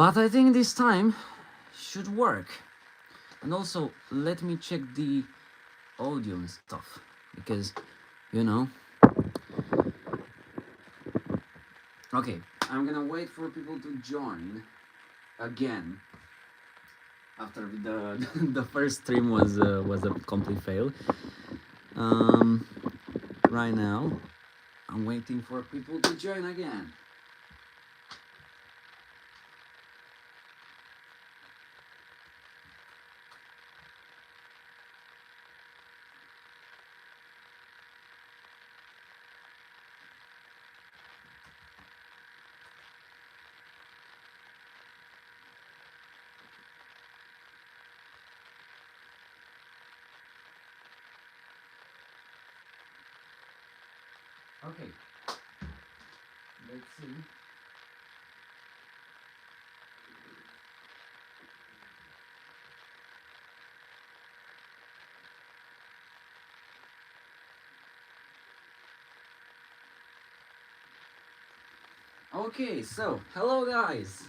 But I think this time should work. And also, let me check the audio and stuff, because, you know. Okay, I'm gonna wait for people to join again after the the first stream was a complete fail. Um, right now, I'm waiting for people to join again. Okay, let's see. Okay, so hello guys,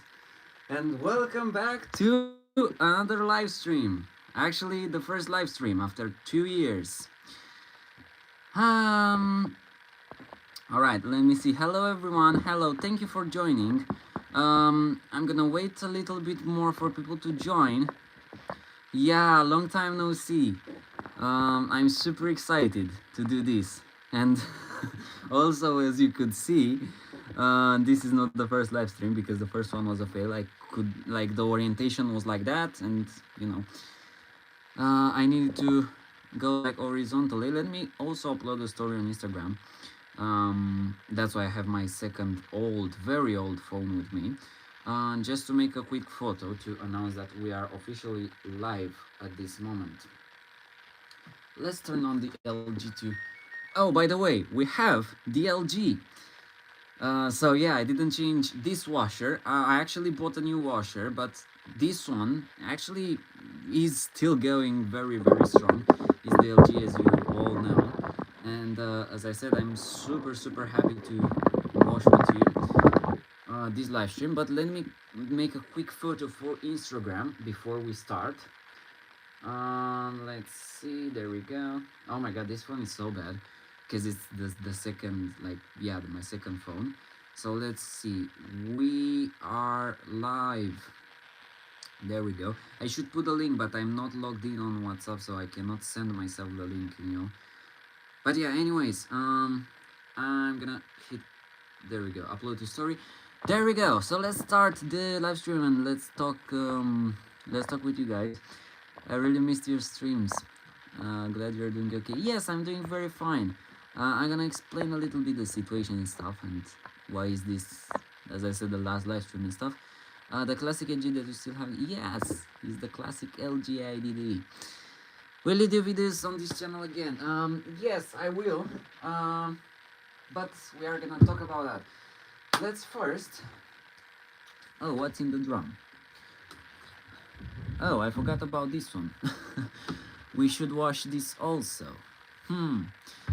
and welcome back to another live stream. Actually, the first live stream after 2 years. Um. All right, let me see. Hello everyone. Hello. Thank you for joining. I'm gonna wait a little bit more for people to join. Yeah, long time no see. I'm super excited to do this, and also as you could see, this is not the first live stream because the first one was a fail. I could like the orientation was like that, and you know, I needed to go like horizontally. Let me also upload a story on Instagram. That's why I have my second very old phone with me. Just to make a quick photo to announce that we are officially live at this moment. Let's turn on the LG too. Oh, by the way, we have the LG. So yeah, I didn't change this washer. I actually bought a new washer, but this one actually is still going very strong. It's the LG, as you all know. And as I said, I'm super happy to watch with you this live stream. But let me make a quick photo for Instagram before we start. Let's see, there we go. Oh my god, this phone is so bad because it's the second, like, yeah, my second phone. So let's see, we are live. There we go. I should put a link, but I'm not logged in on WhatsApp, so I cannot send myself the link, you know. But yeah, anyways, I'm gonna hit, there we go, upload to story. There we go. So let's start the live stream and let's talk with you guys. I really missed your streams. Glad you're doing okay. Yes, I'm doing very fine. I'm gonna explain a little bit the situation and stuff, and why is this, as I said, the last live stream and stuff. The classic LG that you still have, yes, is the classic LG IDD. Will you do videos on this channel again? Yes, I will. But we are gonna talk about that. Let's first. Oh, what's in the drum? Oh, I forgot about this one. We should wash this also.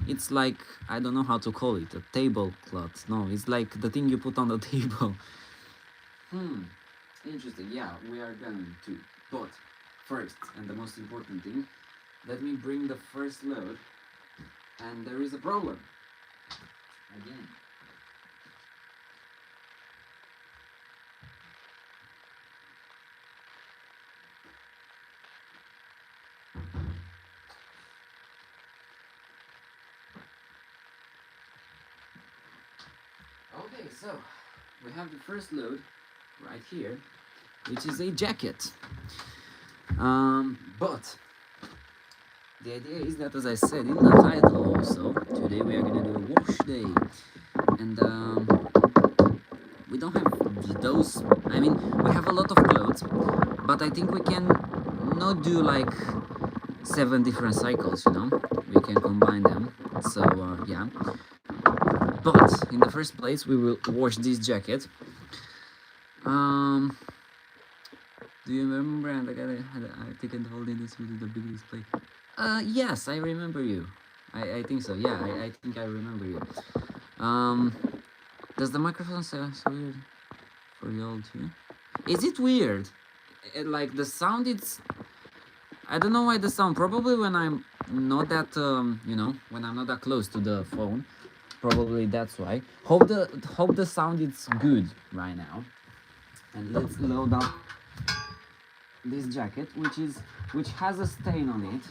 It's like, I don't know how to call it, a tablecloth. No, it's like the thing you put on the table. Interesting. Yeah, we are going to. But first, and the most important thing, let me bring the first load. And there is a problem. Again. Okay, so we have the first load right here, which is a jacket. But the idea is that, as I said in the title also, today we are gonna do a wash day. And we don't have those, I mean, we have a lot of clothes, but I think we can not do like 7 different cycles, you know? We can combine them, so yeah. But in the first place, we will wash this jacket. Do you remember? And I taken the holding this with the big display. Yes, I remember you. I think so. Yeah, I think I remember you. Does the microphone sound so weird for you all too? Is it weird? Like the sound, it's, I don't know why the sound. Probably when I'm not that you know, when I'm not that close to the phone. Probably that's why. Hope the sound is good right now. And let's load up this jacket, which has a stain on it.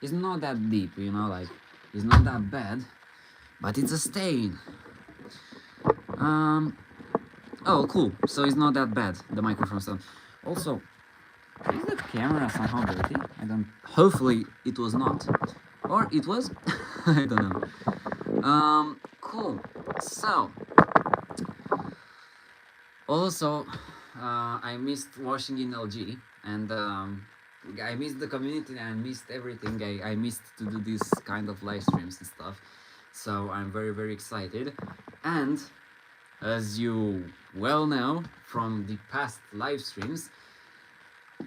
It's not that deep, you know, like it's not that bad, but it's a stain. Um. Oh, cool. So it's not that bad. The microphone sound. Also, is the camera somehow dirty? I don't. Hopefully, it was not, or it was. I don't know. Cool. So, also, I missed washing in LG, and I missed the community. I missed everything. I missed to do this kind of live streams and stuff. So I'm very very excited, and as you well know from the past live streams,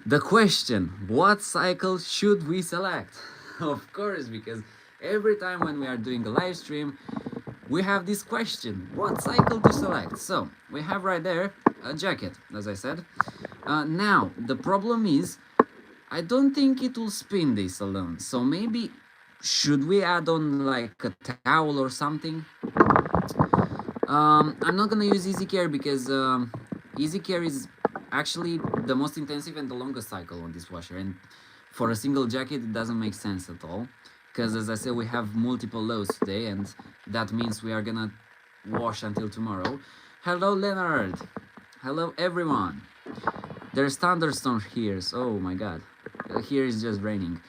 the question, what cycle should we select? Of course, because every time when we are doing a live stream, we have this question, what cycle to select? So, we have right there a jacket, as I said. Now, the problem is, I don't think it will spin this alone. So maybe, should we add on like a towel or something? I'm not gonna use easy care because easy care is actually the most intensive and the longest cycle on this washer, and for a single jacket it doesn't make sense at all, because as I said, we have multiple loads today, and that means we are gonna wash until tomorrow. Hello Leonard, hello everyone. There's thunderstorms here, so oh my god, here is just raining.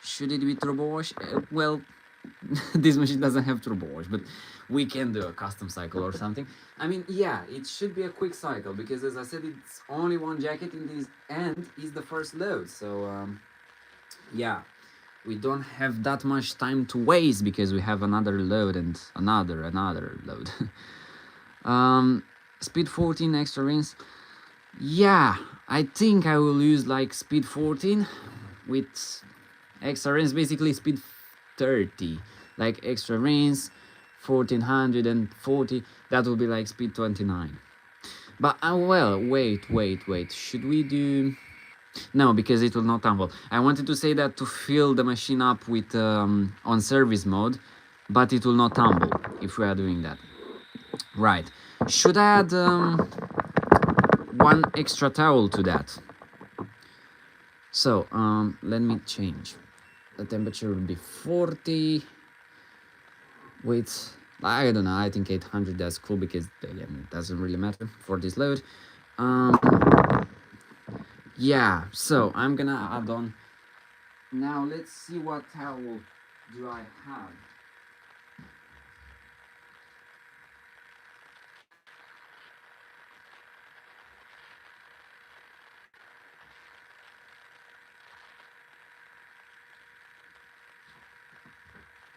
Should it be turbo wash? Well, this machine doesn't have turbo wash, but we can do a custom cycle or something. I mean, yeah, it should be a quick cycle because, as I said, it's only one jacket in this and is the first load. So yeah, we don't have that much time to waste because we have another load and another load. Speed 14 extra rings. Yeah, I think I will use like speed 14 with extra rings, basically speed 30, like extra rings 1440, that will be like speed 29. But well, wait, should we do, no, because it will not tumble. I wanted to say that to fill the machine up with on service mode, but it will not tumble if we are doing that. Right, should I add one extra towel to that? So let me change. The temperature will be 40. Wait, I don't know, I think 800, that's cool because again it doesn't really matter for this load. Yeah, so I'm gonna add on. Now let's see what towel do I have.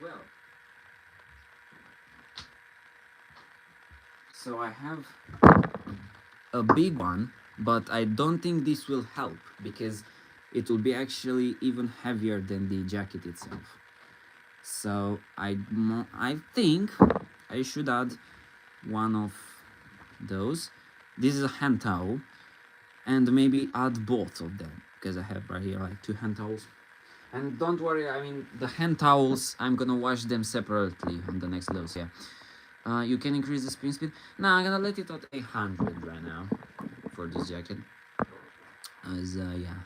Well, so I have a big one, but I don't think this will help because it will be actually even heavier than the jacket itself. So I think I should add one of those. This is a hand towel, and maybe add both of them because I have right here like 2 hand towels. And don't worry, I mean the hand towels, I'm gonna wash them separately on the next loads. Yeah. You can increase the spin speed. No, I'm gonna let it at 800 right now for this jacket. As yeah.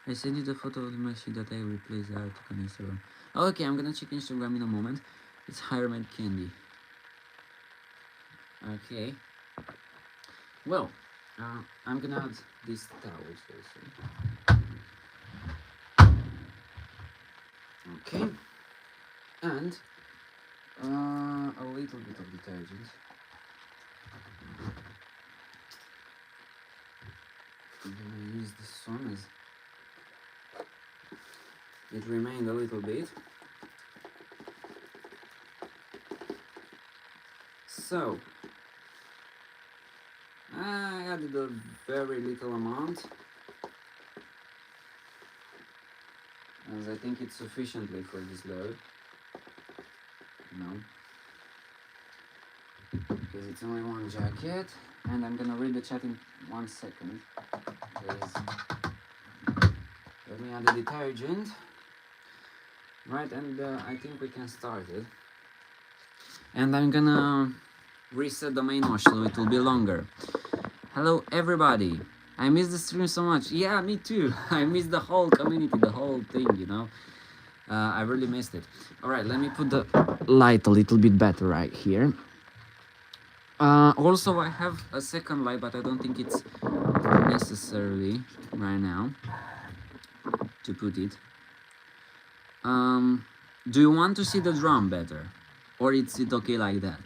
I sent you the photo of the machine that I replaced the article on Instagram. Okay, I'm gonna check Instagram in a moment. It's Hireman Candy. Okay. Well, I'm gonna add these towels also. Okay. And a little bit of detergent. I'm gonna use this one as it remained a little bit. So I added a very little amount, as I think it's sufficiently for this load. No, because it's only one jacket, and I'm gonna read the chat in 1 second. Let me add the detergent. Right, and I think we can start it. And I'm gonna reset the main wash so it will be longer. Hello everybody. I miss the stream so much. Yeah, me too. I miss the whole community, the whole thing, you know. I really missed it. Alright, let me put the light a little bit better right here. Also, I have a second light, but I don't think it's necessarily right now to put it. Do you want to see the drum better? Or is it okay like that?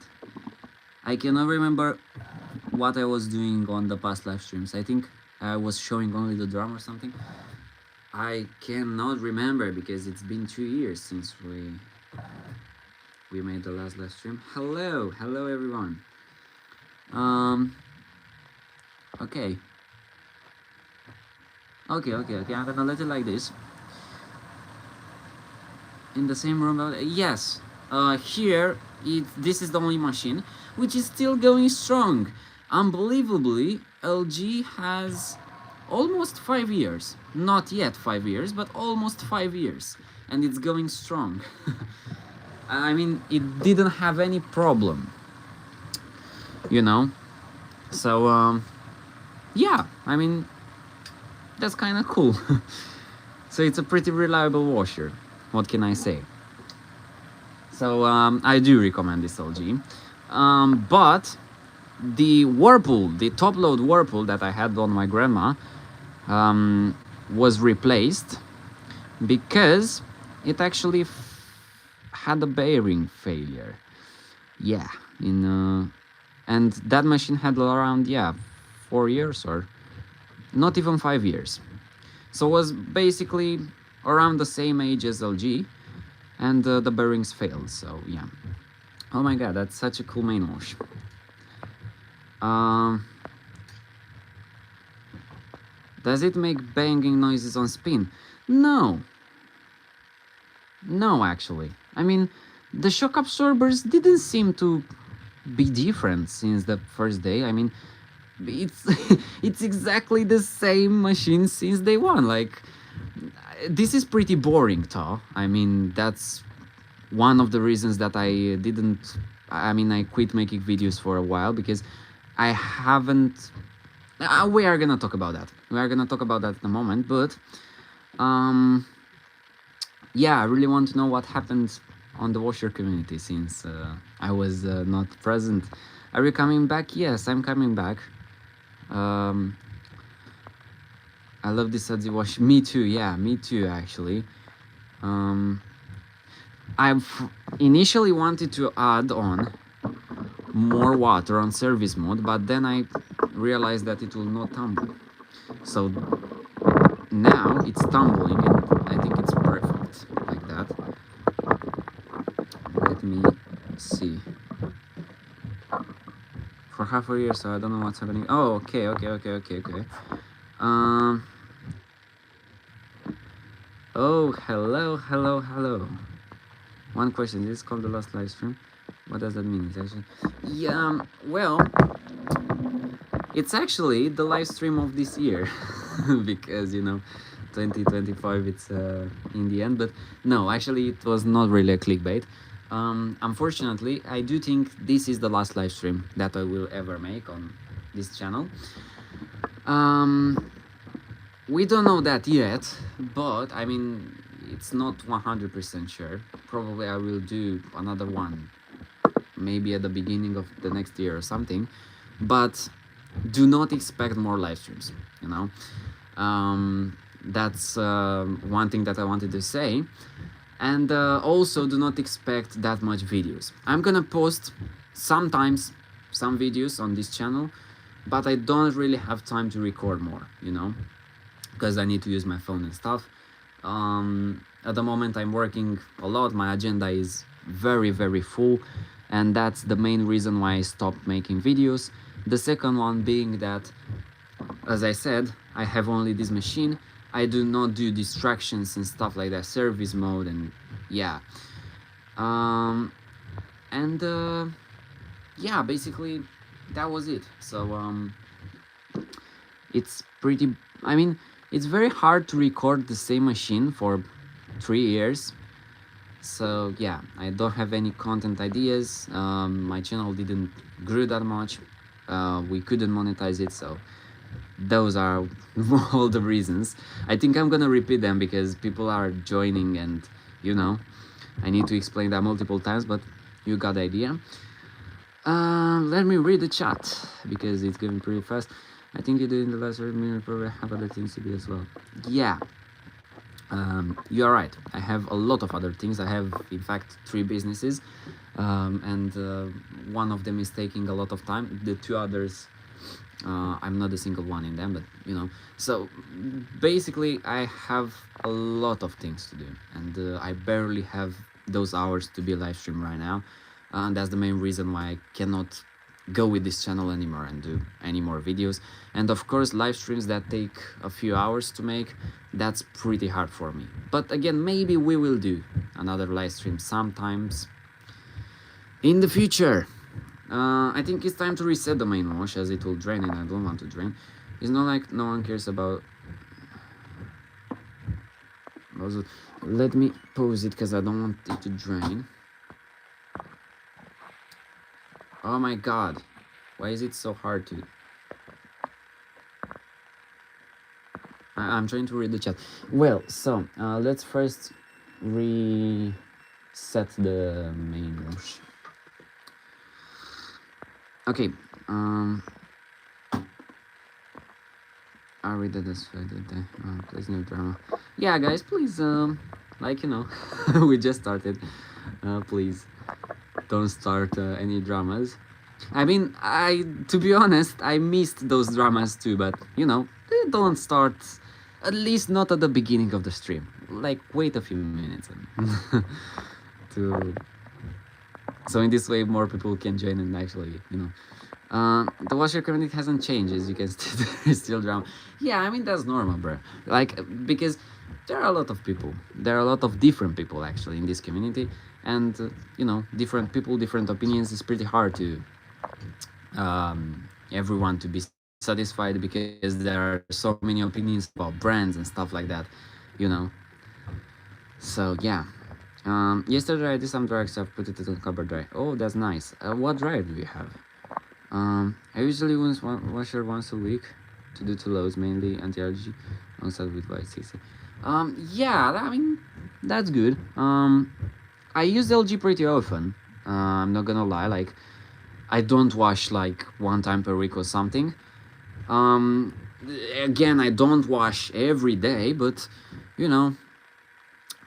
I cannot remember what I was doing on the past live streams. I think I was showing only the drum or something. I cannot remember because it's been 2 years since we made the last live stream. Hello everyone. Okay. Okay, I'm gonna let it like this. In the same room, yes. Here, this is the only machine which is still going strong. Unbelievably, LG has almost 5 years. Not yet 5 years, but almost 5 years. And it's going strong. I mean, it didn't have any problem. You know? So, yeah, I mean, that's kind of cool. So it's a pretty reliable washer. What can I say? So I do recommend this LG. But the Whirlpool, the top load Whirlpool that I had on my grandma was replaced because it actually had a bearing failure. Yeah, and that machine had around 4 years or not even 5 years. So it was basically around the same age as LG, and the bearings failed. So yeah. Oh my god, that's such a cool main wash. Does it make banging noises on spin? No. No, actually. I mean, the shock absorbers didn't seem to be different since the first day. I mean, it's it's exactly the same machine since day one. Like, this is pretty boring, though. I mean, that's one of the reasons that I quit making videos for a while, because I haven't... we are gonna talk about that. We are gonna talk about that in a moment, but... yeah, I really want to know what happened on the washer community since I was not present. Are you coming back? Yes, I'm coming back. I love this Sudsy wash. Me too, yeah, me too, actually. I've initially wanted to add on more water on service mode, but then I realized that it will not tumble. So now it's tumbling, and I think it's perfect like that. Let me see. For half a year, so I don't know what's happening. Oh, okay. Oh, hello. One question, this is called the last live stream. What does that mean? It's actually... yeah, well, it's actually the live stream of this year. Because, 2025, it's in the end. But no, actually, it was not really a clickbait. Unfortunately, I do think this is the last live stream that I will ever make on this channel. We don't know that yet, but I mean, it's not 100% sure. Probably I will do another one, maybe at the beginning of the next year or something, but do not expect more live streams, That's one thing that I wanted to say. And also do not expect that much videos. I'm gonna post sometimes some videos on this channel, but I don't really have time to record more, because I need to use my phone and stuff. At the moment I'm working a lot, my agenda is very full, and that's the main reason why I stopped making videos. The second one being that, as I said, I have only this machine. I do not do distractions and stuff like that, service mode, and yeah. yeah, basically that was it. So it's pretty. I mean, it's very hard to record the same machine for 3 years. So yeah, I don't have any content ideas. My channel didn't grow that much. We couldn't monetize it, so those are all the reasons. I think I'm gonna repeat them because people are joining, and you know, I need to explain that multiple times, but you got the idea. Let me read the chat because it's going pretty fast. I think you did in the last minute, probably have other things to do as well. Yeah, you are right. I have a lot of other things. I have, in fact, 3 businesses, and one of them is taking a lot of time. The 2 others, I'm not a single one in them, but you know. So basically, I have a lot of things to do, and I barely have those hours to be live stream right now, and that's the main reason why I cannot go with this channel anymore and do any more videos. And of course, live streams that take a few hours to make, that's pretty hard for me. But again, maybe we will do another live stream sometimes in the future. I think it's time to reset the main wash as it will drain, and I don't want to drain. It's not like no one cares about. Also, let me pause it because I don't want it to drain. Oh my god, why is it so hard to... I'm trying to read the chat. Well, so let's first reset the main wash. Okay, I read that as please no drama. Yeah, guys, please, like, you know, we just started. Please don't start any dramas. I mean, to be honest, I missed those dramas too, but you know, don't start, at least not at the beginning of the stream. Like, wait a few minutes to so in this way more people can join and actually, you know. The washer community hasn't changed, as you can see. There's still drama. Yeah, I mean, that's normal, bro. Like, because there are a lot of people. There are a lot of different people, actually, in this community. And, you know, different people, different opinions. It's pretty hard to everyone to be satisfied because there are so many opinions about brands and stuff like that, you know. So, yeah. Yesterday I did some dry stuff, put it in cover dry. Oh, that's nice. What dryer do you have? I usually use washer once a week to do 2 loads, mainly anti-allergy, alongside with Y60. Yeah, I mean, that's good. I use LG pretty often. I'm not gonna lie, like, I don't wash like 1 time per week or something. Again, I don't wash every day, but you know,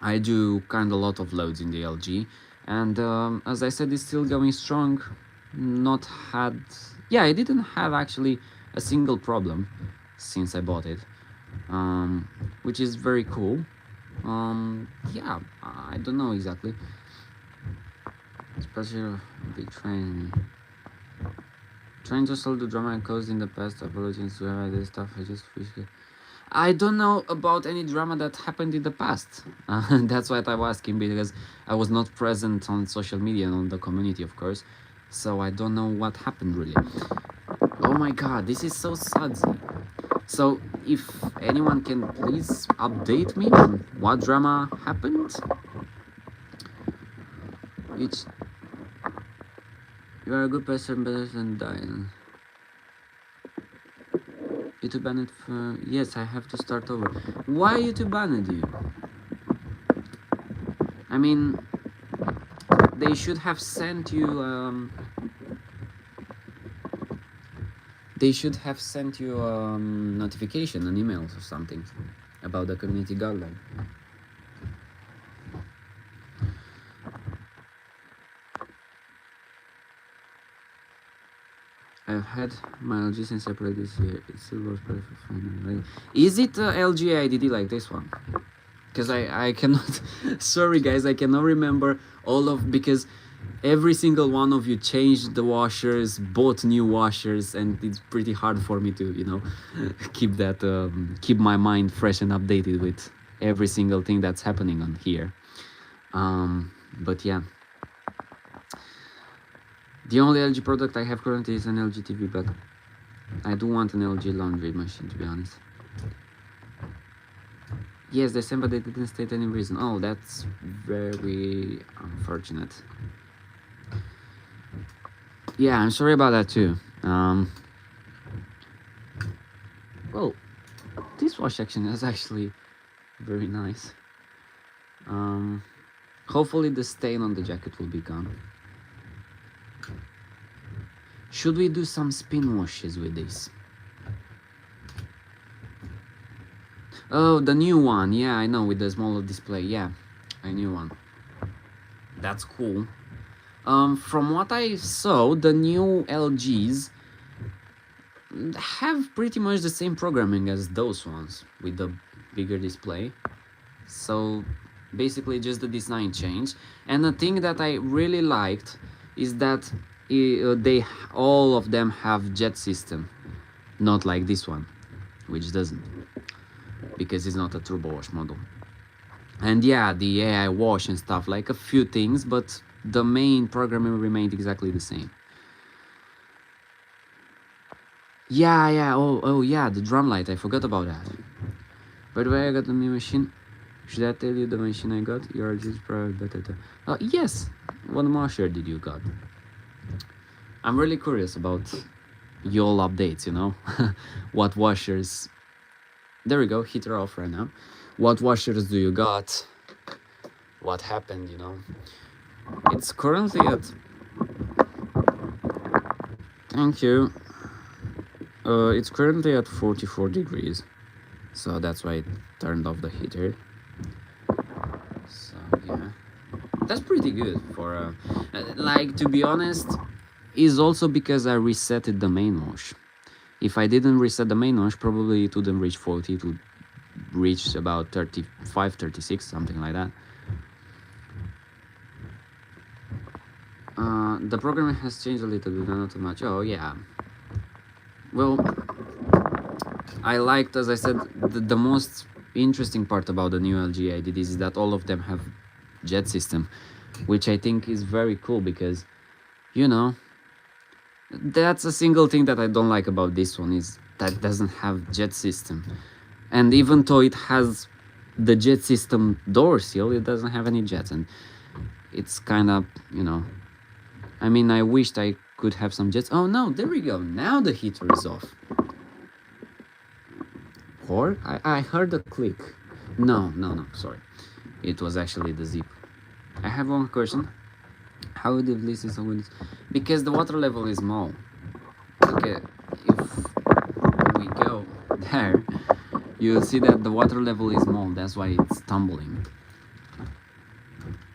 I do kind of a lot of loads in the LG, and as I said, it's still going strong. Not had, yeah, I didn't have actually a single problem since I bought it, which is very cool. Yeah, I don't know exactly, especially a big train. Trying to solve the drama I caused in the past. Apologies to have this stuff. I just wish I don't know about any drama that happened in the past. That's what I was asking, because I was not present on social media and on the community, of course. So I don't know what happened really. Oh my god, this is so sad. So if anyone can please update me on what drama happened. It's... You are a good person, better than dying. YouTube banned for... Yes, I have to start over. Why YouTube banned you? I mean, they should have sent you they should have sent you notification, an email or something about the community guideline. I've had my LG since April this year. It still works perfect fine. Is it LG IDD like this one? Because I cannot... Sorry guys, I cannot remember all of... Because every single one of you changed the washers, bought new washers, and it's pretty hard for me to, you know, keep that... keep my mind fresh and updated with every single thing that's happening on here. But yeah. The only LG product I have currently is an LG TV, but I do want an LG laundry machine, to be honest. Yes, they sent, but they didn't state any reason. Oh, that's very unfortunate. Yeah, I'm sorry about that too. Well, this wash section is actually very nice. Hopefully the stain on the jacket will be gone. Should we do some spin washes with this? Oh, the new one. Yeah, I know, with the smaller display. Yeah, a new one. That's cool. From what I saw, the new LGs have pretty much the same programming as those ones with the bigger display. So basically just the design change. And the thing that I really liked is that they all of them have jet system, not like this one, which doesn't, because it's not a turbo wash model. And yeah, the AI wash and stuff, like a few things, but the main programming remained exactly the same. Yeah, oh yeah, the drum light, I forgot about that. By the way, I got a new machine. Should I tell you the machine I got? You're just private beta. Yes. What washer did you got? I'm really curious about your updates, you know? What washers... There we go, heater off right now. What washers do you got? What happened, you know? It's currently at... Thank you. It's currently at 44 degrees. So that's why it turned off the heater. So yeah, that's pretty good for like, to be honest, is also because I resetted the main wash. If I didn't reset the main wash, probably it wouldn't reach 40, it would reach about 35, 36, something like that. The programming has changed a little bit, not too much. Oh yeah. Well, I liked, as I said, the most interesting part about the new LG IDDs is that all of them have jet system, which I think is very cool because, you know, that's a single thing that I don't like about this one, is that it doesn't have jet system. And even though it has the jet system door seal, it doesn't have any jets, and it's kind of, you know, I mean, I wished I could have some jets. Oh no, there we go, now the heater is off. Or I heard a click. No, sorry, it was actually the zip. I have one question. How would this is always, because the water level is small. Okay, if we go there, you'll see that the water level is small, that's why it's tumbling.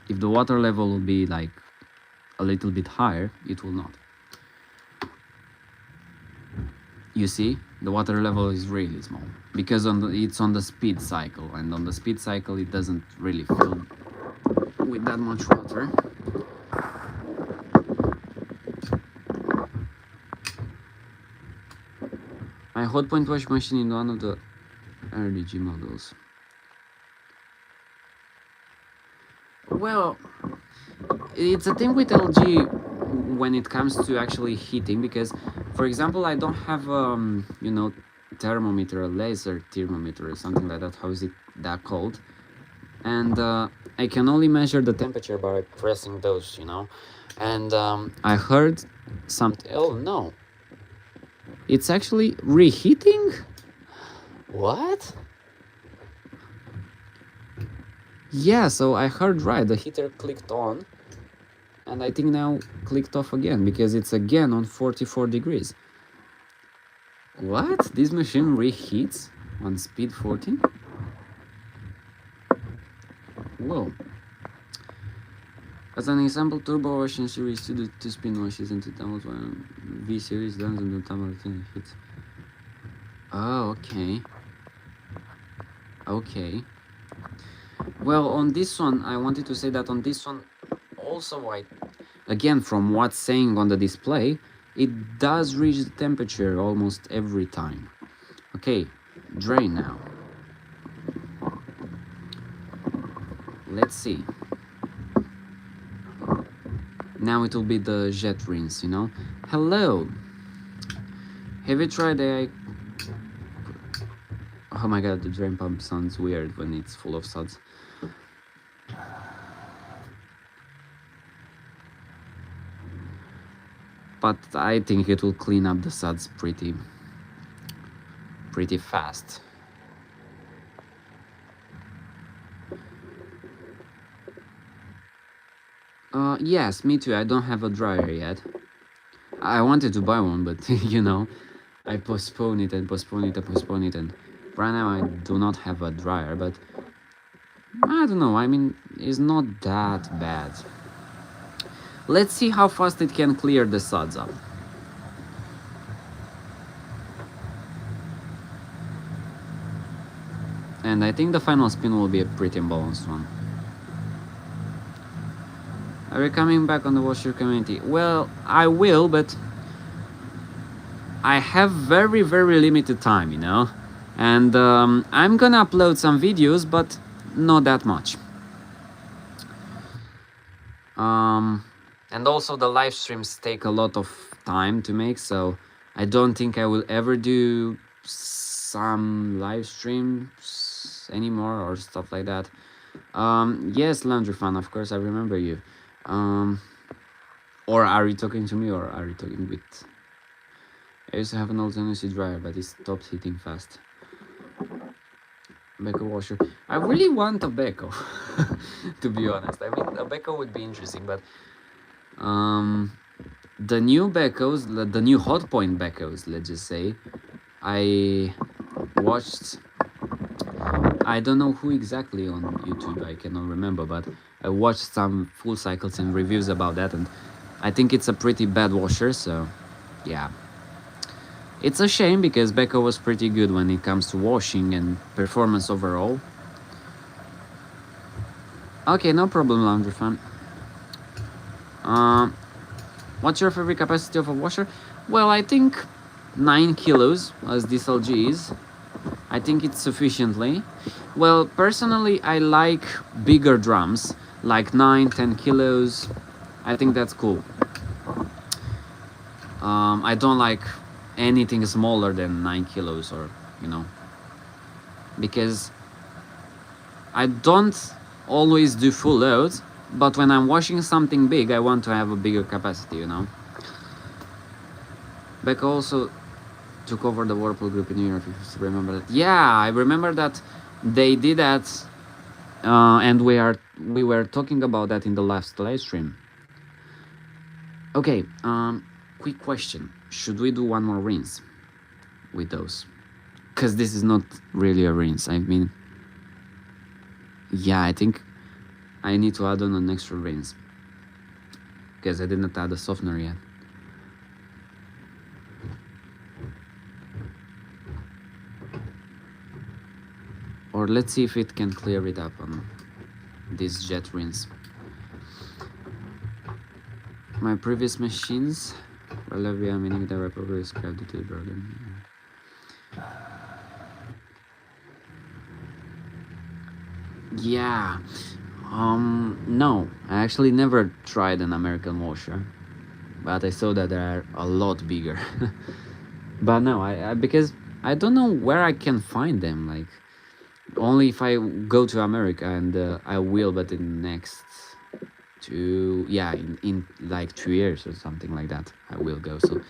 If the water level will be like a little bit higher, it will not. You see, the water level is really small because it's on the speed cycle, and on the speed cycle it doesn't really fill with that much water. My hot point wash machine in one of the RDG models. Well, it's a thing with LG when it comes to actually heating, because, for example, I don't have you know, thermometer, a laser thermometer or something like that. How is it that called? And I can only measure the temperature by pressing those, you know. And I heard something. Oh no, it's actually reheating. What? Yeah, so I heard right, the heater clicked on, and I think now clicked off again, because it's again on 44 degrees. What? This machine reheats on speed 14? Whoa. As an example, turbo wash in series 2 do 2 spin washes into download one V series done and the time hits. Oh, okay. Okay. Well, on this one, I wanted to say that on this one, also, again, from what's saying on the display, it does reach the temperature almost every time. Okay, drain now. Let's see. Now it will be the jet rinse, you know. Hello. Have you tried the... Oh my god, the drain pump sounds weird when it's full of suds. But I think it will clean up the suds pretty fast. Yes, me too. I don't have a dryer yet. I wanted to buy one, but you know, I postpone it and postpone it and postpone it, and right now I do not have a dryer, but I don't know, I mean, it's not that bad. Let's see how fast it can clear the suds up. And I think the final spin will be a pretty balanced one. Are you coming back on the washer community? Well, I will, but I have very limited time, you know? And I'm gonna upload some videos, but not that much. And also the live streams take a lot of time to make, so I don't think I will ever do some live streams anymore or stuff like that. Yes, Laundry Fan, of course I remember you. Or are you talking to me, or are you talking with... I used to have an alternative dryer, but it stopped heating fast. Beko washer. I really want a Beko, to be honest. I mean, a Beko would be interesting, but the new Bekos, the new Hotpoint Bekos, let's just say, I watched... I don't know who exactly on YouTube, I cannot remember, but I watched some full cycles and reviews about that, and I think it's a pretty bad washer, so yeah. It's a shame because Beko was pretty good when it comes to washing and performance overall. Okay, no problem, Laundry Fan. What's your favorite capacity of a washer? Well, I think 9 kilos, as this LG is. I think it's sufficiently. Well, personally, I like bigger drums, like 9-10 kilos. I think that's cool. I don't like anything smaller than 9 kilos, or, you know, because I don't always do full loads, but when I'm washing something big, I want to have a bigger capacity, you know. Becca also took over the Whirlpool group in New York, if you remember that. Yeah, I remember that they did that, and we were talking about that in the last live stream. Okay, quick question. Should we do one more rinse with those? Because this is not really a rinse. I mean, yeah, I think I need to add on an extra rinse, because I didn't add a softener yet. Or let's see if it can clear it up on this jet rinse. My previous machines were Levia, meaning they were probably scrapped due to the burden. Yeah. No, I actually never tried an American washer, but I saw that they are a lot bigger. But no, I because I don't know where I can find them. Like, only if I go to America, and I will, but in next in like 2 years or something like that, I will go. So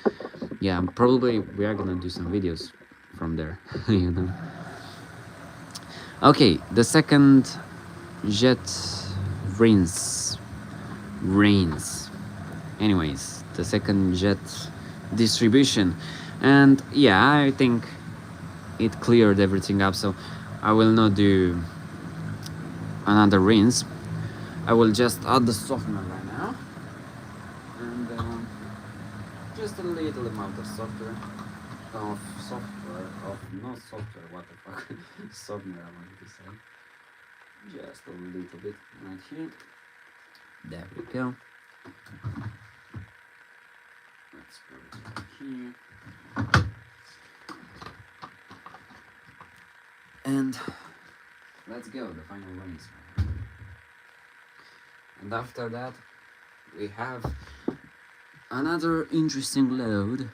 yeah, probably we are gonna do some videos from there. You know. Okay, the second jet rinse. Anyways, the second jet distribution, and yeah, I think it cleared everything up, so I will not do another rinse. I will just add the softener right now, and just a little amount of softener, what the fuck, softener I wanted to say. Just a little bit right here. There we go. Let's put it here. And let's go, the final rinse. And after that, we have another interesting load.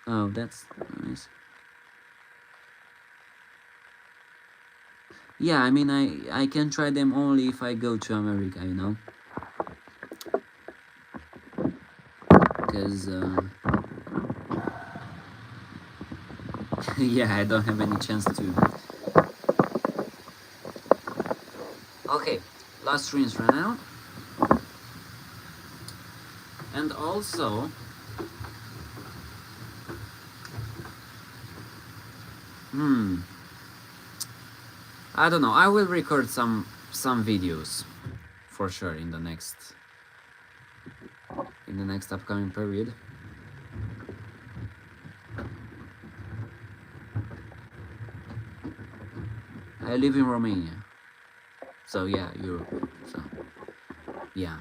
Oh, that's nice. Yeah, I mean, I can try them only if I go to America, you know? Because, yeah, I don't have any chance to. Okay, last rinse right now. And also, I don't know, I will record some videos for sure in the next upcoming period. I live in Romania. So yeah, Europe. So yeah.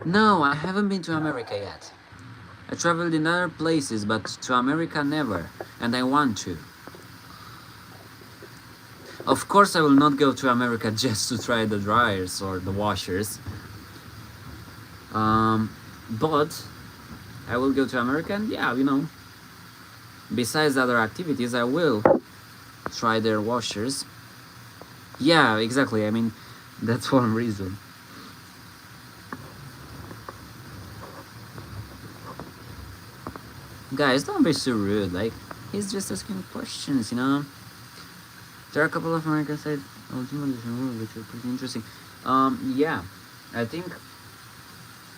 No, I haven't been to America yet. I traveled in other places, but to America never, and I want to. Of course, I will not go to America just to try the dryers or the washers. But I will go to America, and yeah, you know, besides other activities, I will try their washers. Yeah, exactly. I mean, that's one reason. Guys, don't be so rude. Like, he's just asking questions, you know. There are a couple of American side which are pretty interesting. Yeah, I think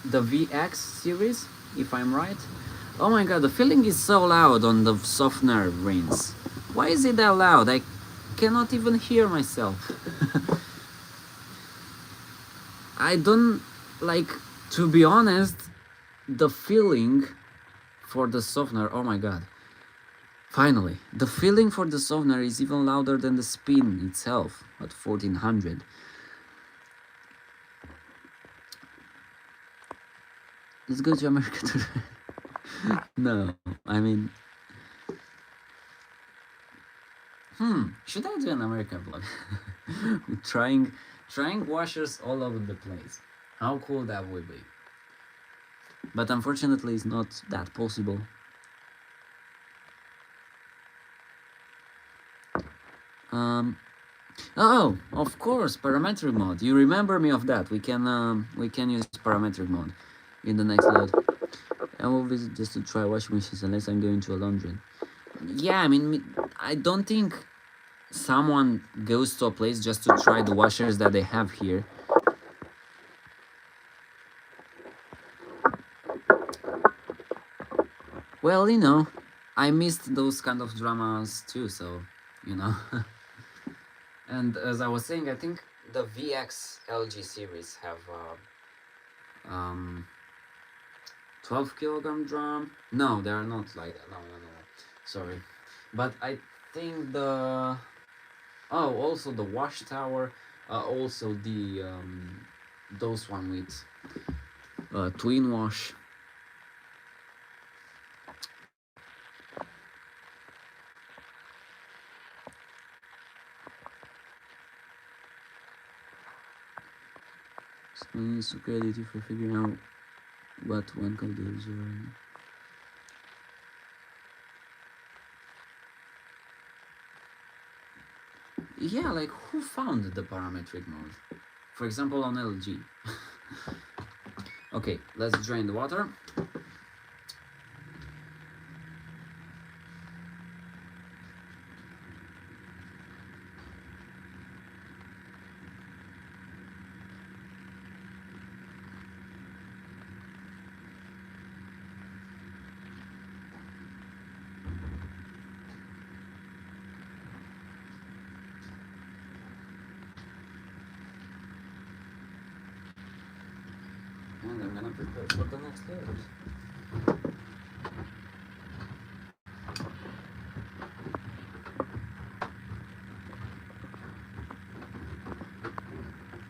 the VX series, if I'm right. Oh my god, the feeling is so loud on the softener rinse. Why is it that loud? I cannot even hear myself. I don't like, to be honest, the feeling for the softener. Oh my god. Finally, the feeling for the softener is even louder than the spin itself at 1400. Let's go to America today. No, I mean, should I do an America vlog? trying washers all over the place. How cool that would be. But unfortunately, it's not that possible. Oh, of course, parametric mode. You remember me of that. We can use parametric mode in the next load. I will visit just to try washing machines unless I'm going to a laundry. Yeah, I mean, I don't think someone goes to a place just to try the washers that they have here. Well, you know, I missed those kind of dramas too, so, you know. And as I was saying, I think the VX LG series have 12 kilogram drum. No, they are not like that. No. Sorry. But I think the... Oh, also the wash tower. Also the... those one with twin wash. Needs to credit you for figuring out what one of those are. Yeah, like who found the parametric mode? For example, on LG. Okay, let's drain the water. And I'm gonna prepare for the next load.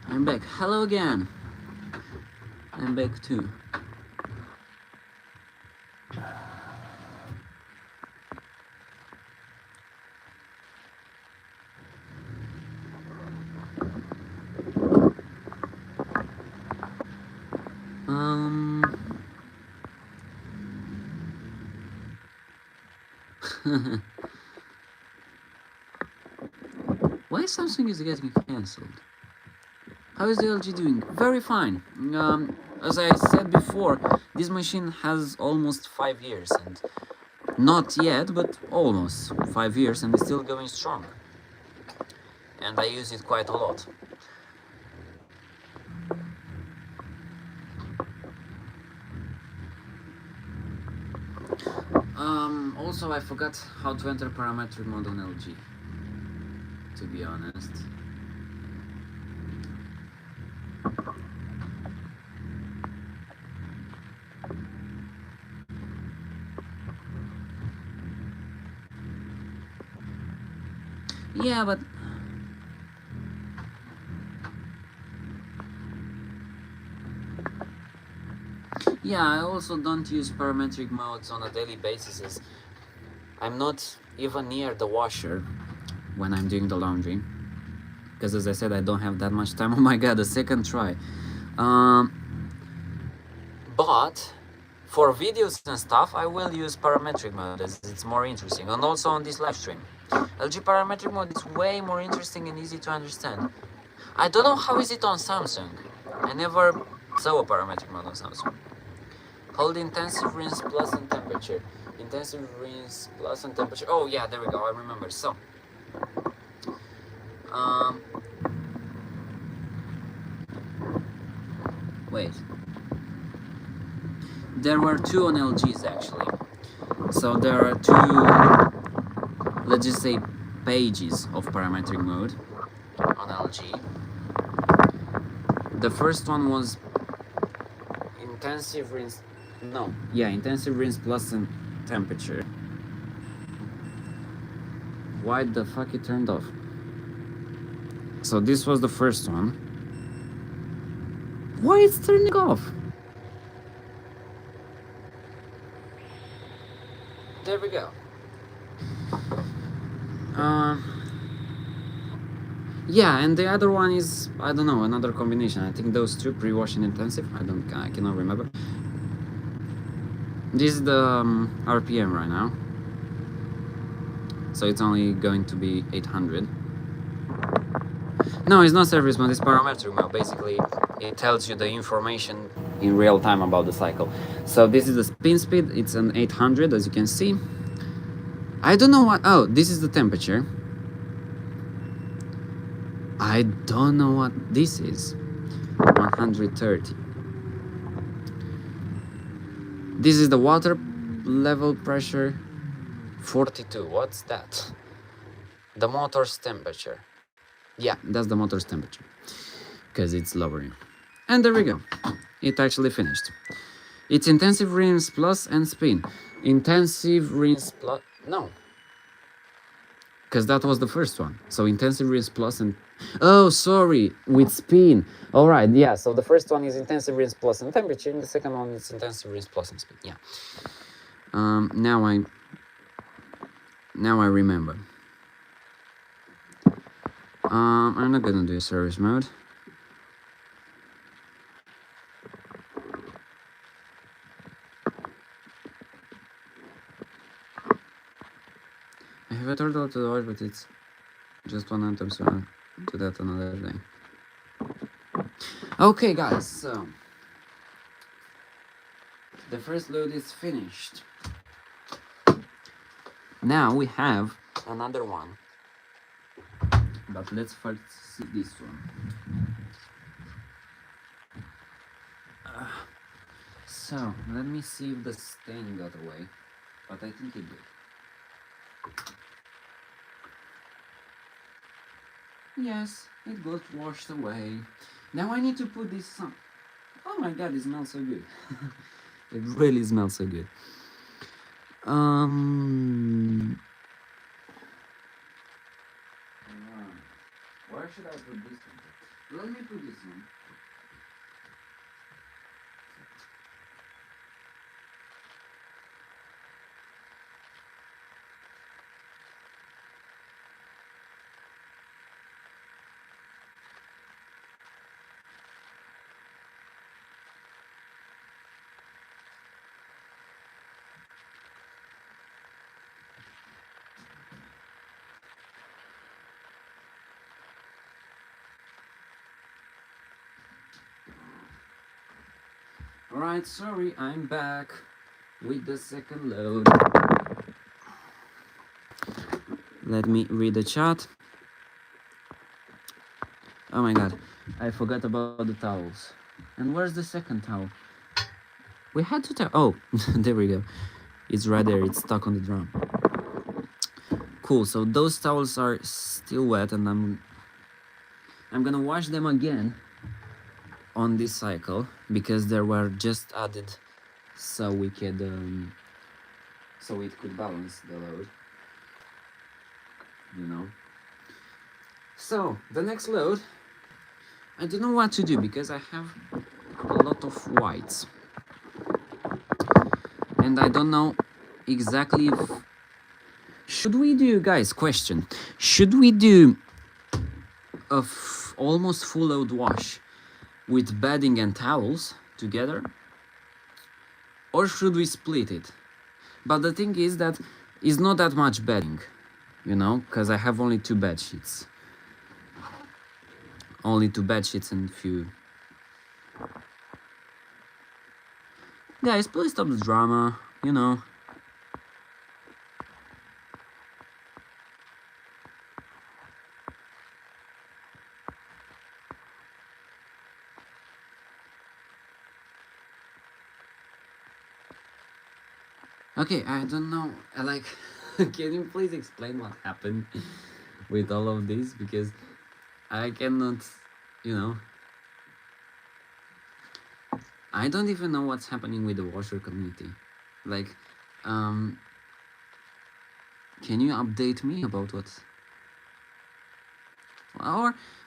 I'm back. Hello again. I'm back too. Why Samsung is getting cancelled? How is the LG doing? Very fine. As I said before, this machine has almost 5 years, and not yet, but almost 5 years, and it's still going strong. And I use it quite a lot. Also, I forgot how to enter parametric mode on LG, to be honest. Yeah, but yeah, I also don't use parametric modes on a daily basis, as I'm not even near the washer when I'm doing the laundry, because as I said, I don't have that much time. Oh my god, a second try. But for videos and stuff, I will use parametric mode, as it's more interesting, and also on this live stream. LG parametric mode is way more interesting and easy to understand. I don't know how is it on Samsung. I never saw a parametric mode on Samsung. Hold intensive rinse plus and temperature. Intensive rinse plus and temperature. Oh yeah, there we go, I remember. So, wait. There were two on LGs actually. So there are two, let's just say, pages of parametric mode on LG. The first one was intensive rinse. No, yeah, intensive rinse plus and temperature. Why the fuck it turned off? So this was the first one. Why it's turning off? There we go. Yeah, and the other one is, I don't know, another combination. I think those two, pre-wash and intensive. I cannot remember. This is the RPM right now, so it's only going to be 800. No, it's not service mode, it's parametric mode. Basically, it tells you the information in real time about the cycle. So this is the spin speed, it's an 800, as you can see. I don't know what, oh, this is the temperature. I don't know what this is. 130. This is the water level pressure. 42. What's that? The motor's temperature. Yeah, that's the motor's temperature, because it's lowering. And there we go. It actually finished. It's intensive rinse plus and spin. Intensive rinse plus. No. Because that was the first one. So intensive rinse plus and. Oh, sorry. With spin. All right. Yeah. So the first one is intensive rinse plus and temperature, and the second one is intensive rinse plus and spin. Yeah. Now I remember. I'm not gonna do service mode. I have a turtle to watch, but it's just one item, so I'll do that another day. Okay, guys, so the first load is finished. Now we have another one, but let's first see this one. So let me see if the stain got away, but I think it did. Yes, it got washed away. Now I need to put this on. Oh my god, it smells so good. It really smells so good. Where should I put this one? Let me put this one. Alright, sorry, I'm back with the second load. Let me read the chat. Oh my god, I forgot about the towels. And where's the second towel? We had to towel. Oh, there we go. It's right there, it's stuck on the drum. Cool, so those towels are still wet and I'm gonna wash them again on this cycle because they were just added so we could so it could balance the load, you know. So the next load, I don't know what to do because I have a lot of whites and I don't know exactly if should we do, guys, question, should we do a almost full load wash with bedding and towels together, or should we split it? But the thing is that it's not that much bedding, you know, because I have only 2 bed sheets. Only 2 bed sheets and few. Guys, please stop the drama, you know. Okay, I don't know, like, can you please explain what happened with all of this? Because I cannot, you know, I don't even know what's happening with the washer community. Like, can you update me about what's...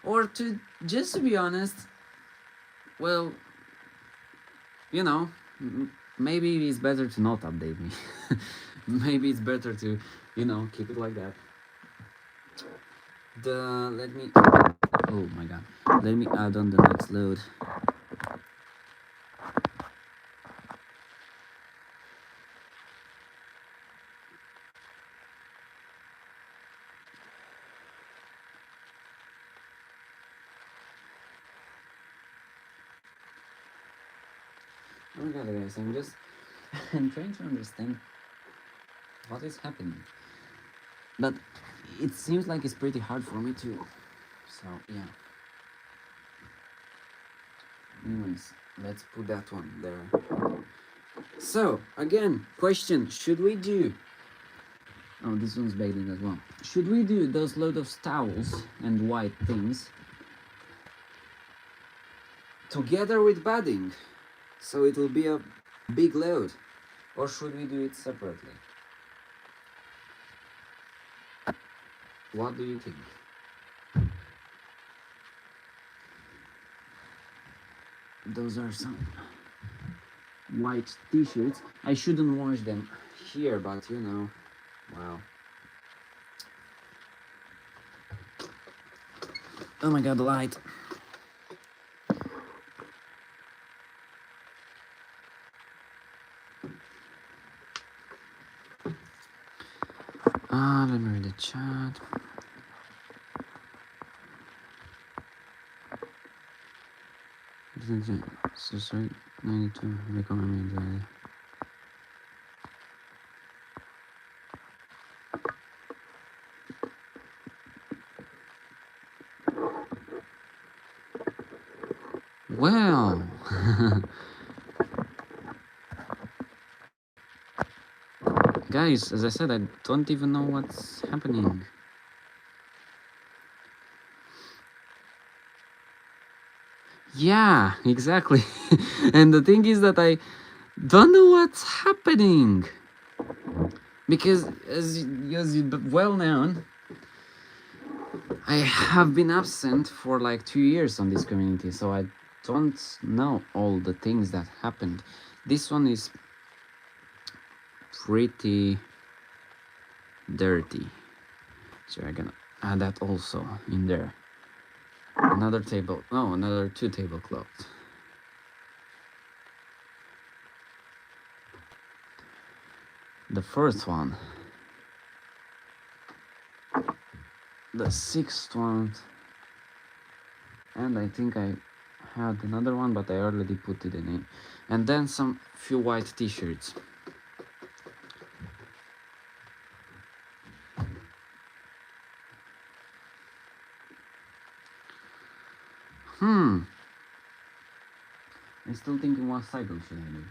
Or to, just to be honest, well, you know, maybe it's better to not update me. Maybe it's better to, you know, keep it like that. Let me, oh my god, let me add on the next load. Oh my god, guys, I'm trying to understand what is happening. But it seems like it's pretty hard for me too. So, yeah. Anyways, let's put that one there. So, again, question, should we do... Oh, this one's bathing as well. Should we do those load of towels and white things together with bedding, so it will be a big load? Or should we do it separately? What do you think? Those are some white t-shirts. I shouldn't wash them here, but you know, wow. Oh my god, the light. Let me read the chat. So sorry, I need to recommend that. Well, guys, as I said, I don't even know what's happening. Yeah, exactly. And the thing is that I don't know what's happening. Because, as well known, I have been absent for like 2 years on this community, so I don't know all the things that happened. This one is pretty dirty, so I'm gonna add that also in there. Another 2 tablecloths. The first one, the 6th one, and I think I had another one, but I already put it in it. And then some few white t-shirts. I'm still thinking what cycle should I do.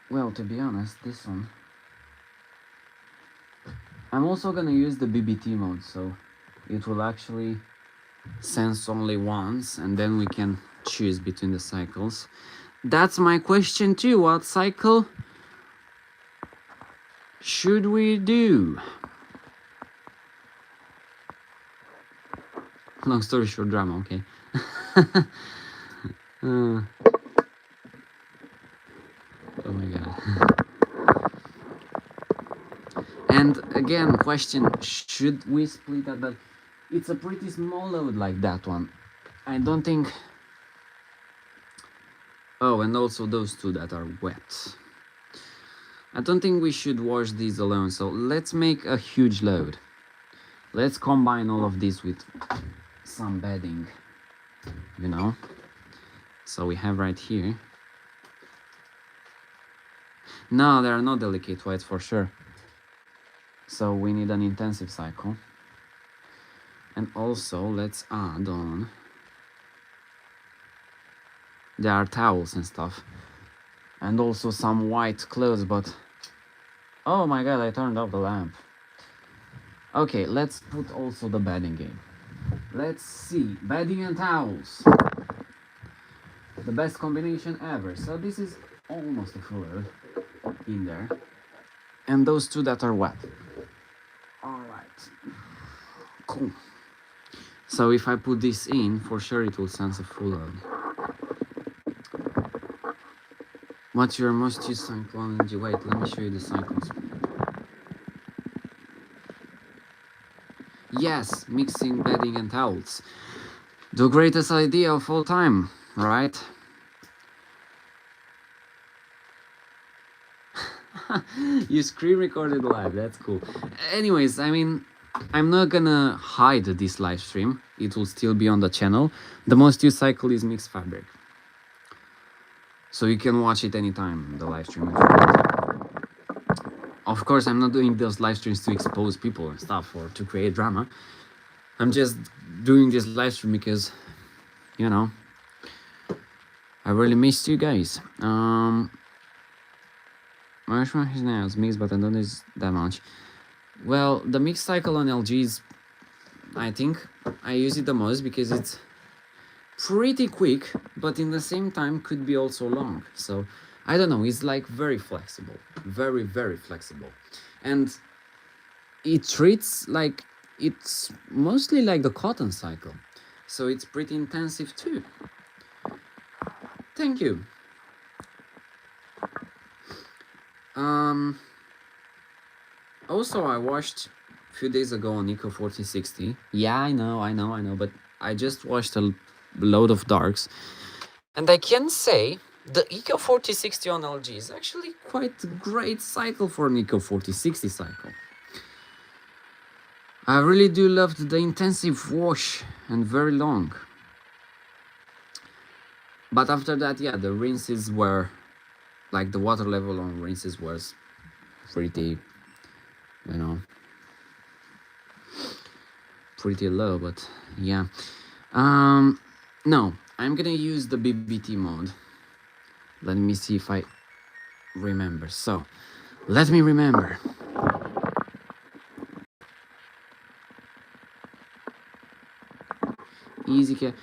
Well, to be honest, this one. I'm also gonna use the BBT mode, so it will actually sense only once, and then we can choose between the cycles. That's my question too. What cycle should we do? Long story short, drama, okay. Oh my god. And again, question, should we split that? But it's a pretty small load like that one. I don't think... Oh, and also those two that are wet. I don't think we should wash these alone, so let's make a huge load. Let's combine all of this with some bedding, you know. So we have right here. No, they are not delicate whites for sure. So we need an intensive cycle. And also let's add on. There are towels and stuff. And also some white clothes, but... Oh my god, I turned off the lamp. Okay, let's put also the bedding in. Let's see, bedding and towels. The best combination ever. So this is almost a full load in there. And those two that are wet. Alright. Cool. So if I put this in, for sure it will sense a full load. What's your most used cycle energy? Wait, let me show you the cycles. Yes, mixing bedding and towels. The greatest idea of all time, right? You screen recorded live, that's cool. Anyways, I mean, I'm not gonna hide this live stream. It will still be on the channel. The most used cycle is mixed fabric. So you can watch it anytime, the live stream. Of course, I'm not doing those live streams to expose people and stuff or to create drama. I'm just doing this live stream because, you know, I really missed you guys. Marshmallow is now mixed, but I don't use that much. Well, the mixed cycle on LGs, I think I use it the most because it's pretty quick, but in the same time could be also long. So I don't know, it's like very flexible, very, very flexible. And it treats like, it's mostly like the cotton cycle. So it's pretty intensive too. Thank you. Also I watched a few days ago on Eco 4060. Yeah, I know, but I just watched a load of darks. And I can say the Eco 4060 on LG is actually quite a great cycle for an Eco 4060 cycle. I really do love the intensive wash and very long. But after that, yeah, the rinses were, like the water level on rinses was pretty, you know, pretty low, but yeah. No, I'm gonna use the BBT mode. Let me see if I remember. So, let me remember. Easy care.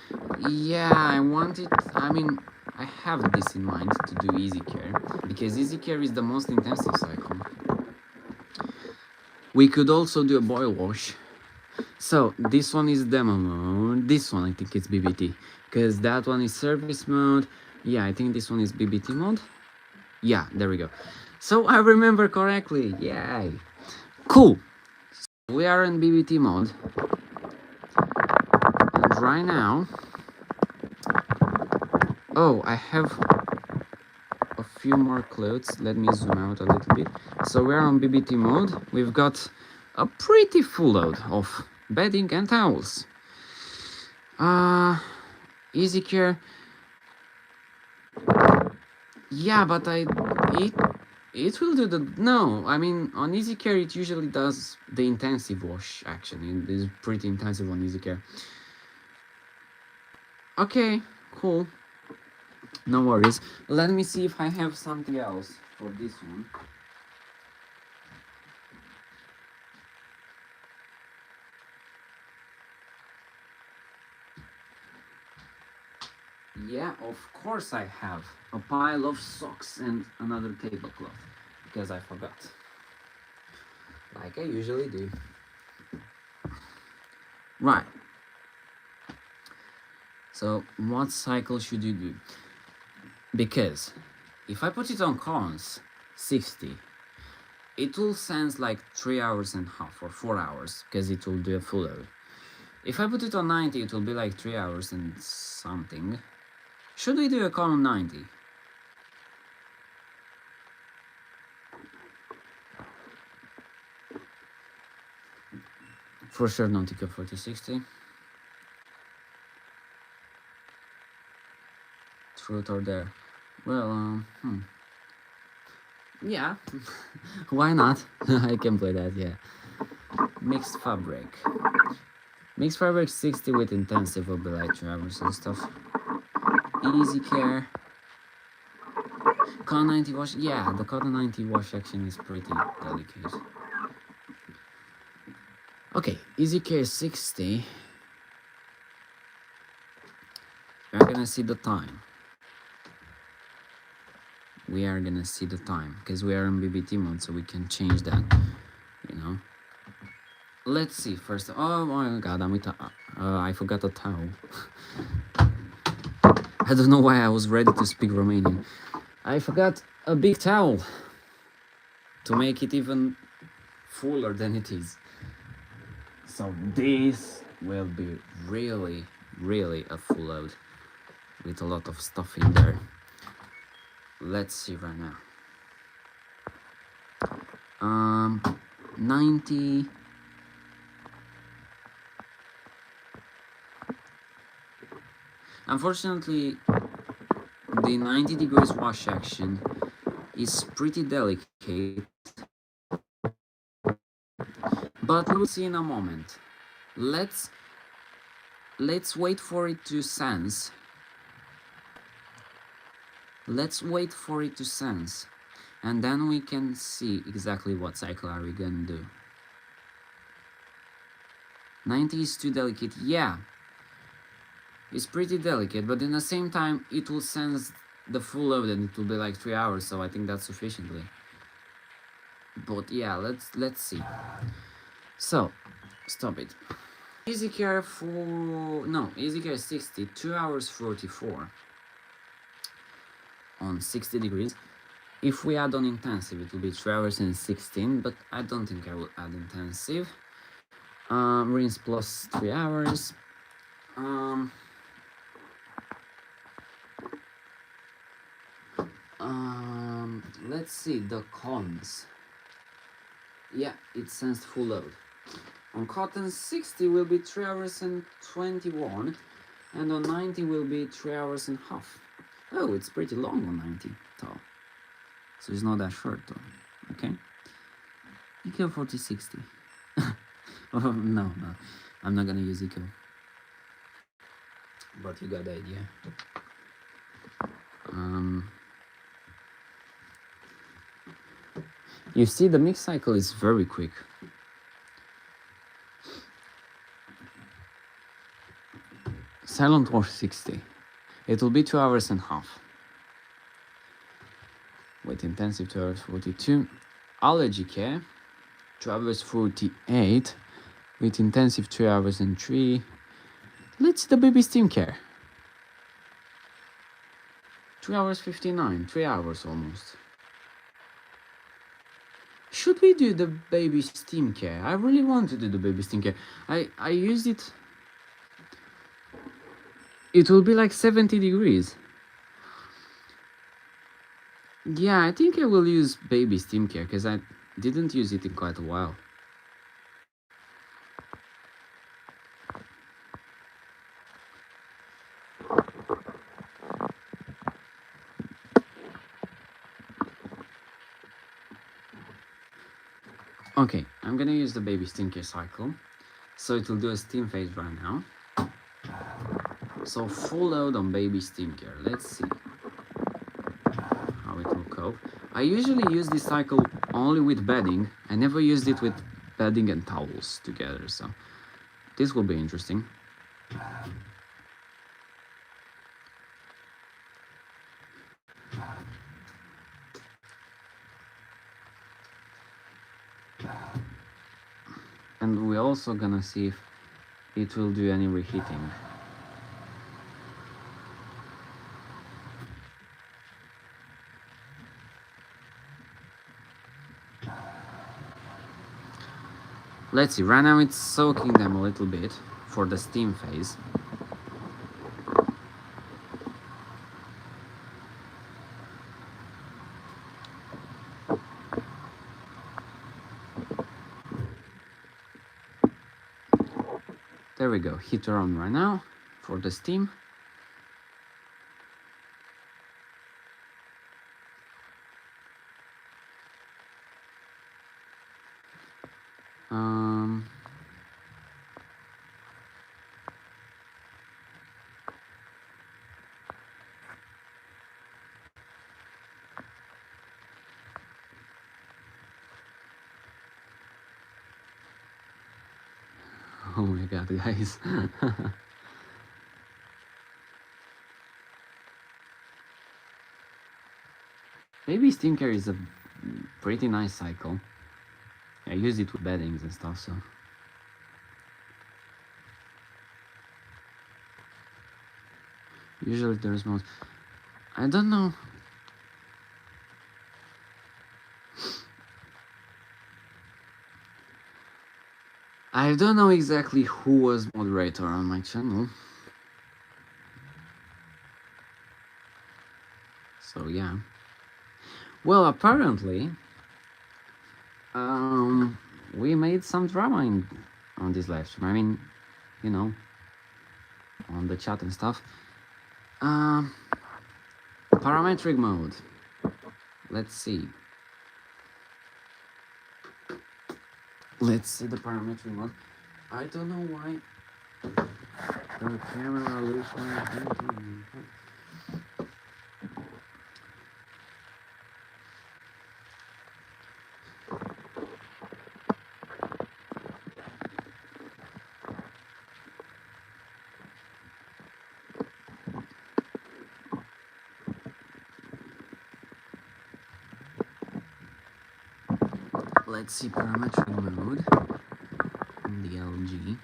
Yeah, I mean, I have this in mind to do easy care, because easy care is the most intensive cycle. We could also do a boil wash. So, this one is demo mode. This one, I think it's BBT, because that one is service mode. Yeah, I think this one is BBT mode. Yeah, there we go. So, I remember correctly. Yay. Cool. So we are in BBT mode. And right now... Oh, I have a few more clothes. Let me zoom out a little bit. So we're on BBT mode. We've got a pretty full load of bedding and towels. Easy care. Yeah, but it it will do the no. I mean, on easy care it usually does the intensive wash action. It is pretty intensive on easy care. Okay, cool. No worries. Let me see if I have something else for this one. Yeah, of course I have a pile of socks and another tablecloth because I forgot. Like I usually do. Right. So what cycle should you do? Because if I put it on cons 60, it will sense like 3 hours and a half or 4 hours because it will do a full load. If I put it on 90, it will be like 3 hours and something. Should we do a con 90? For sure, Nautica 4060. Truth or dare? Well, yeah, why not? I can play that, yeah. Mixed fabric. Mixed fabric 60 with intensive will be like 3 hours and stuff. Easy care. Con 90 wash, yeah, the Con 90 wash action is pretty delicate. Okay, easy care 60. We're gonna see the time. We are gonna see the time because we are in BBT mode, so we can change that, you know. Let's see first. Oh my god, I forgot a towel. I don't know why I was ready to speak Romanian. I forgot a big towel to make it even fuller than it is. So this will be really, really a full load with a lot of stuff in there. Let's see right now. 90. Unfortunately, the 90 degrees wash action is pretty delicate, but we'll see in a moment. Let's wait for it to sense. Let's wait for it to sense, and then we can see exactly what cycle are we gonna do. 90 is too delicate, yeah. It's pretty delicate, but in the same time it will sense the full load and it will be like 3 hours, so I think that's sufficiently. But yeah, let's see. So, stop it. Easy care for easy care 60, 2 hours 44 on 60 degrees. If we add on intensive, it will be 3 hours and 16, but I don't think I will add intensive. Rinse plus 3 hours. Let's see the cons. Yeah, it sensed full load. On cotton 60 will be 3 hours and 21, and on 90 will be 3 hours and a half. Oh, it's pretty long on 90 tall. So it's not that short though. Okay. Eco 4060. Oh, no, I'm not gonna use Eco. But you got the idea. You see, the mix cycle is very quick. Silent wash 60. It will be 2 hours and a half. With intensive 2 hours 42. Allergy care 2 hours 48. With intensive 3 hours and 3. Let's see the baby steam care. 3 hours 59. 3 hours almost. Should we do the baby steam care? I really want to do the baby steam care. I used it. It will be like 70 degrees. Yeah, I think I will use baby steam care because I didn't use it in quite a while. Okay, I'm gonna use the baby stinker cycle, so it will do a steam phase right now. So full load on baby stinker. Let's see how it will cope. I usually use this cycle only with bedding. I never used it with bedding and towels together, so this will be interesting. And we're also gonna see if it will do any reheating. Let's see, right now it's soaking them a little bit for the steam phase. There we go, heater on right now for the steam. Oh my god, guys. Baby stinker is a pretty nice cycle. I use it with beddings and stuff, so. Usually there's most. I don't know. I don't know exactly who was moderator on my channel. So yeah. Well, apparently, we made some drama on this live stream. I mean, you know, on the chat and stuff. Parametric mode. Let's see. Let's see the parametric mode. I don't know why the camera looks like that. Let's see parametric mode on the LG,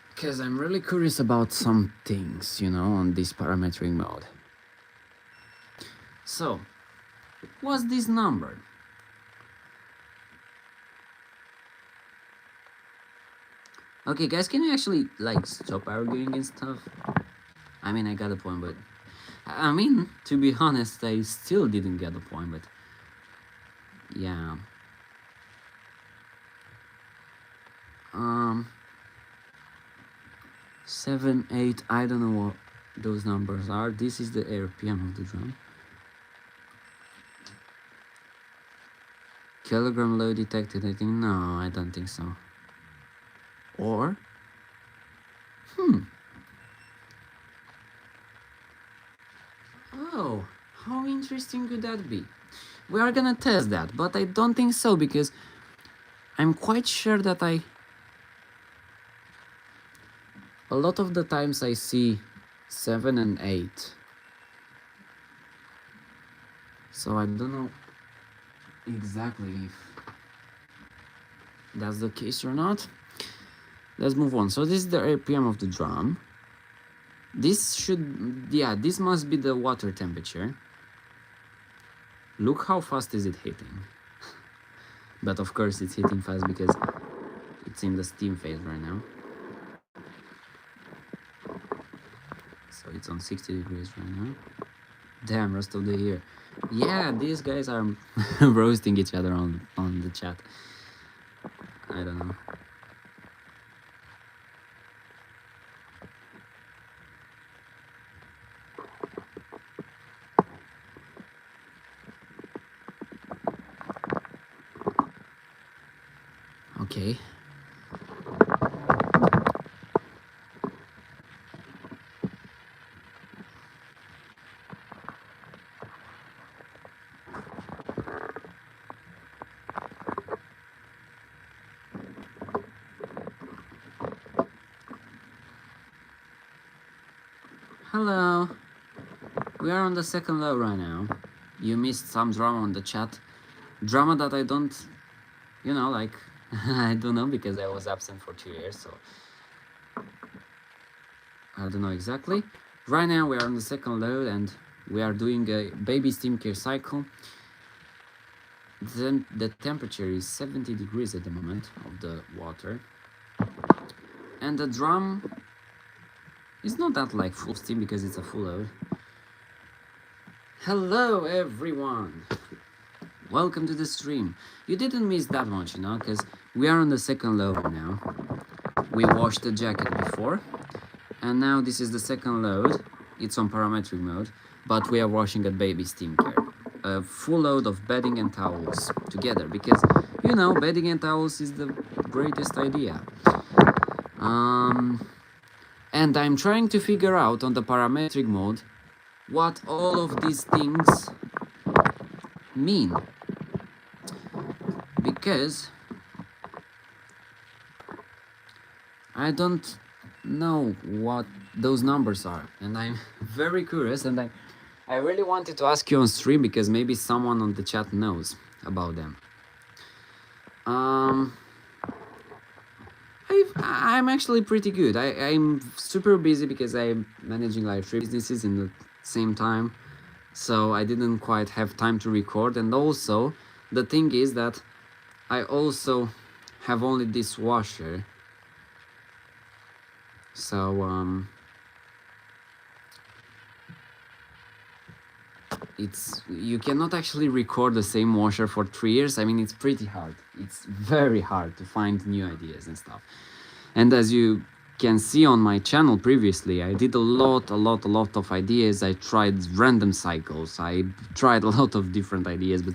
because I'm really curious about some things, you know, on this parametric mode. So, what's this number? Okay, guys, can you actually, like, stop arguing and stuff? I mean, I got a point, but... I mean, to be honest, I still didn't get the point, but... Yeah. 7, 8, I don't know what those numbers are. This is the RPM of the drum. Kilogram load detected, I think. No, I don't think so. Or... Oh, how interesting could that be? We are gonna test that, but I don't think so, because I'm quite sure that a lot of the times I see 7 and 8. So I don't know exactly if that's the case or not. Let's move on. So this is the RPM of the drum. This should, yeah, this must be the water temperature. Look how fast is it hitting. But of course it's hitting fast because it's in the steam phase right now. So it's on 60 degrees right now. Damn, rest of the year. Yeah, these guys are roasting each other on the chat. I don't know. Okay. Hello. We are on the second low right now. You missed some drama on the chat. Drama that I don't, like, I don't know because I was absent for 2 years, so I don't know exactly. Right now we are on the second load and we are doing a baby steam care cycle. Then the temperature is 70 degrees at the moment of the water. And the drum is not that like full steam because it's a full load. Hello everyone! Welcome to the stream. You didn't miss that much, because we are on the second load now. We washed the jacket before, and now this is the second load. It's on parametric mode, but we are washing at baby steam care. A full load of bedding and towels together, because, bedding and towels is the greatest idea. And I'm trying to figure out on the parametric mode what all of these things mean. Because I don't know what those numbers are, and I'm very curious, and I really wanted to ask you on stream because maybe someone on the chat knows about them. I'm actually pretty good. I'm super busy because I'm managing like 3 businesses in the same time, so I didn't quite have time to record. And also the thing is that I also have only this washer, so you cannot actually record the same washer for 3 years. I mean, it's pretty hard. It's very hard to find new ideas and stuff. And as you can see on my channel previously, I did a lot of ideas. I tried random cycles. I tried a lot of different ideas, but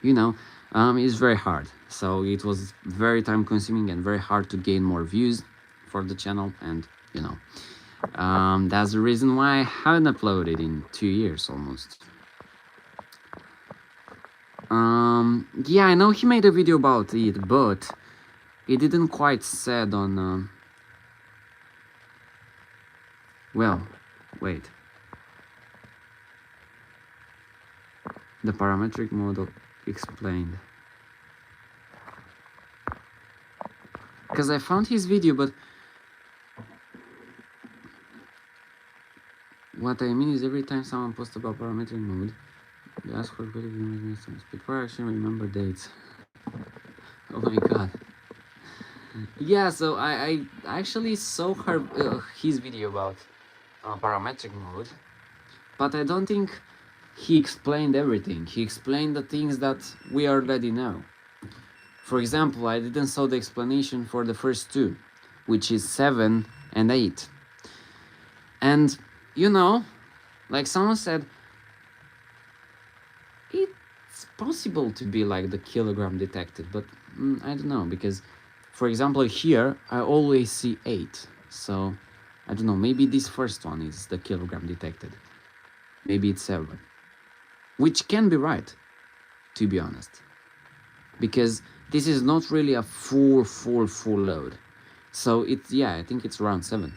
it's very hard. So it was very time consuming and very hard to gain more views for the channel. And that's the reason why I haven't uploaded in 2 years almost. Yeah, I know he made a video about it, but it didn't quite said on well, wait, the parametric model explained, because I found his video, but what I mean is every time someone posts about parametric mode, they ask for good before I actually remember dates. Oh my god. Yeah, so I actually saw his video about parametric mode, but I don't think he explained everything. He explained the things that we already know. For example, I didn't saw the explanation for the first two, which is 7 and 8. And like someone said, it's possible to be like the kilogram detected, but I don't know, because for example here I always see 8, so I don't know, maybe this first one is the kilogram detected, maybe it's 7, which can be right, to be honest, because this is not really a full load. So I think it's around 7.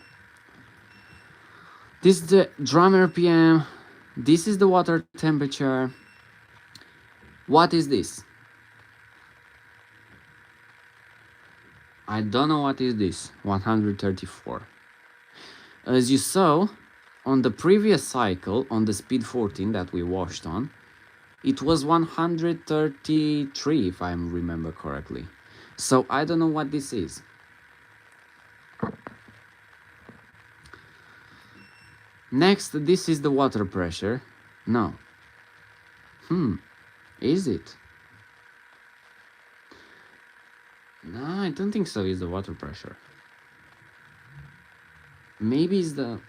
This is the drum RPM, this is the water temperature. What is this? I don't know what is this. 134. As you saw on the previous cycle, on the speed 14 that we washed on, it was 133 if I remember correctly. So I don't know what this is. Next, this is the water pressure. No. Is it? No, I don't think so. It's the water pressure. Maybe it's the...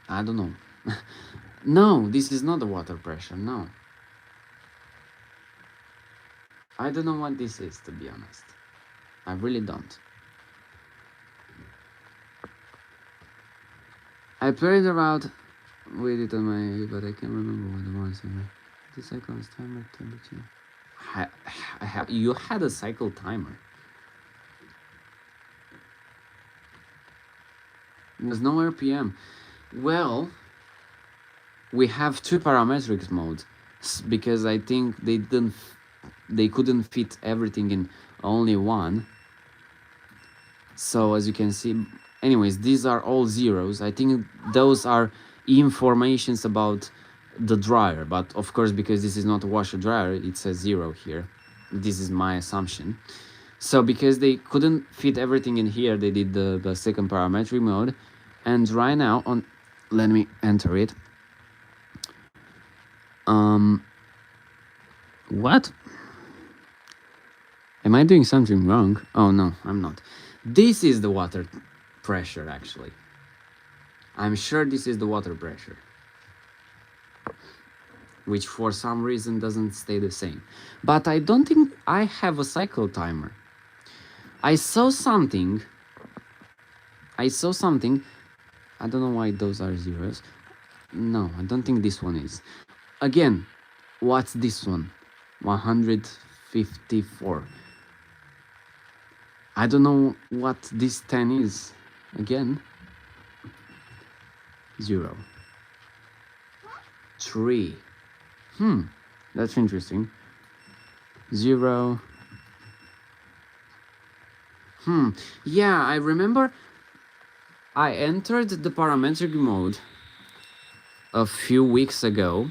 I don't know. No, this is not the water pressure. No. I don't know what this is, to be honest. I really don't. I played around with it on my, but I can't remember what it was. The cycle is timer temperature. You had a cycle timer. There's no RPM. Well, we have two parametric modes because I think they couldn't fit everything in only one. So as you can see, anyways, these are all zeros. I think those are informations about the dryer, but of course, because this is not a washer dryer, it says 0 here. This is my assumption. So because they couldn't fit everything in here, they did the second parametric mode. And right now, let me enter it. What? Am I doing something wrong? Oh no, I'm not. This is the water pressure, actually. I'm sure this is the water pressure, which for some reason doesn't stay the same. But I don't think I have a cycle timer. I saw something. I don't know why those are zeros. No, I don't think this one is. Again, what's this one? 154. I don't know what this 10 is. Again, 0. 3. That's interesting. 0. Yeah, I remember I entered the parametric mode a few weeks ago,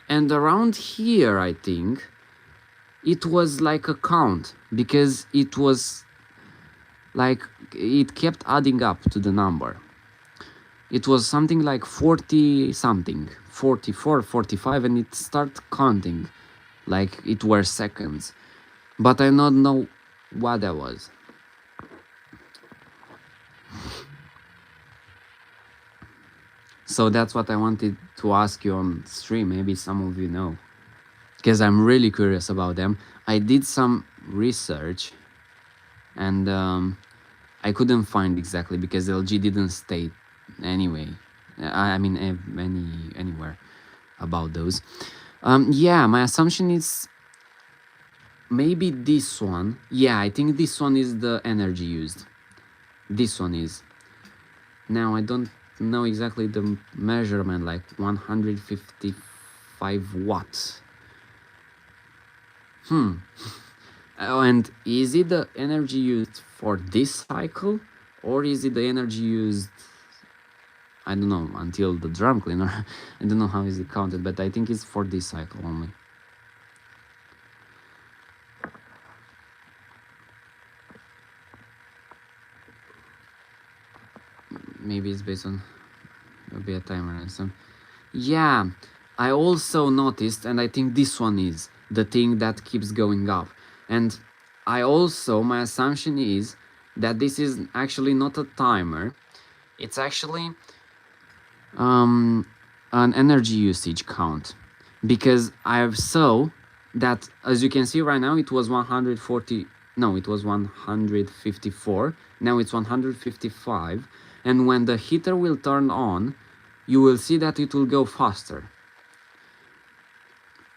and around here, I think, it was like a count, because it was like, it kept adding up to the number. It was something like 40 something, 44, 45, and it started counting like it were seconds. But I don't know what that was. So that's what I wanted to ask you on stream. Maybe some of you know, because I'm really curious about them. I did some research, and I couldn't find exactly, because LG didn't state anyway. I mean, anywhere about those. Yeah, my assumption is maybe this one. Yeah, I think this one is the energy used. This one is. Now I don't know exactly the measurement, like 155 watts. And is it the energy used for this cycle, or is it the energy used, I don't know, until the drum cleaner? I don't know how is it counted, but I think it's for this cycle only. Maybe it's based on, there'll be a timer and some. Yeah, I also noticed, and I think this one is the thing that keeps going up. And I also, my assumption is that this is actually not a timer. It's actually an energy usage count, because I saw that, as you can see right now, it was 140, no, it was 154, now it's 155, and when the heater will turn on, you will see that it will go faster.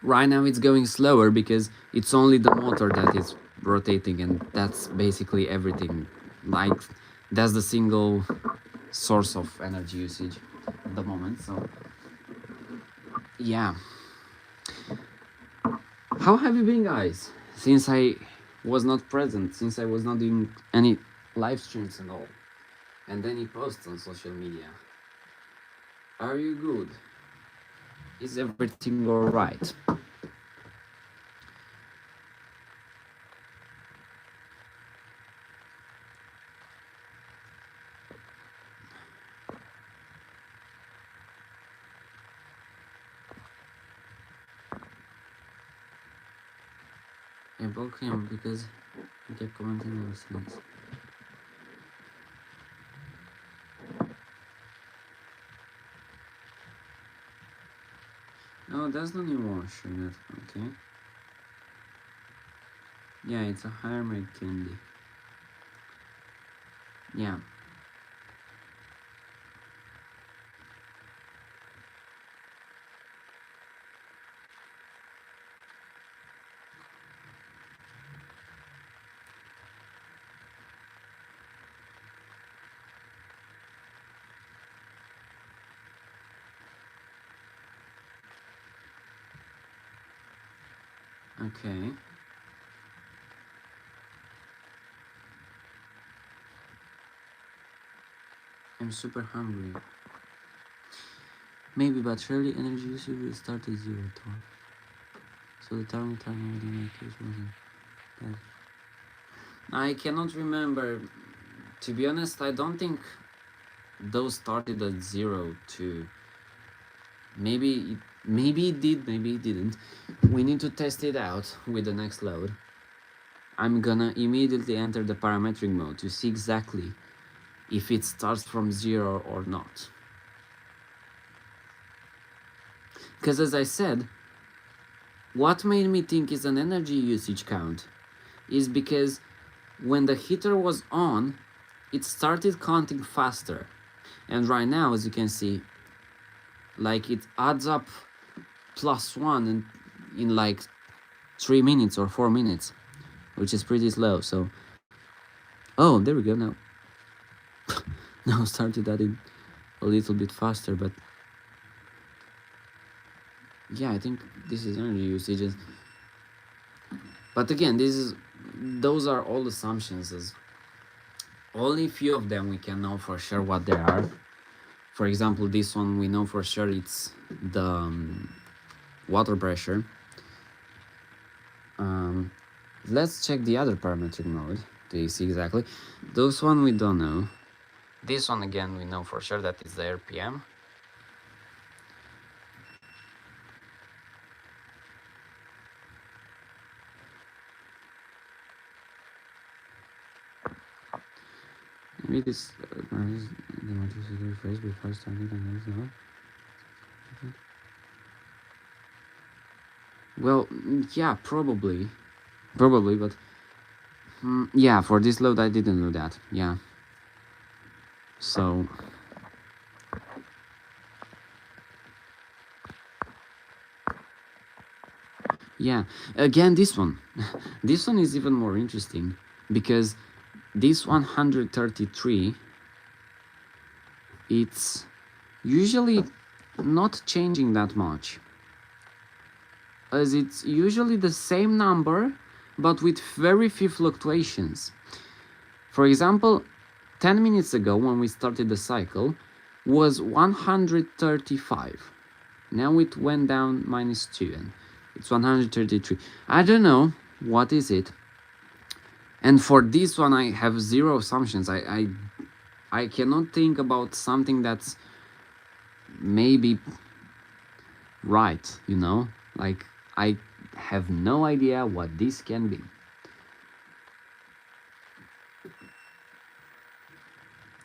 Right now it's going slower because it's only the motor that is rotating, and that's basically everything. Like, that's the single source of energy usage at the moment. So yeah, how have you been, guys, since I was not present, since I was not doing any live streams and all, and any posts on social media? Are you good? Is everything all right? I broke him because he kept commenting those things. Oh, that's the new washer, that okay. Yeah, it's a higher made candy. Yeah. Okay. I'm super hungry. Maybe, but surely energy usage will start at 0 torque. So the time in my case wasn't bad. I cannot remember. To be honest, I don't think those started at 0 too. Maybe it did, maybe it didn't. We need to test it out with the next load. I'm gonna immediately enter the parametric mode to see exactly if it starts from 0 or not. Because as I said, what made me think is an energy usage count is because when the heater was on, it started counting faster. And right now, as you can see, like it adds up +1 in like 3 minutes or 4 minutes, which is pretty slow. So, oh, there we go now. Now started adding a little bit faster, but yeah, I think this is energy usages. But again, those are all assumptions, as only few of them we can know for sure what they are. For example, this one we know for sure it's the water pressure. Let's check the other parametric mode to see exactly. Those one we don't know. This one again we know for sure that it's the RPM. Maybe this the motor phrase before starting the well, yeah, probably, but yeah, for this load I didn't do that. Yeah, so yeah, again this one, this one is even more interesting because this 133, it's usually not changing that much, as it's usually the same number but with very few fluctuations. For example, 10 minutes ago when we started the cycle was 135. Now it went down -2 and it's 133. I don't know what is it. And for this one I have zero assumptions. I cannot think about something that's maybe right, you know? Like I have no idea what this can be.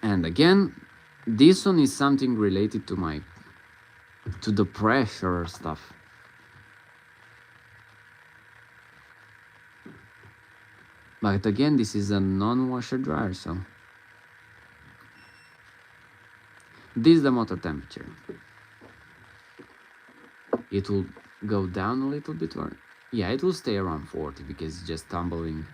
And again, this one is something related to the pressure stuff. But again, this is a non-washer dryer, so this is the motor temperature. It will go down a little bit, or yeah, it will stay around 40 because it's just tumbling.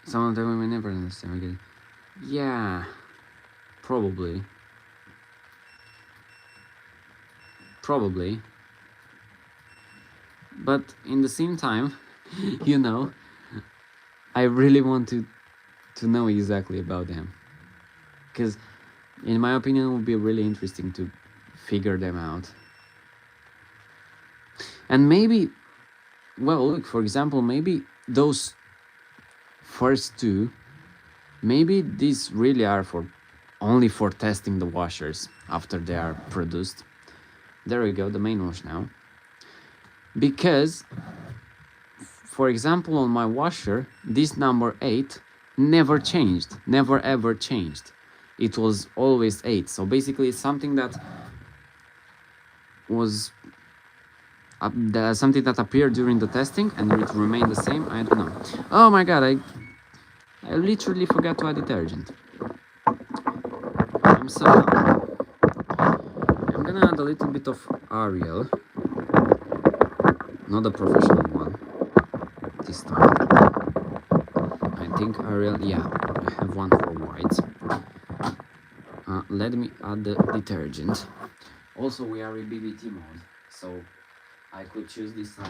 Some of them we never understand again. Yeah, probably. But in the same time, you know, I really want to know exactly about them, because in my opinion it would be really interesting to figure them out. And maybe, well, look, for example, maybe those first two, maybe these really are for only for testing the washers after they are produced. There we go, the main wash now. Because, for example, on my washer, this number 8 never changed, never ever changed. It was always 8. So basically it's something that was something that appeared during the testing and it remained the same. I don't know. Oh my god, I literally forgot to add detergent. I'm so dumb. I'm gonna add a little bit of Ariel, not a professional one this time. I think Ariel, yeah, I have one for white. Let me add the detergent. Also, we are in BBT mode, so I could choose this side.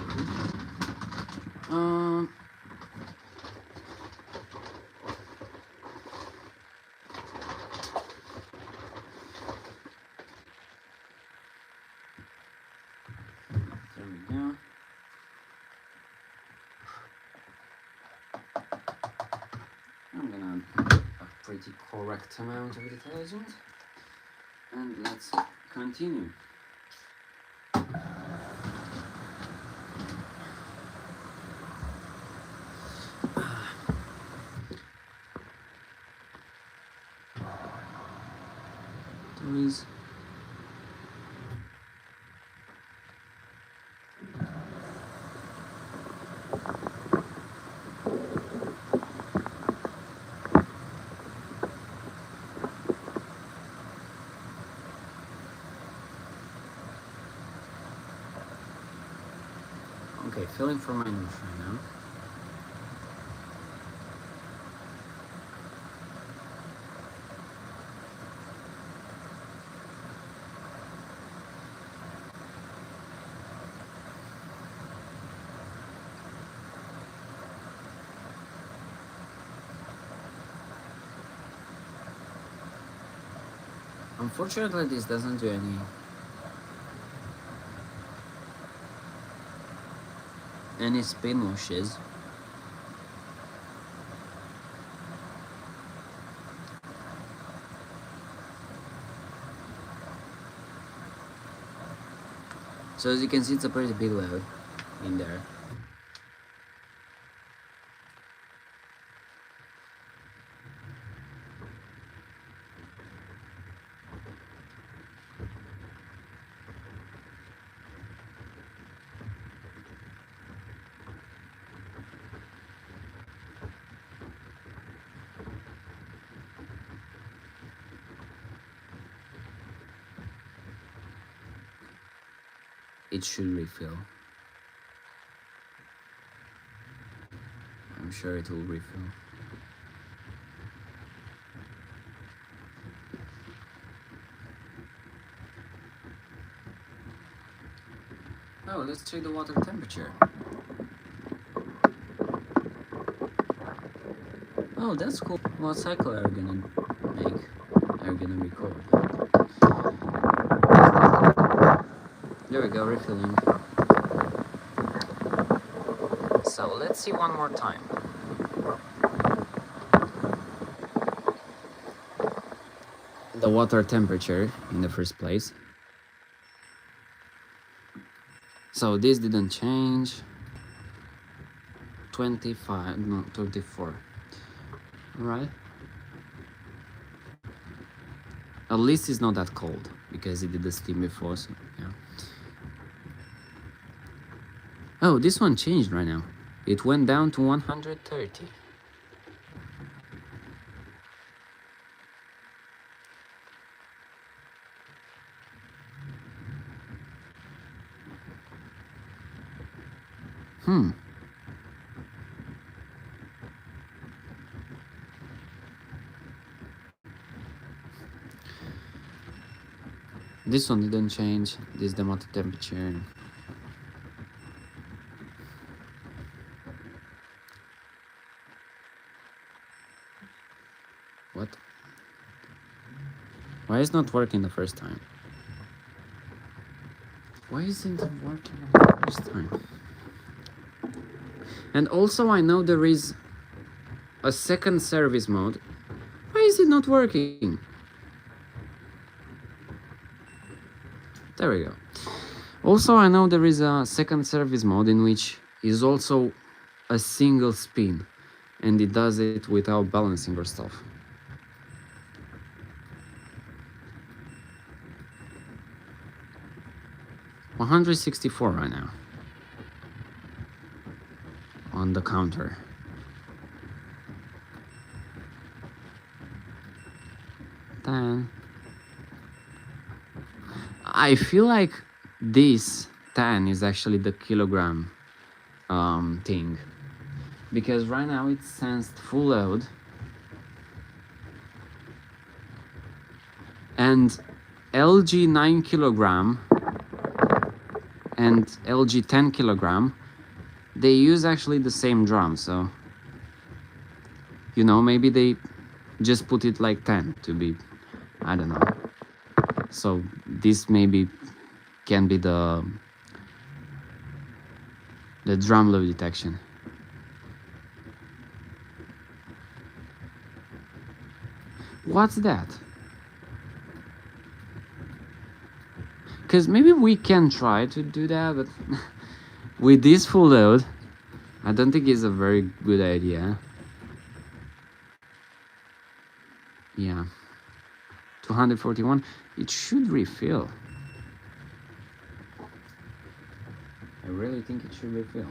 There we go. I'm gonna add a pretty correct amount of detergent, and let's continue. There is okay, filling for my nose right now. Unfortunately, this doesn't do any spin washes. So as you can see, it's a pretty big load in there. It should refill. I'm sure it will refill. Oh, let's check the water temperature. Oh, that's cool. What cycle are you gonna make? Are you gonna record? There we go, refilling. So let's see one more time. The water temperature in the first place. So this didn't change. 25, no, 24. Alright. At least it's not that cold because it did the steam before, so yeah. Oh, this one changed right now. It went down to 130. This one didn't change. This is the water temperature. What? Why is it not working the first time? Why isn't it working the first time? And also I know there is a second service mode. Why is it not working? There we go. Also I know there is a second service mode in which is also a single spin and it does it without balancing or stuff. 164 right now on the counter. Then I feel like this 10 is actually the kilogram thing, because right now it's sensed full load and LG 9 kilogram and LG 10 kilogram, they use actually the same drum, so you know, maybe they just put it like 10 to be, I don't know. So this maybe can be the drum load detection. What's that? Because maybe we can try to do that, but with this full load, I don't think it's a very good idea. Yeah, 241, it should refill. I really think it should refill.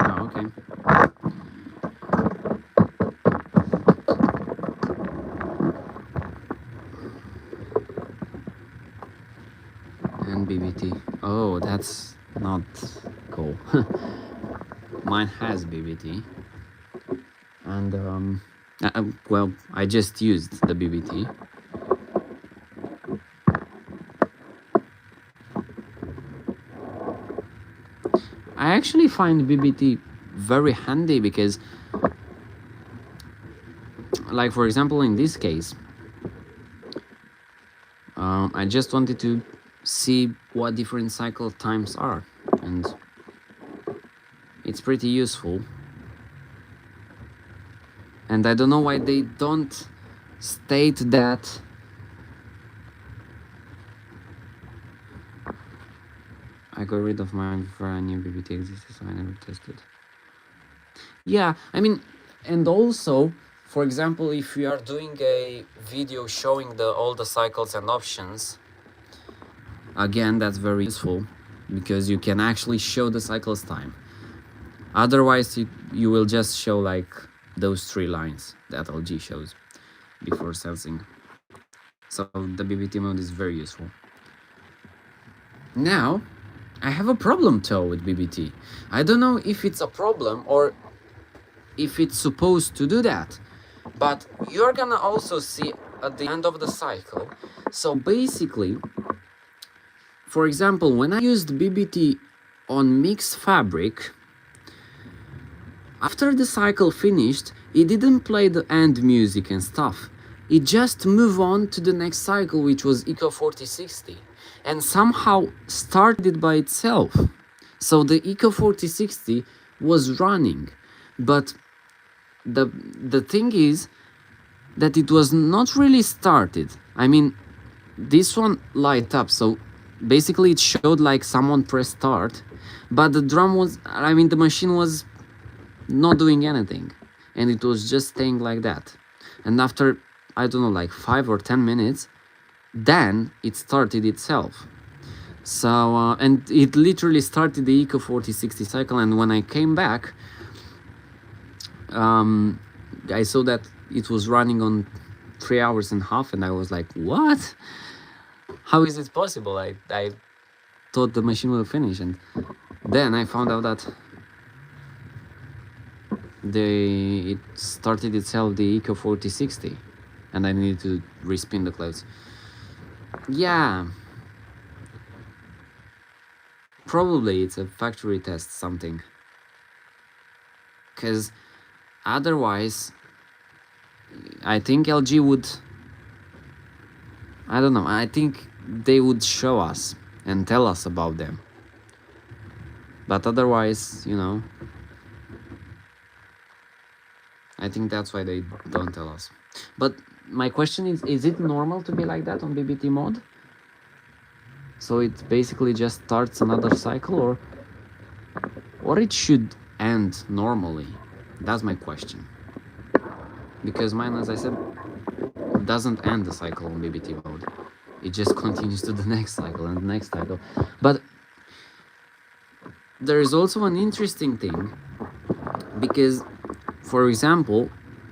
Oh, okay. And BBT. Oh, that's not cool. Mine has BBT. And well, I just used the BBT. I actually find BBT very handy because, like for example in this case, I just wanted to see what different cycle times are, and it's pretty useful. And I don't know why they don't state that I got rid of mine before I knew BBT existed, so I never tested. Yeah, I mean, and also, for example, if you are doing a video showing all the cycles and options, again, that's very useful because you can actually show the cycles time. Otherwise, you will just show like those 3 lines that LG shows before sensing. So the BBT mode is very useful. Now, I have a problem though with BBT. I don't know if it's a problem or if it's supposed to do that, but you're gonna also see at the end of the cycle. So basically, for example, when I used BBT on mixed fabric, after the cycle finished, it didn't play the end music and stuff. It just moved on to the next cycle, which was Eco 4060, and somehow started by itself. So the Eco 4060 was running, but the thing is that it was not really started. I mean, this one light up, so basically it showed like someone pressed start, but the drum was, I mean, the machine was not doing anything, and it was just staying like that. And after, I don't know, like 5 or 10 minutes, then it started itself. So and it literally started the Eco 4060 cycle, and when I came back, I saw that it was running on 3 hours and a half, and I was like, what? How is it possible? I thought the machine will finish, and then I found out that it started itself the Eco 4060, and I needed to respin the clothes. Yeah, probably it's a factory test something, because otherwise I think LG would, I don't know, I think they would show us and tell us about them, but otherwise, you know, I think that's why they don't tell us. But my question is it normal to be like that on BBT mode? So it basically just starts another cycle, or it should end normally? That's my question. Because mine, as I said, doesn't end the cycle on BBT mode. It just continues to the next cycle and the next cycle. But there is also an interesting thing, because, for example,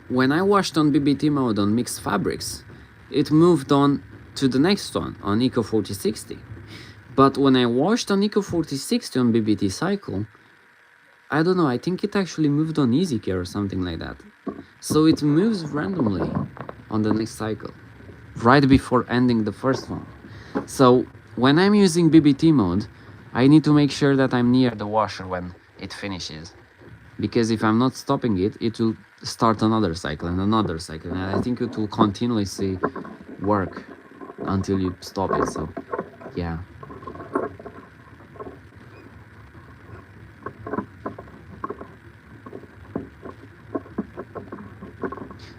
when I washed on BBT mode on mixed fabrics, it moved on to the next one on Eco 4060. But when I washed on Eco 4060 on BBT cycle, I don't know, I think it actually moved on Easy Care or something like that. So it moves randomly on the next cycle, right before ending the first one. So when I'm using BBT mode, I need to make sure that I'm near the washer when it finishes. Because if I'm not stopping it, it will start another cycle and another cycle. And I think it will continuously work until you stop it. So, yeah.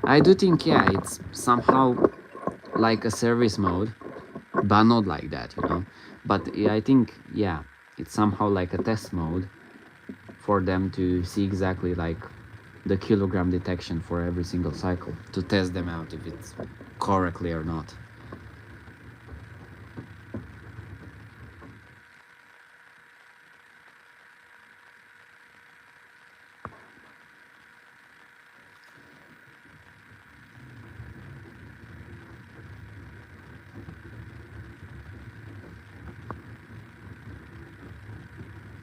I do think, yeah, it's somehow like a service mode, but not like that, you know. But I think, yeah, it's somehow like a test mode for them to see exactly like the kilogram detection for every single cycle, to test them out if it's correctly or not.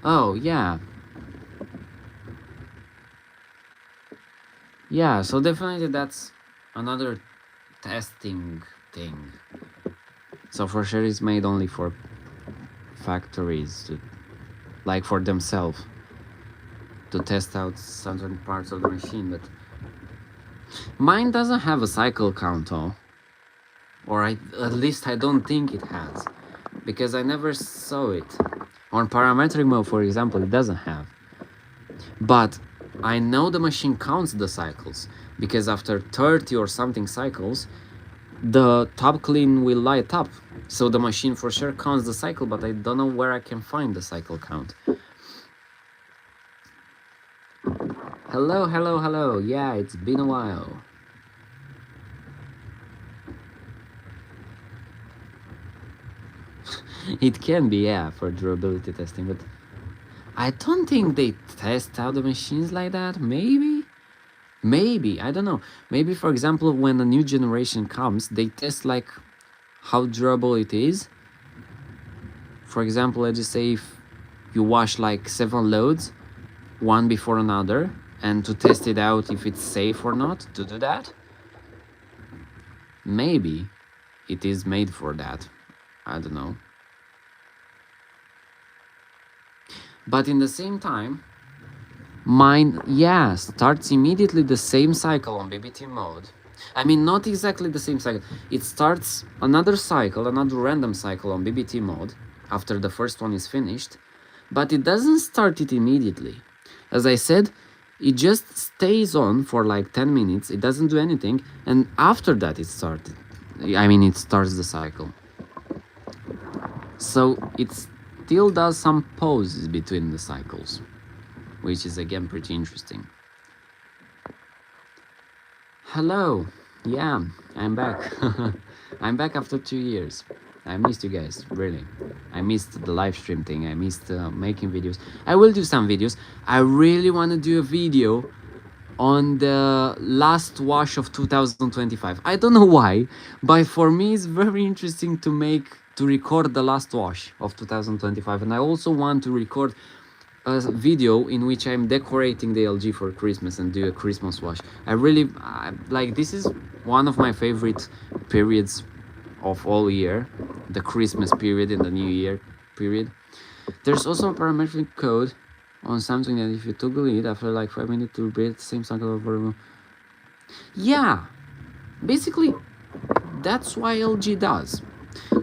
Oh, yeah. Yeah, so definitely that's another testing thing. So for sure it's made only for factories, to, like for themselves, to test out certain parts of the machine. But mine doesn't have a cycle count, though. Or at least I don't think it has, because I never saw it. On parametric mode, for example, it doesn't have. But I know the machine counts the cycles, because after 30 or something cycles, the top clean will light up. So the machine for sure counts the cycle, but I don't know where I can find the cycle count. Hello, hello, hello. Yeah, it's been a while. It can be, yeah, for durability testing, but I don't think they test out the machines like that. Maybe, I don't know. Maybe, for example, when a new generation comes, they test like how durable it is. For example, let's just say if you wash like 7 loads, one before another, and to test it out if it's safe or not to do that. Maybe it is made for that. I don't know. But in the same time, mine, yeah, starts immediately the same cycle on BBT mode. I mean, not exactly the same cycle. It starts another cycle, another random cycle on BBT mode after the first one is finished, but it doesn't start it immediately. As I said, it just stays on for like 10 minutes, it doesn't do anything, and after that it starts the cycle. So it still does some pauses between the cycles, which is again pretty interesting. Hello, yeah, I'm back. I'm back after 2 years. I missed you guys, really. I missed the live stream thing, I missed making videos. I will do some videos. I really want to do a video on the last wash of 2025. I don't know why, but for me it's very interesting to record the last wash of 2025, and I also want to record a video in which I'm decorating the LG for Christmas and do a Christmas wash. Like, this is one of my favorite periods of all year, the Christmas period and the New Year period. There's also a parametric code on Samsung that if you toggle it after like 5 minutes to repeat the same cycle over. Yeah, basically that's why LG does.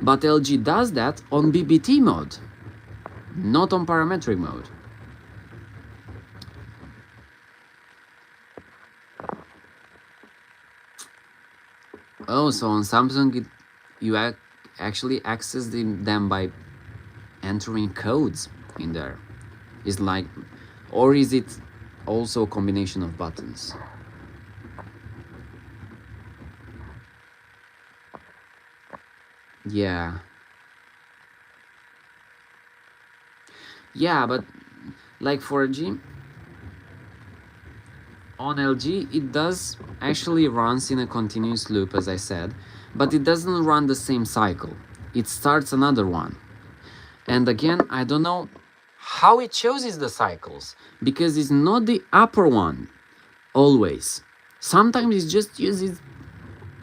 But LG does that on BBT mode, not on parametric mode. Oh, so on Samsung you actually access them by entering codes in there. Is like, or is it also a combination of buttons? Yeah. Yeah, but like for G, on LG, it does actually runs in a continuous loop, as I said, but it doesn't run the same cycle. It starts another one. And again, I don't know how it chooses the cycles, because it's not the upper one always. Sometimes it just uses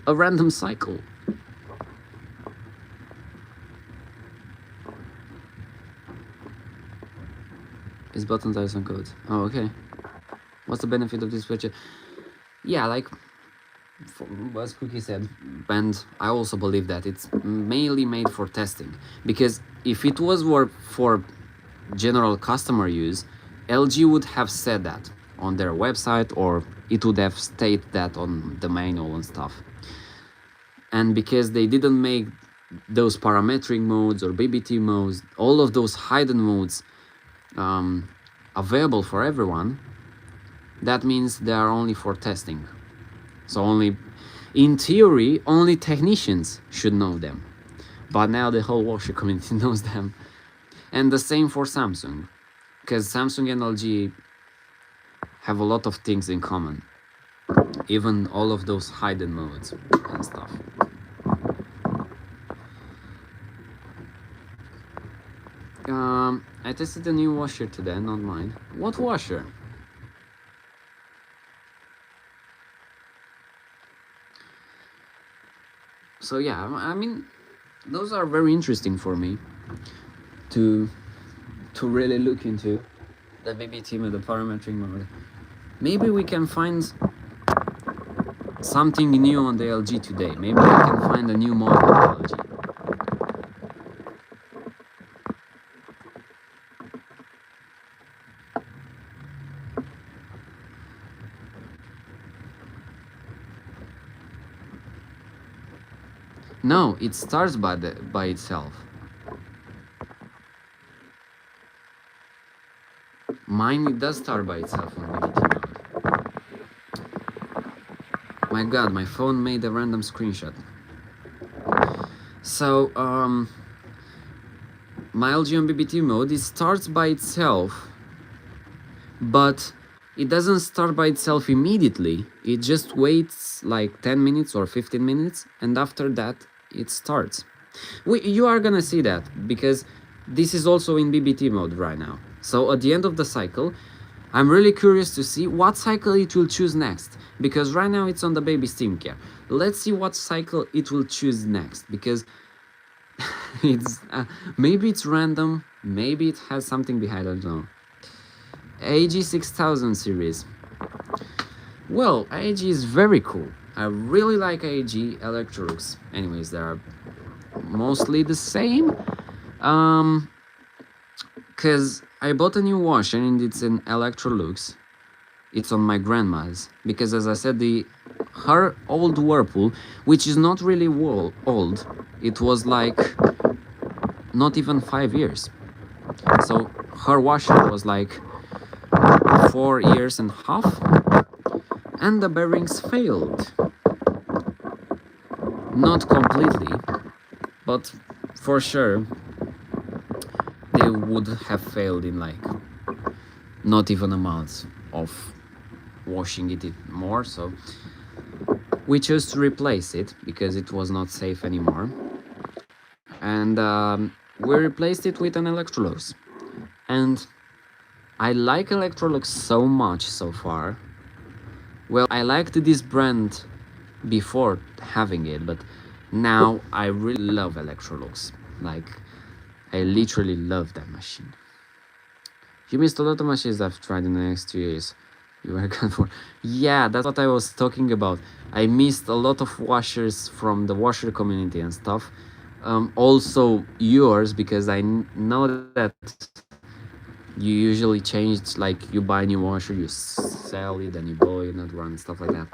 a random cycle. These buttons are some codes. Oh, okay. What's the benefit of this feature? Yeah, like as Cookie said, and I also believe that it's mainly made for testing. Because if it was for general customer use, LG would have said that on their website, or it would have stated that on the manual and stuff. And because they didn't make those parametric modes or BBT modes, all of those hidden modes available for everyone, that means they are only for testing. So only, in theory, only technicians should know them. But now the whole washer community knows them. And the same for Samsung, because Samsung and LG have a lot of things in common. Even all of those hidden modes and stuff. I tested a new washer today, not mine. What washer? So yeah, I mean, those are very interesting for me to really look into, the BBT mode, the parametric mode. Maybe we can find something new on the LG today. Maybe we can find a new model of LG. No, it starts by itself. Mine, it does start by itself on BBT mode. My god, my phone made a random screenshot. So, my LG on BBT mode, it starts by itself, but it doesn't start by itself immediately. It just waits like 10 minutes or 15 minutes, and after that, it starts. You are gonna see that, because this is also in BBT mode right now. So at the end of the cycle, I'm really curious to see what cycle it will choose next, because right now it's on the baby steam care. Let's see what cycle it will choose next, because it's maybe it's random, maybe it has something behind, I don't know. AEG 6000 series. Well, AEG is very cool. I really like AEG Electrolux. Anyways, they are mostly the same. Cause I bought a new washer and it's an Electrolux. It's on my grandma's, because as I said, her old Whirlpool, which is not really old, it was like not even 5 years. So her washer was like 4 years and a half, and the bearings failed. Not completely, but for sure they would have failed in like not even a month of washing it more. So we chose to replace it because it was not safe anymore, and we replaced it with an Electrolux. And I like Electrolux so much so far. Well, I liked this brand before having it, but now I really love Electrolux. Like, I literally love that machine. You missed a lot of machines I've tried in the next 2 years. You were gone for... Yeah, that's what I was talking about. I missed a lot of washers from the washer community and stuff. Also yours, because I know that you usually change, like you buy a new washer, you sell it, then you blow it, not run, stuff like that.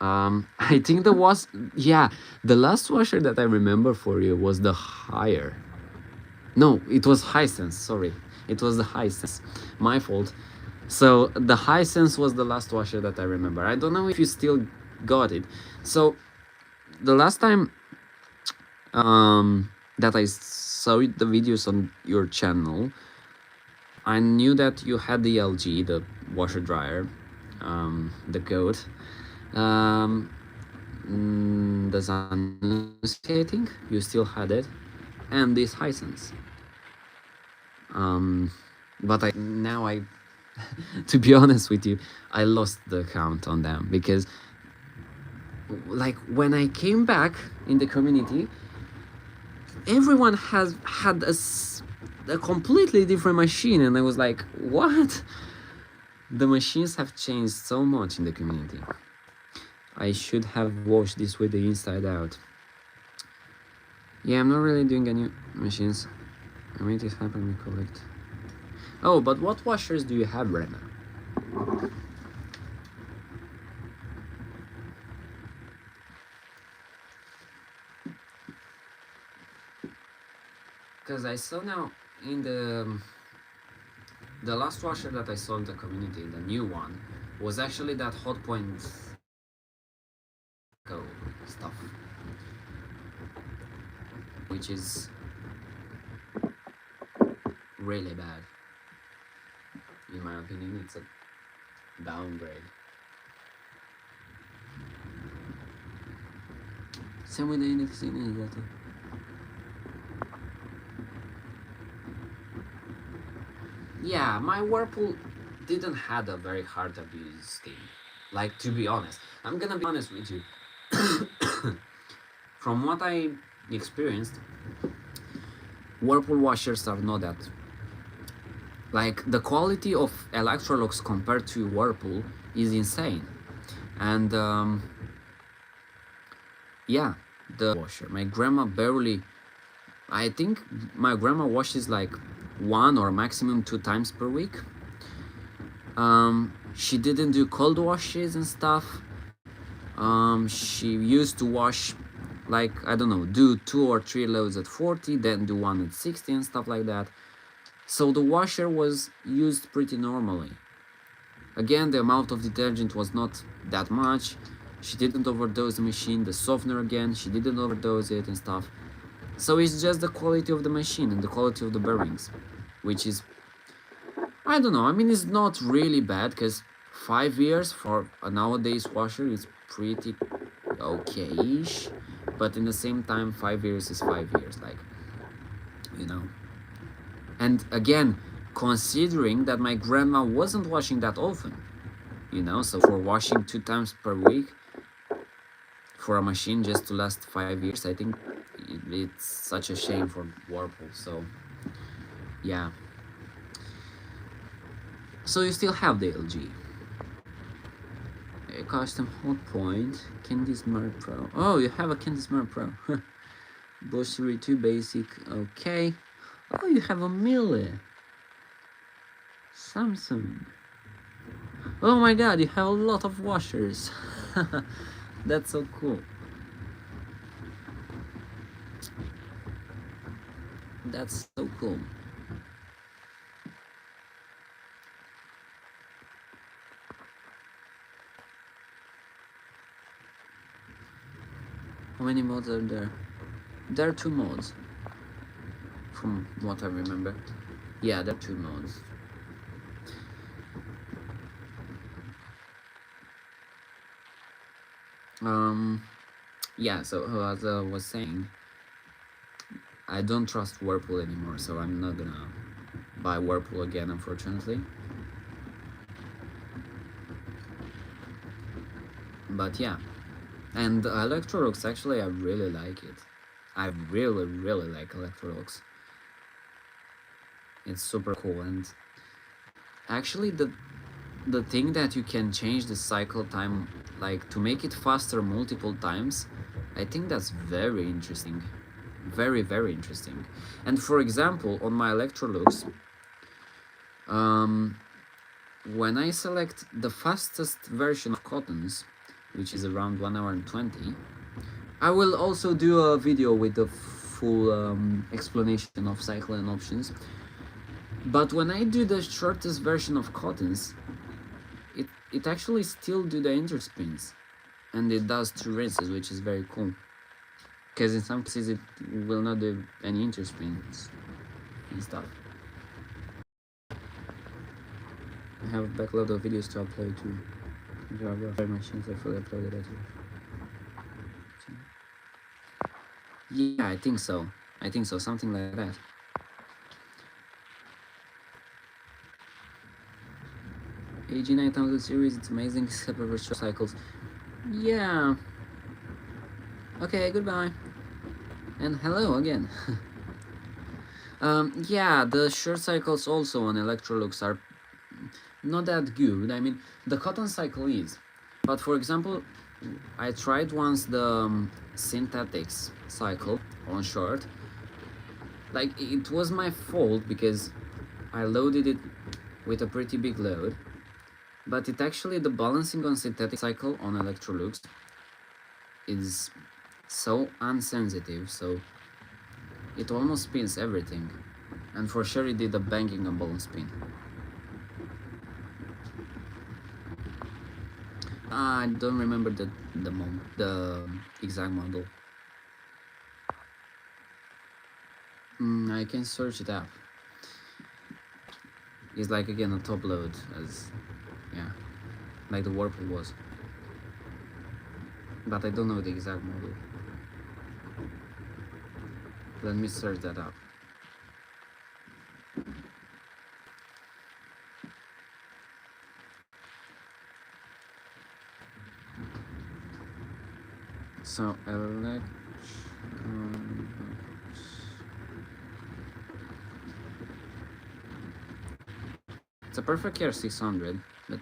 I think there was, yeah, the last washer that I remember for you was the Haier. No, it was Hisense, sorry. It was the Hisense. My fault. So the Hisense was the last washer that I remember. I don't know if you still got it. So the last time that I saw the videos on your channel, I knew that you had the LG, the washer dryer, the goat. Um, the Zanussi, I think you still had it, and this Hisense. Um, but I to be honest with you, I lost the count on them because, like, when I came back in the community, everyone has had a completely different machine, and I was like, what? The machines have changed so much in the community. I should have washed this with the inside out. Yeah, I'm not really doing any machines. I made this happen, we collect. Oh, but what washers do you have right now? Because I saw now in the last washer that I saw in the community, the new one, was actually that hot point go stuff, which is really bad. In my opinion, it's a downgrade. Same with the indexing. Yeah, my Whirlpool didn't have a very hard abuse scheme. Like, to be honest, I'm gonna be honest with you. From what I experienced, Whirlpool washers are not that. Like, the quality of Electrolux compared to Whirlpool is insane. And yeah, the washer. My grandma barely. I think my grandma washes like 1 or maximum 2 times per week. She didn't do cold washes and stuff. She used to wash, like, I don't know, do 2 or 3 loads at 40, then do 1 at 60 and stuff like that. So the washer was used pretty normally. Again, the amount of detergent was not that much. She didn't overdose the machine. The softener, again, she didn't overdose it and stuff. So it's just the quality of the machine and the quality of the bearings, which is, I don't know, I mean, it's not really bad, because 5 years for a nowadays washer is pretty okay-ish, but in the same time, 5 years is 5 years, like, you know. And again, considering that my grandma wasn't washing that often, you know, so for washing 2 times per week for a machine just to last 5 years, I think it's such a shame for Whirlpool. So yeah, so you still have the LG. A custom hot point, Candy Smart Pro. Oh, you have a Candy Smart Pro. Bosch Series 2 basic, okay. Oh, you have a Miele. Samsung. Oh my god, you have a lot of washers. That's so cool. That's so cool. How many mods are there? There are 2 mods, from what I remember. Yeah, there are 2 mods. Yeah, so as I was saying, I don't trust Whirlpool anymore, so I'm not gonna buy Whirlpool again, unfortunately. But yeah, and Electrolux, actually, I really like it. I really, really like Electrolux. It's super cool, and actually the thing that you can change the cycle time, like to make it faster multiple times, I think that's very interesting. Very, very interesting. And for example, on my Electrolux, when I select the fastest version of cottons, which is around 1 hour and 20, I will also do a video with the full explanation of cycle and options. But when I do the shortest version of cottons, it actually still do the interspins, and it does 2 rinses, which is very cool. Because in some cases it will not do any interspins and stuff. I have a backlog of videos to upload to Java machines. I fully uploaded it. Yeah, I think so. Something like that. AG 9000 series, it's amazing, except for short cycles. Yeah. Okay, goodbye. And hello again. Yeah, the short cycles also on Electrolux are not that good. I mean, the cotton cycle is. But for example, I tried once the synthetics cycle on short. Like, it was my fault because I loaded it with a pretty big load. But it actually, the balancing on synthetic cycle on Electrolux is so unsensitive, so it almost spins everything. And for sure it did a banging and ball spin. I don't remember the exact model. I can search it up. It's like again a top load, as yeah, like the Whirlpool was. But I don't know the exact model. Let me search that up. So it's a Perfect Care 600, but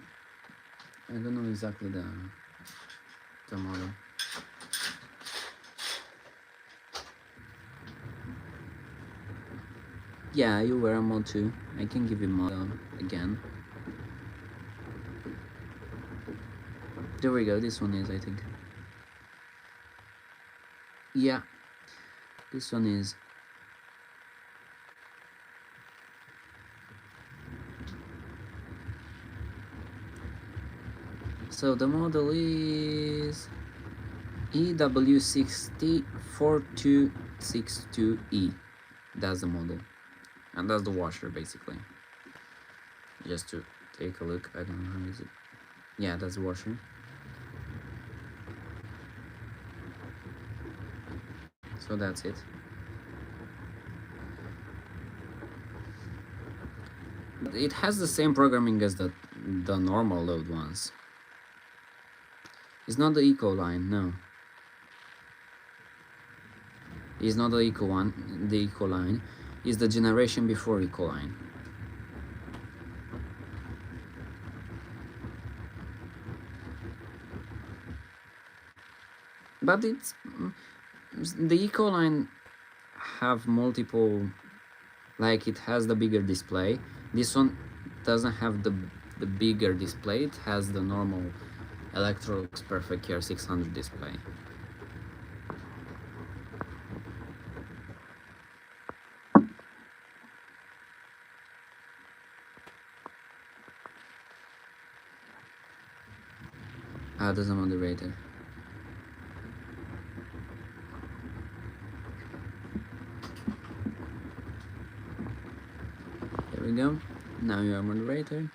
I don't know exactly the model. Yeah, you wear a mod too. I can give you mod again. There we go, this one is, I think. Yeah, this one is. So the model is EW604262E. That's the model. And that's the washer, basically. Just to take a look, I don't know how is it. Yeah, that's the washer. So that's it. It has the same programming as the normal load ones. It's not the Eco line, no. It's not the Eco one, the Eco line. It's the generation before Eco line. But it's the Eco line have multiple, like it has the bigger display. This one doesn't have the bigger display. It has the normal Electrolux Perfect Care 600 display. There's a moderator. There we go. Now you are moderator.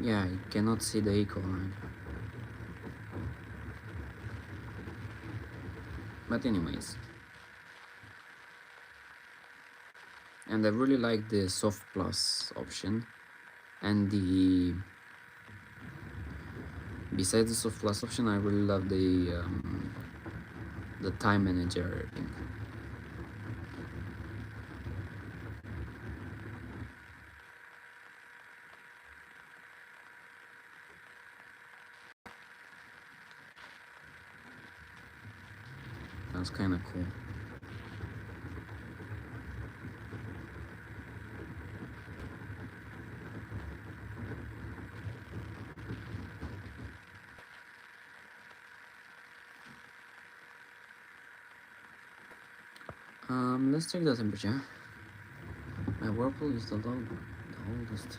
Yeah, you cannot see the Eco line. But anyways. And I really like the Soft Plus option. And besides the Soft Plus option, I really love the time manager thing. That's kind of cool. Let's check the temperature. My Whirlpool is the oldest.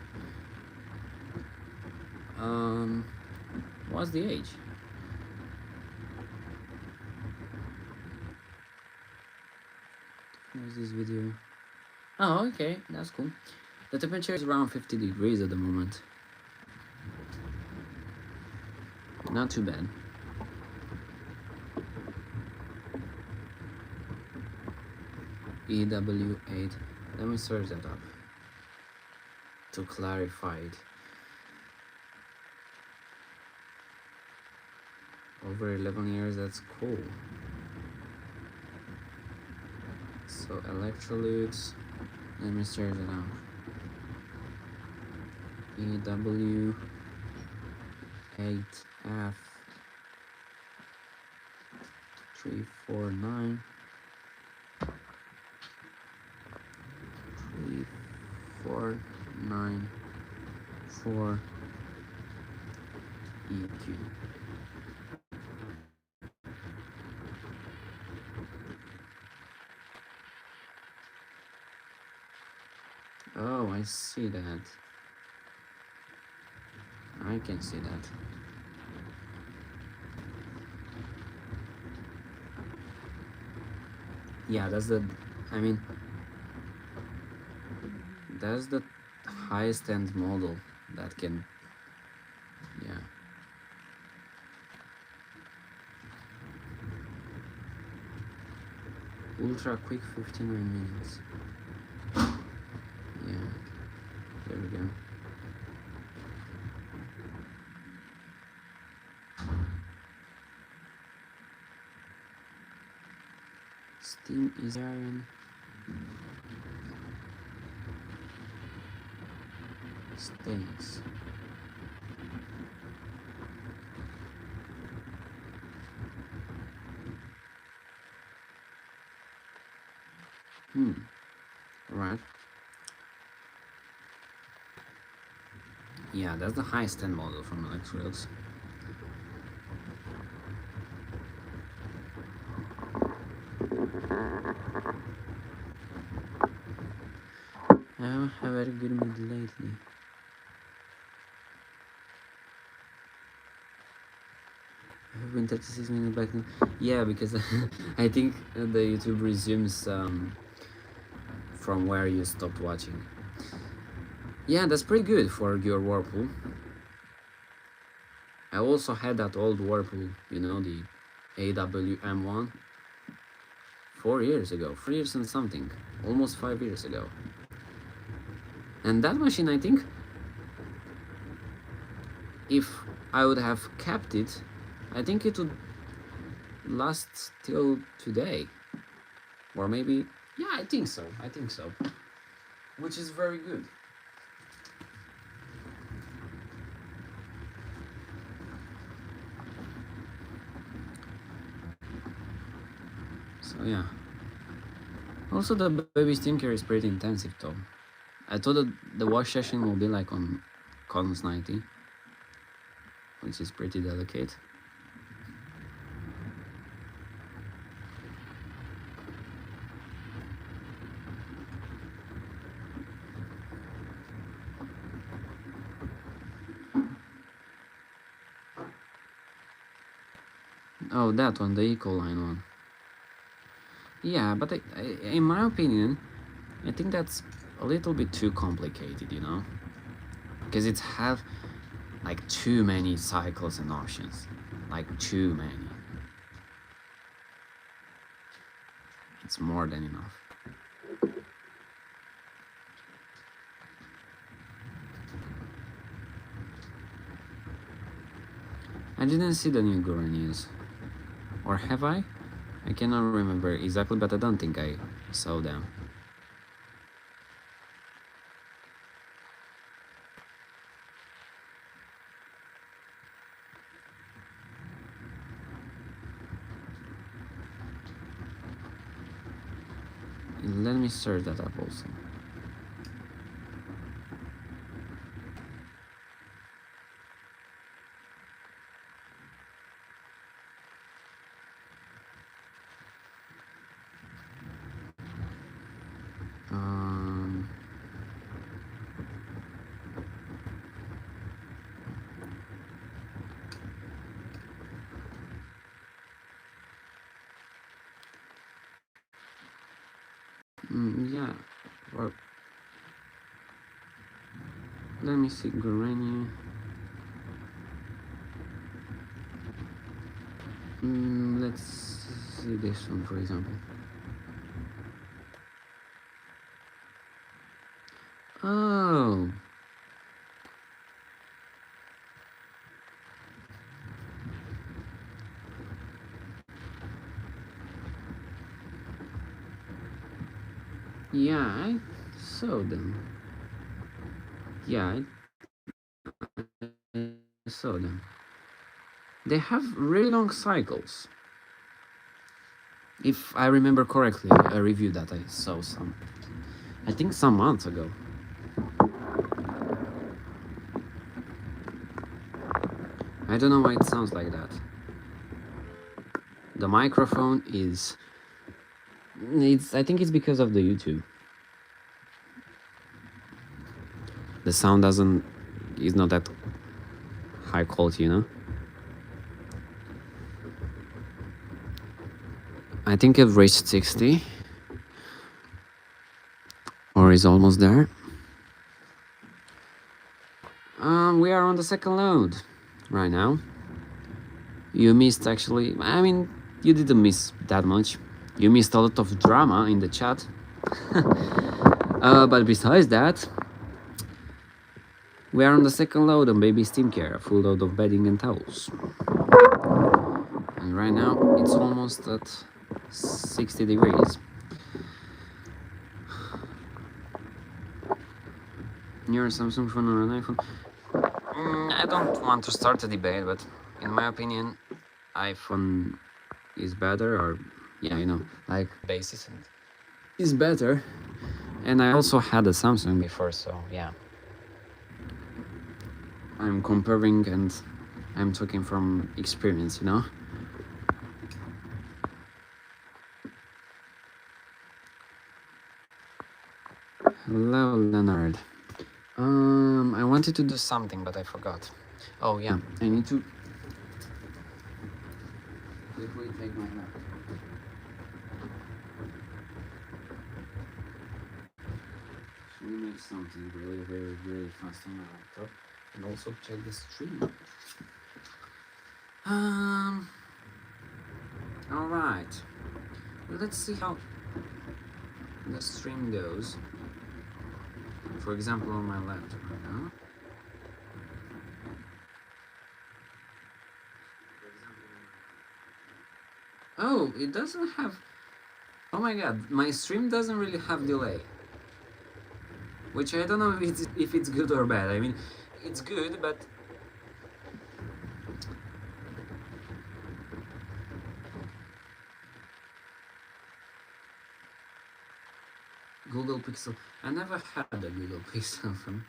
What's the age? Where's this video? Oh, okay, that's cool. The temperature is around 50 degrees at the moment. Not too bad. EW8. Let me search that up to clarify it. Over 11 years, that's cool. So electrolytes, let me search it out. EW8F 349 3494 EQ. Oh, I see that. I can see that. Yeah, that's the, I mean, that's the highest end model that can, yeah. Ultra quick 59 minutes. Yeah, there we go. Steam is iron. Stains. Right. Yeah, that's the highest end model from Electrolytes. I haven't had a very good mood lately. I've been 36 minutes back now. Yeah, because I think the YouTube resumes from where you stopped watching. Yeah, that's pretty good for your Whirlpool. I also had that old Whirlpool, you know, the AWM1, 4 years ago, 3 years and something, almost 5 years ago. And that machine, I think, if I would have kept it, I think it would last till today. Or maybe, yeah, I think so, which is very good. So yeah. Also, the baby steam care is pretty intensive though. I thought that the wash session will be like on Cons 90, which is pretty delicate. Oh, that one, the Ecoline one. Yeah, but in my opinion, I think that's a little bit too complicated, you know? Because it's have like too many cycles and options. Like too many. It's more than enough. I didn't see the new Guru news. Or have I? I cannot remember exactly, but I don't think I saw them. Let me search that up also. Yeah, or let me see, Guarani. Let's see this one, for example. Oh, yeah, I saw them. Yeah, I saw them. They have really long cycles. If I remember correctly, a review that I saw I think some months ago. I don't know why it sounds like that. The microphone is, I think it's because of the YouTube. The sound is not that high quality, you know? I think it reached 60 or is almost there. We are on the second load right now. You missed actually, I mean, you didn't miss that much. You missed a lot of drama in the chat. But besides that, we are on the second load on baby steam care, a full load of bedding and towels. And right now it's almost at 60 degrees. Near a Samsung phone or an iPhone? I don't want to start a debate, but in my opinion, iPhone is better, or yeah, you know, like basis is better. And I also had a Samsung before, so yeah. I'm comparing and I'm talking from experience, you know. Hello, Leonard. I wanted to do something, but I forgot. Oh yeah, I need to quickly take my laptop. Should we make something really, very, very fast on my laptop, and also check the stream. All right. Let's see how the stream goes. For example, on my laptop right now. Oh, it doesn't have. Oh my god, my stream doesn't really have delay. Which I don't know if it's good or bad. I mean, it's good, but Google Pixel. I never had a Google Pixel phone.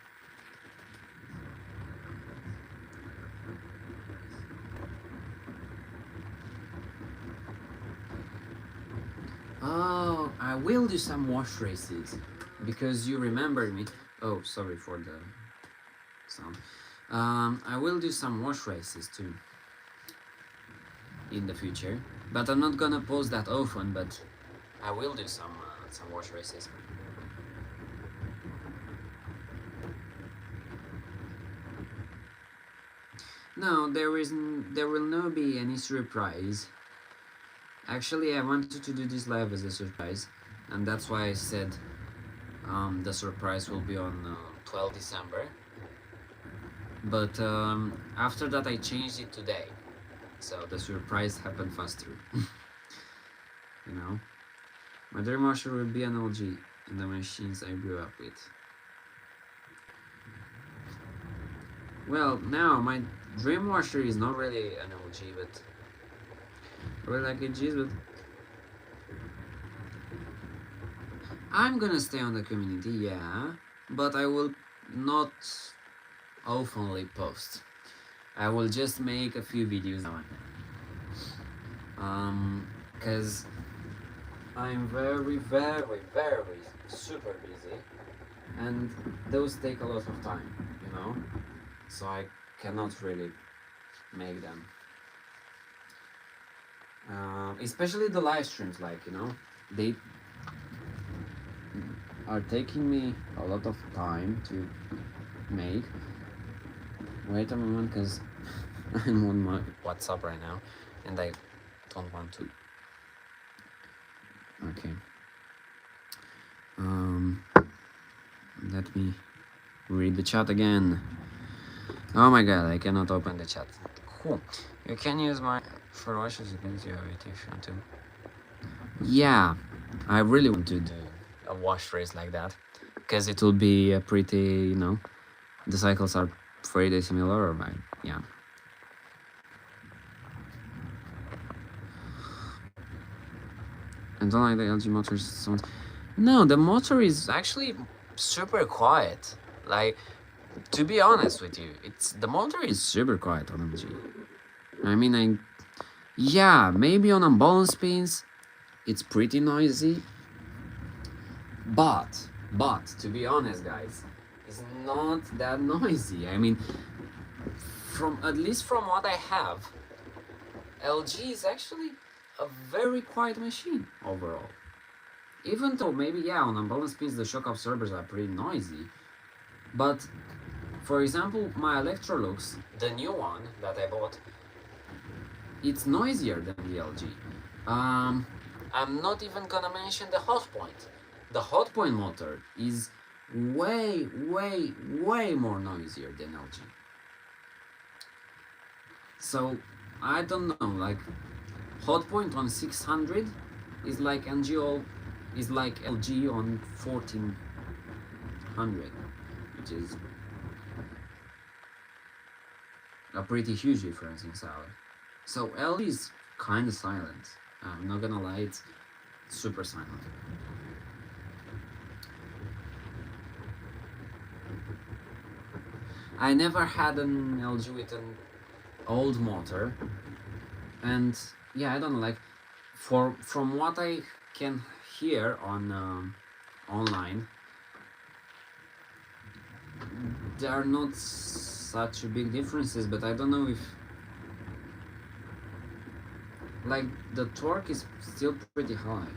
Oh, I will do some wash races because you remembered me. Oh, sorry for the sound. I will do some wash races too in the future, but I'm not gonna post that often. But I will do some wash races. No, there will not be any surprise. Actually, I wanted to do this live as a surprise, and that's why I said the surprise will be on 12 December. But after that, I changed it today, so the surprise happened faster. You know, my dream washer will be an LG in the machines I grew up with. Well, now my dream washer is not really an LG, but really like LGs, but I'm gonna stay on the community, yeah, but I will not openly post. I will just make a few videos now. Cause I'm very, very, very super busy, and those take a lot of time, you know. So I cannot really make them. Especially the live streams, like, you know, they are taking me a lot of time to make. Wait a moment, because I'm on my WhatsApp right now and I don't want to. Okay. Let me read the chat again. Oh my god, I cannot open the chat. Cool. You can use my for washes, you can use your if you want to. Yeah, I really want to do a wash race like that, because it will be a pretty, the cycles are pretty similar, or yeah. I don't like the LG motor sound. No, the motor is actually super quiet. Like, to be honest with you, the motor is super quiet on MG. I mean, yeah, maybe on unbalanced spins, it's pretty noisy. But to be honest, guys, it's not that noisy. I mean, at least from what I have, LG is actually a very quiet machine overall. Even though maybe, yeah, on unbalanced spins the shock absorbers are pretty noisy, but for example, my Electrolux, the new one that I bought, it's noisier than the LG. I'm not even gonna mention the Hotpoint. The Hotpoint motor is way, way, way more noisier than LG. So I don't know, like Hotpoint on 600 is like LG on 1400, which is a pretty huge difference in sound. So LG is kind of silent. I'm not gonna lie, it's super silent. I never had an LG with an old motor, and yeah, I don't know, like from what I can hear on online, there are not such big differences, but I don't know if like the torque is still pretty high.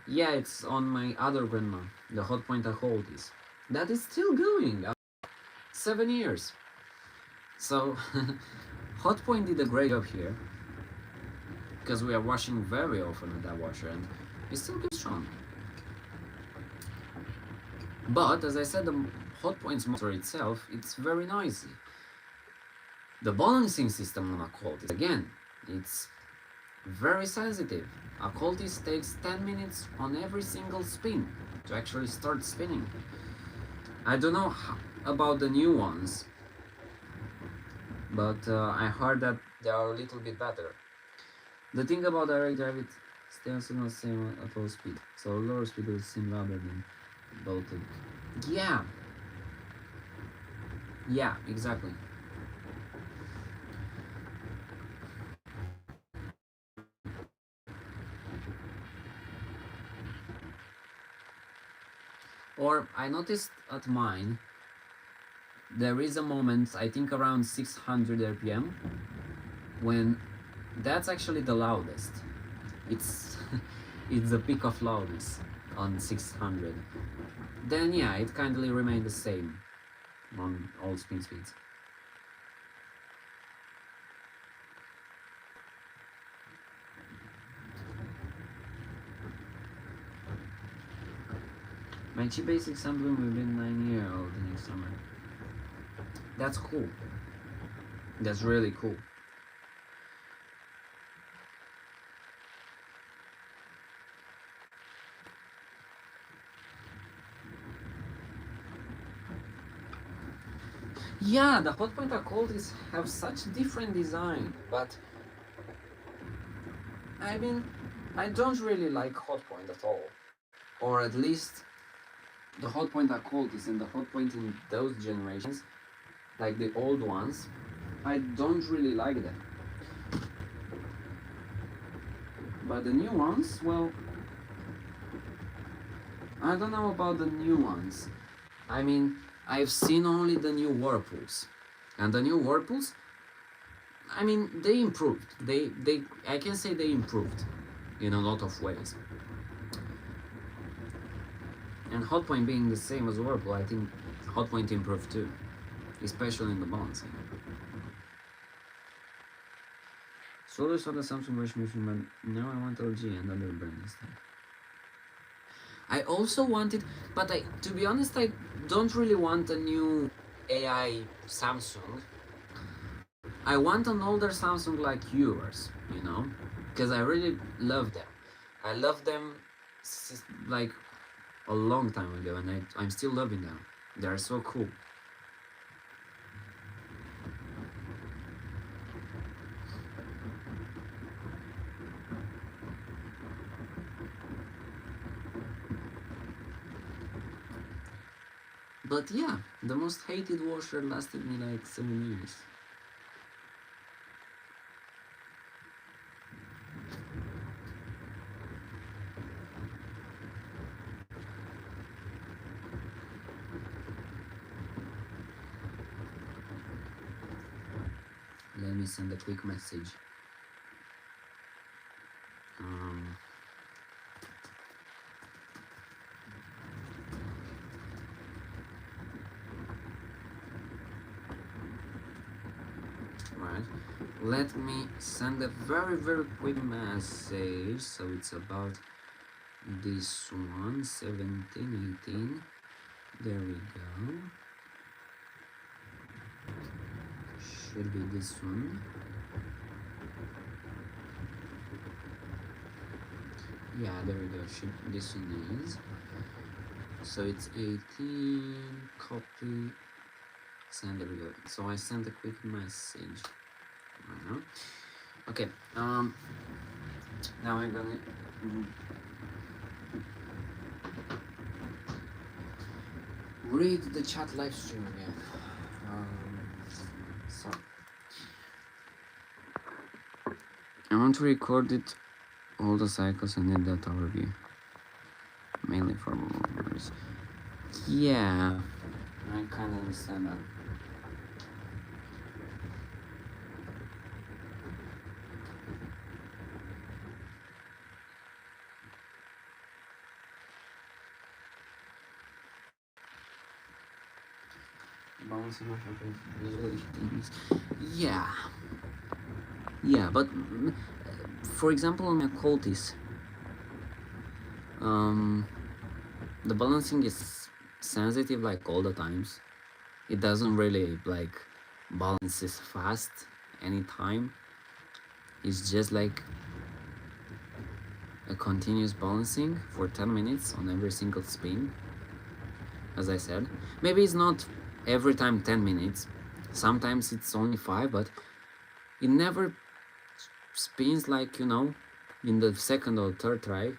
Yeah, it's on my other grandma, the Hotpoint I hold is. That is still going 7 years. So Hotpoint did a great job here, because we are washing very often with that washer and it still goes strong. But as I said, the Hotpoint's motor itself, it's very noisy. The balancing system on a Cultis, again, it's very sensitive. A Cultis takes 10 minutes on every single spin to actually start spinning. I don't know about the new ones, but I heard that they are a little bit better. The thing about direct drive, it stays not the same at all speed, so lower speed will seem louder than Baltic. Yeah, exactly. Or I noticed at mine, there is a moment, I think around 600 RPM, when that's actually the loudest. It's it's the peak of loudness on 600. Then yeah, it kindly remained the same on all spin speeds. My cheap basic sampling will be 9-year-old next summer. That's cool. That's really cool. Yeah, the Hotpoint Cultis have such different design, but I mean, I don't really like Hotpoint at all. Or at least the Hotpoint Cultis and the Hotpoint in those generations, like the old ones, I don't really like them. But the new ones, well, I don't know about the new ones. I mean, I've seen only the new Whirlpools. And the new Whirlpools, I mean, they improved. I can say they improved in a lot of ways. And hotpoint being the same as Whirlpool, I think hotpoint improved too, especially in the balancing. So I saw the Samsung washing machine, but now I want LG and other brand instead. I also wanted, but to be honest, I don't really want a new AI Samsung. I want an older Samsung like yours, because I really love them. I love them like a long time ago, and I'm still loving them. They are so cool. But yeah, the most hated washer lasted me like 7 years. Let me send a quick message. Right, let me send a very quick message. So it's about this one, 17, 18. There we go. Should be this one. Yeah, there we go. This one is. So it's 18. Copy. Send. There we go. So I sent a quick message. Right now. Okay. Now I'm gonna. Read the chat live stream again. So I want to record it all the cycles and then data review, mainly for members. Yeah, I kind of understand that. Yeah, but for example on my cultis, the balancing is sensitive like all the times. It doesn't really like balances fast anytime. It's just like a continuous balancing for 10 minutes on every single spin. As I said, maybe it's not every time 10 minutes, sometimes it's only 5, but it never spins like, in the second or third try.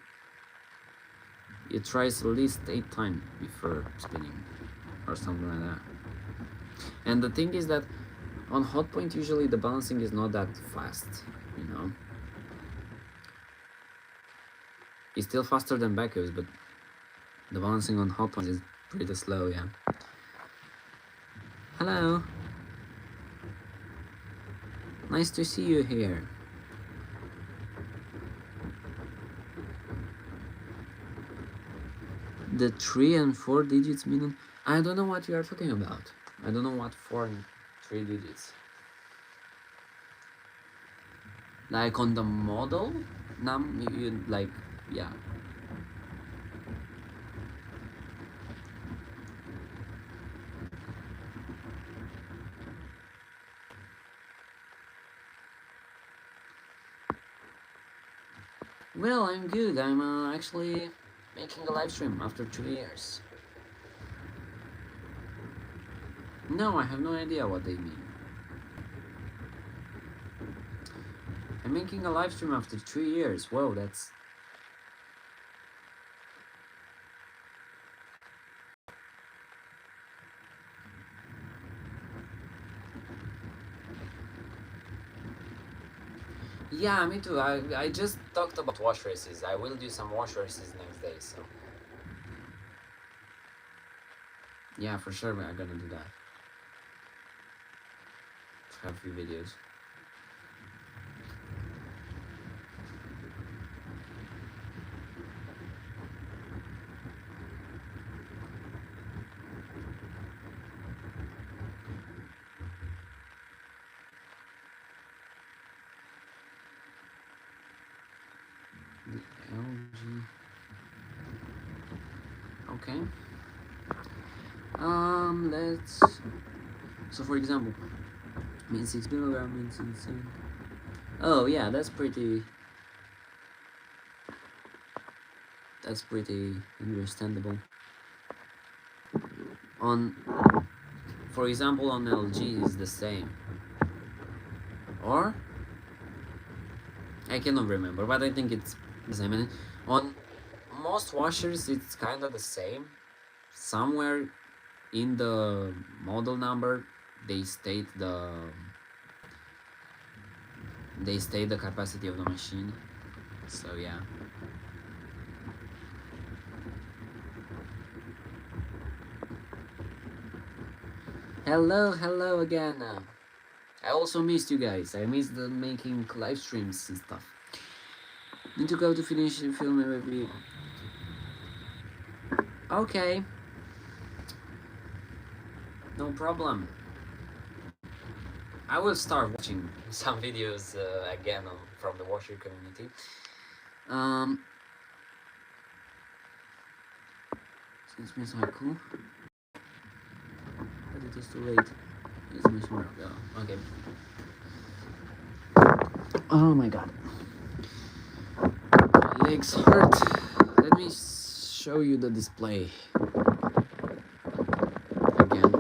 It tries at least 8 times before spinning or something like that. And the thing is that on hotpoint usually the balancing is not that fast, It's still faster than backers, but the balancing on hotpoint is pretty slow, yeah. Hello. Nice to see you here. The 3 and 4 digits meaning? I don't know what you are talking about. I don't know what 4 and 3 digits. Like on the model? You like, yeah. Well, I'm good. I'm actually making a live stream after 2 years. No, I have no idea what they mean. I'm making a live stream after 2 years. Whoa, that's... Yeah, me too. I just talked about wash races. I will do some wash races next day, so... Yeah, for sure I'm gonna do that. Have a few videos. Okay. Let's. So for example, mean 6 kilogram means 6. Oh yeah, that's pretty. That's pretty understandable. On, for example, on LG is the same. Or I cannot remember, but I think it's the same. And on most washers, it's kind of the same. Somewhere in the model number, they state the capacity of the machine. So yeah. Hello again. I also missed you guys. I missed the making live streams and stuff. Need to go to finish the film maybe. Okay. No problem. I will start watching some videos again from the washer community. Since me so cool. But it is too late. It's much more. Oh, okay. Oh my god. My legs hurt. Let me show you the display. Again.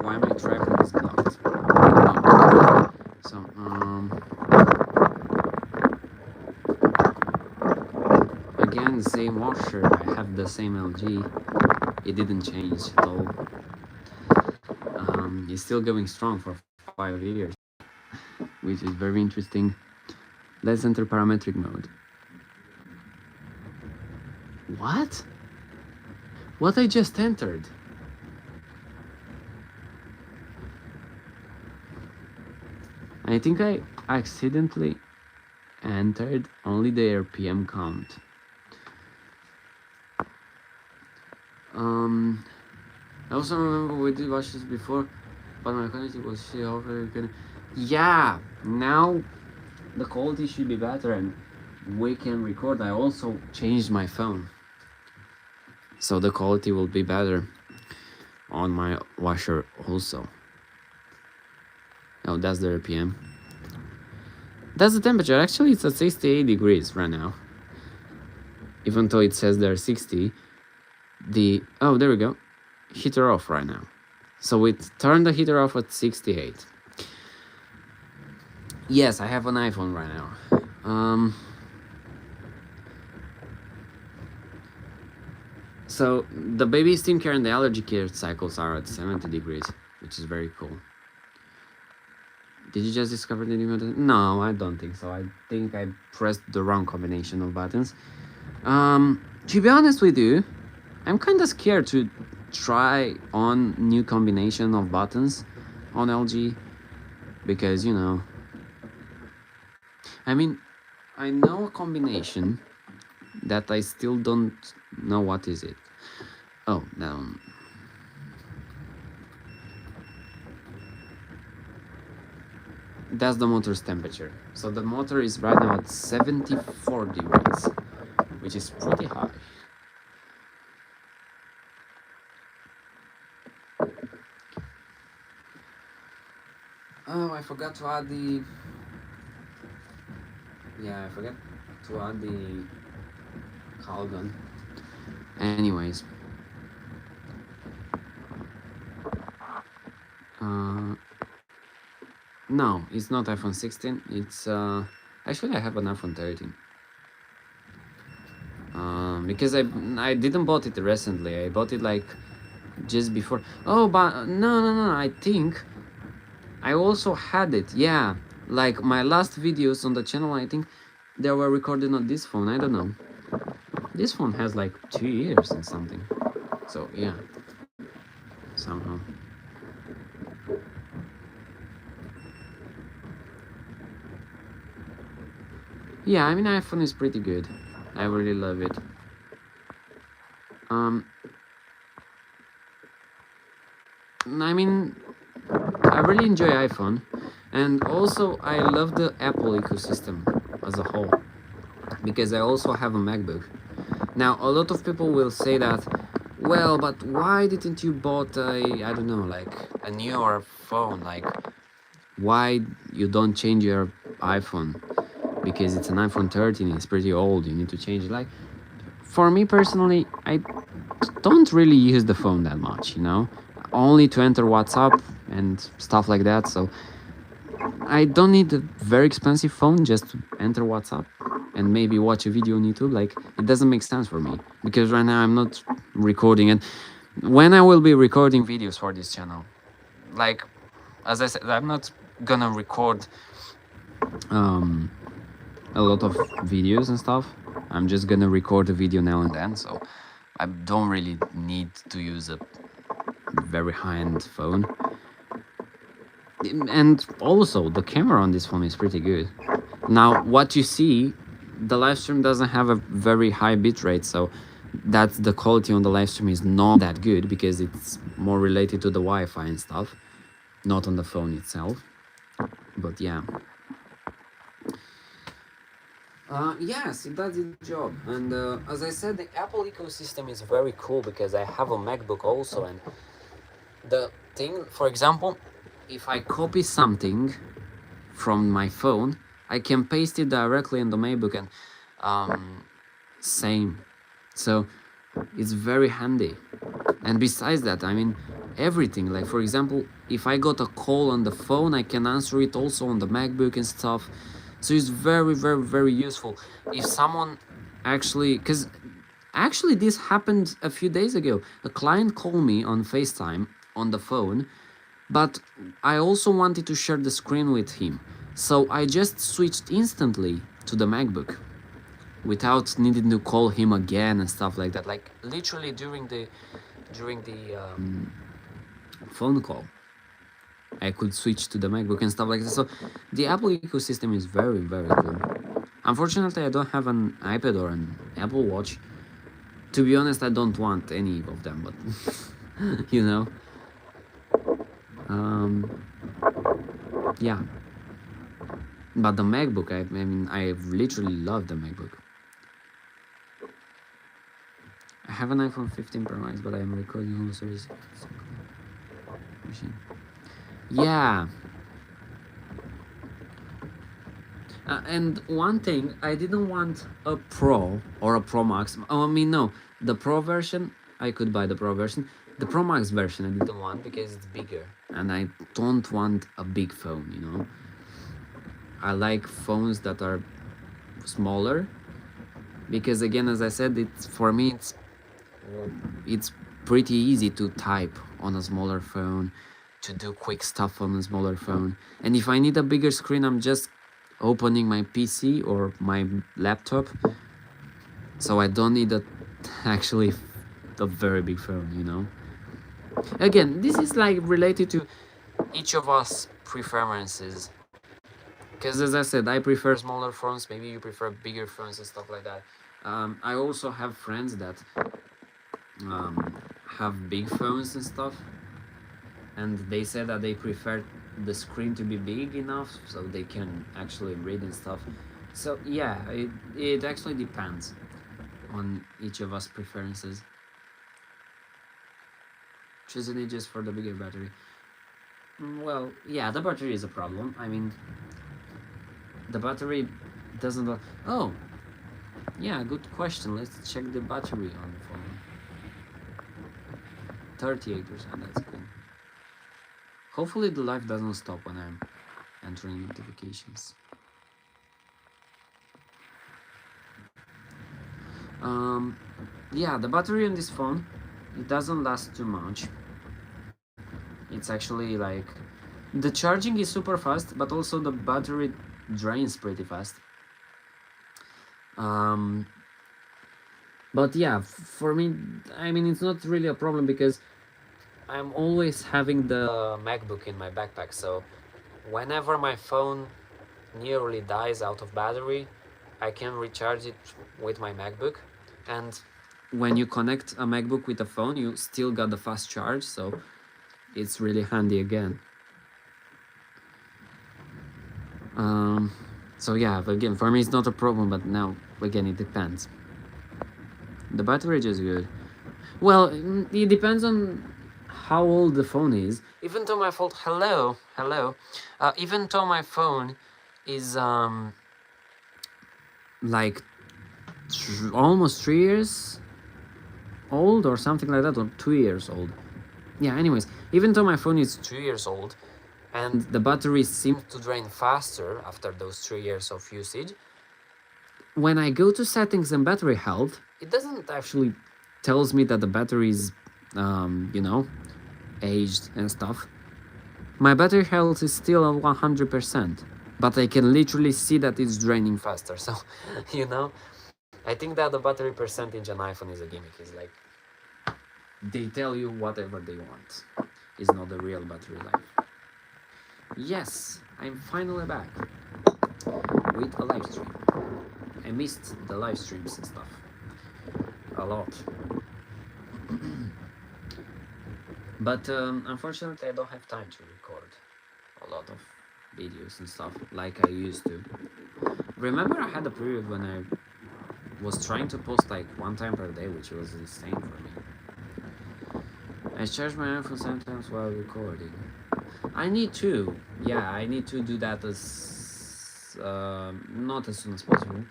Why my tripod is blocked? Oh. So, again, the same washer. I have the same LG. It didn't change at all. It's still going strong for 5 years, which is very interesting. Let's enter parametric mode. What? What I just entered? I think I accidentally entered only the RPM count. I also remember we did watch this before, but my quality was shit over. Yeah, now the quality should be better and we can record. I also changed my phone, so the quality will be better on my washer also. Oh, that's the RPM. That's the temperature. Actually, it's at 68 degrees right now. Even though it says there 60, oh, there we go. Heater off right now. So we turned the heater off at 68. Yes, I have an iPhone right now. So the baby steam care and the allergy care cycles are at 70 degrees, which is very cool. Did you just discover the new button? No, I don't think so. I think I pressed the wrong combination of buttons. To be honest with you, I'm kind of scared to try on new combination of buttons on LG because, you know, I mean, I know a combination that I still don't know what is it. Oh, down. That's the motor's temperature. So the motor is right now at 74 degrees, which is pretty high. Oh, I forgot to add the... Yeah, I forgot to add the Calgon. Anyways. No, it's not iPhone 16. It's actually I have an iPhone 13. Because I didn't bought it recently. I bought it like just before. Oh, but no. I think I also had it. Yeah, like my last videos on the channel, I think they were recorded on this phone. I don't know. This phone has like 2 years and something. So yeah, somehow. Yeah, I mean iPhone is pretty good. I really love it. I mean, I really enjoy iPhone, and also I love the Apple ecosystem as a whole, because I also have a MacBook. Now, a lot of people will say that Well, but why didn't you bought I don't know, like a newer phone? Like, why you don't change your iPhone? Because it's an iPhone 13, it's pretty old, you need to change it. Like, for me personally, I don't really use the phone that much, you know? Only to enter WhatsApp and stuff like that, so I don't need a very expensive phone just to enter WhatsApp and maybe watch a video on YouTube. Like, it doesn't make sense for me because right now I'm not recording. And when I will be recording videos for this channel, like, as I said, I'm not gonna record a lot of videos and stuff. I'm just gonna record a video now and then, so I don't really need to use a very high-end phone. And also, the camera on this phone is pretty good. Now, what you see, the live stream doesn't have a very high bitrate, so that's the quality on the live stream is not that good because it's more related to the Wi-Fi and stuff, not on the phone itself. But yeah. Yes, it does its job. And as I said, the Apple ecosystem is very cool because I have a MacBook also. And the thing, for example, if I copy something from my phone, I can paste it directly in the MacBook and same. So it's very handy. And besides that, I mean, everything, like for example, if I got a call on the phone, I can answer it also on the MacBook and stuff. So it's very, very, very useful. If someone actually, because actually this happened a few days ago. A client called me on FaceTime on the phone, but I also wanted to share the screen with him. So I just switched instantly to the MacBook without needing to call him again and stuff like that. Like literally during the phone call, I could switch to the MacBook and stuff like that. So the Apple ecosystem is very, very cool. Unfortunately, I don't have an iPad or an Apple Watch. To be honest, I don't want any of them, but you know. Yeah. But the MacBook, I mean, I literally love the MacBook. I have an iPhone 15 Pro Max, but I'm recording on service machine. Yeah. And one thing, I didn't want a Pro or a Pro Max. Oh, I mean, no. The Pro version, I could buy the Pro version. The Pro Max version, I didn't want because it's bigger. And I don't want a big phone, you know? I like phones that are smaller. Because again, as I said, it's for me, it's pretty easy to type on a smaller phone, to do quick stuff on a smaller phone. And if I need a bigger screen, I'm just opening my PC or my laptop. So I don't need actually a very big phone, you know. Again, this is like related to each of us preferences. Because as I said, I prefer smaller phones, maybe you prefer bigger phones and stuff like that. I also have friends that have big phones and stuff, and they said that they prefer the screen to be big enough so they can actually read and stuff. So yeah, it actually depends on each of us preferences. Choosing it just for the bigger battery. Well, yeah, the battery is a problem. I mean, the battery doesn't. Oh, yeah, good question. Let's check the battery on the phone. 38%, that's cool. Hopefully the live doesn't stop when I'm entering notifications. Yeah, the battery on this phone, it doesn't last too much. It's actually like, the charging is super fast, but also the battery drains pretty fast. But yeah, for me, I mean, it's not really a problem because I'm always having the MacBook in my backpack, so whenever my phone nearly dies out of battery, I can recharge it with my MacBook. And when you connect a MacBook with a phone, you still got the fast charge, so it's really handy again. So yeah, again, for me it's not a problem, but now again it depends. The battery is good. Well, it depends on how old the phone is. Even though my phone, hello, even though my phone is like almost 3 years old or something like that, or 2 years old. Yeah. Anyways, even though my phone is 2 years old, and the battery seems to drain faster after those 3 years of usage, when I go to settings and battery health, it doesn't actually tells me that the battery is, you know, aged and stuff. My battery health is still at 100%, but I can literally see that it's draining faster. So, you know, I think that the battery percentage on iPhone is a gimmick. It's like they tell you whatever they want. It's not the real battery life. Yes, I'm finally back with a live stream. I missed the live streams and stuff a lot. But unfortunately, I don't have time to record a lot of videos and stuff like I used to. Remember, I had a period when I was trying to post like 1 time per day, which was insane for me. I charge my iPhone sometimes while recording. I need to, yeah, I need to do that as not as soon as possible,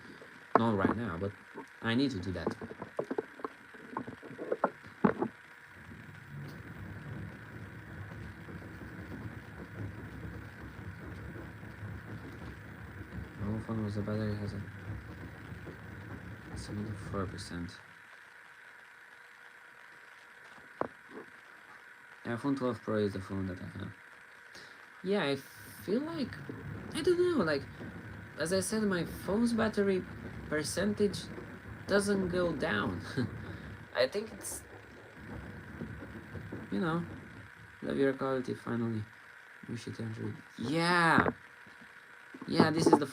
not right now, but I need to do that. My phone was the battery has a 74%. iPhone 12 Pro is the phone that I have. Yeah, I feel like, I don't know, like, as I said, my phone's battery percentage doesn't go down. I think it's, you know, the video quality finally. We should enter it. Yeah, yeah. This is the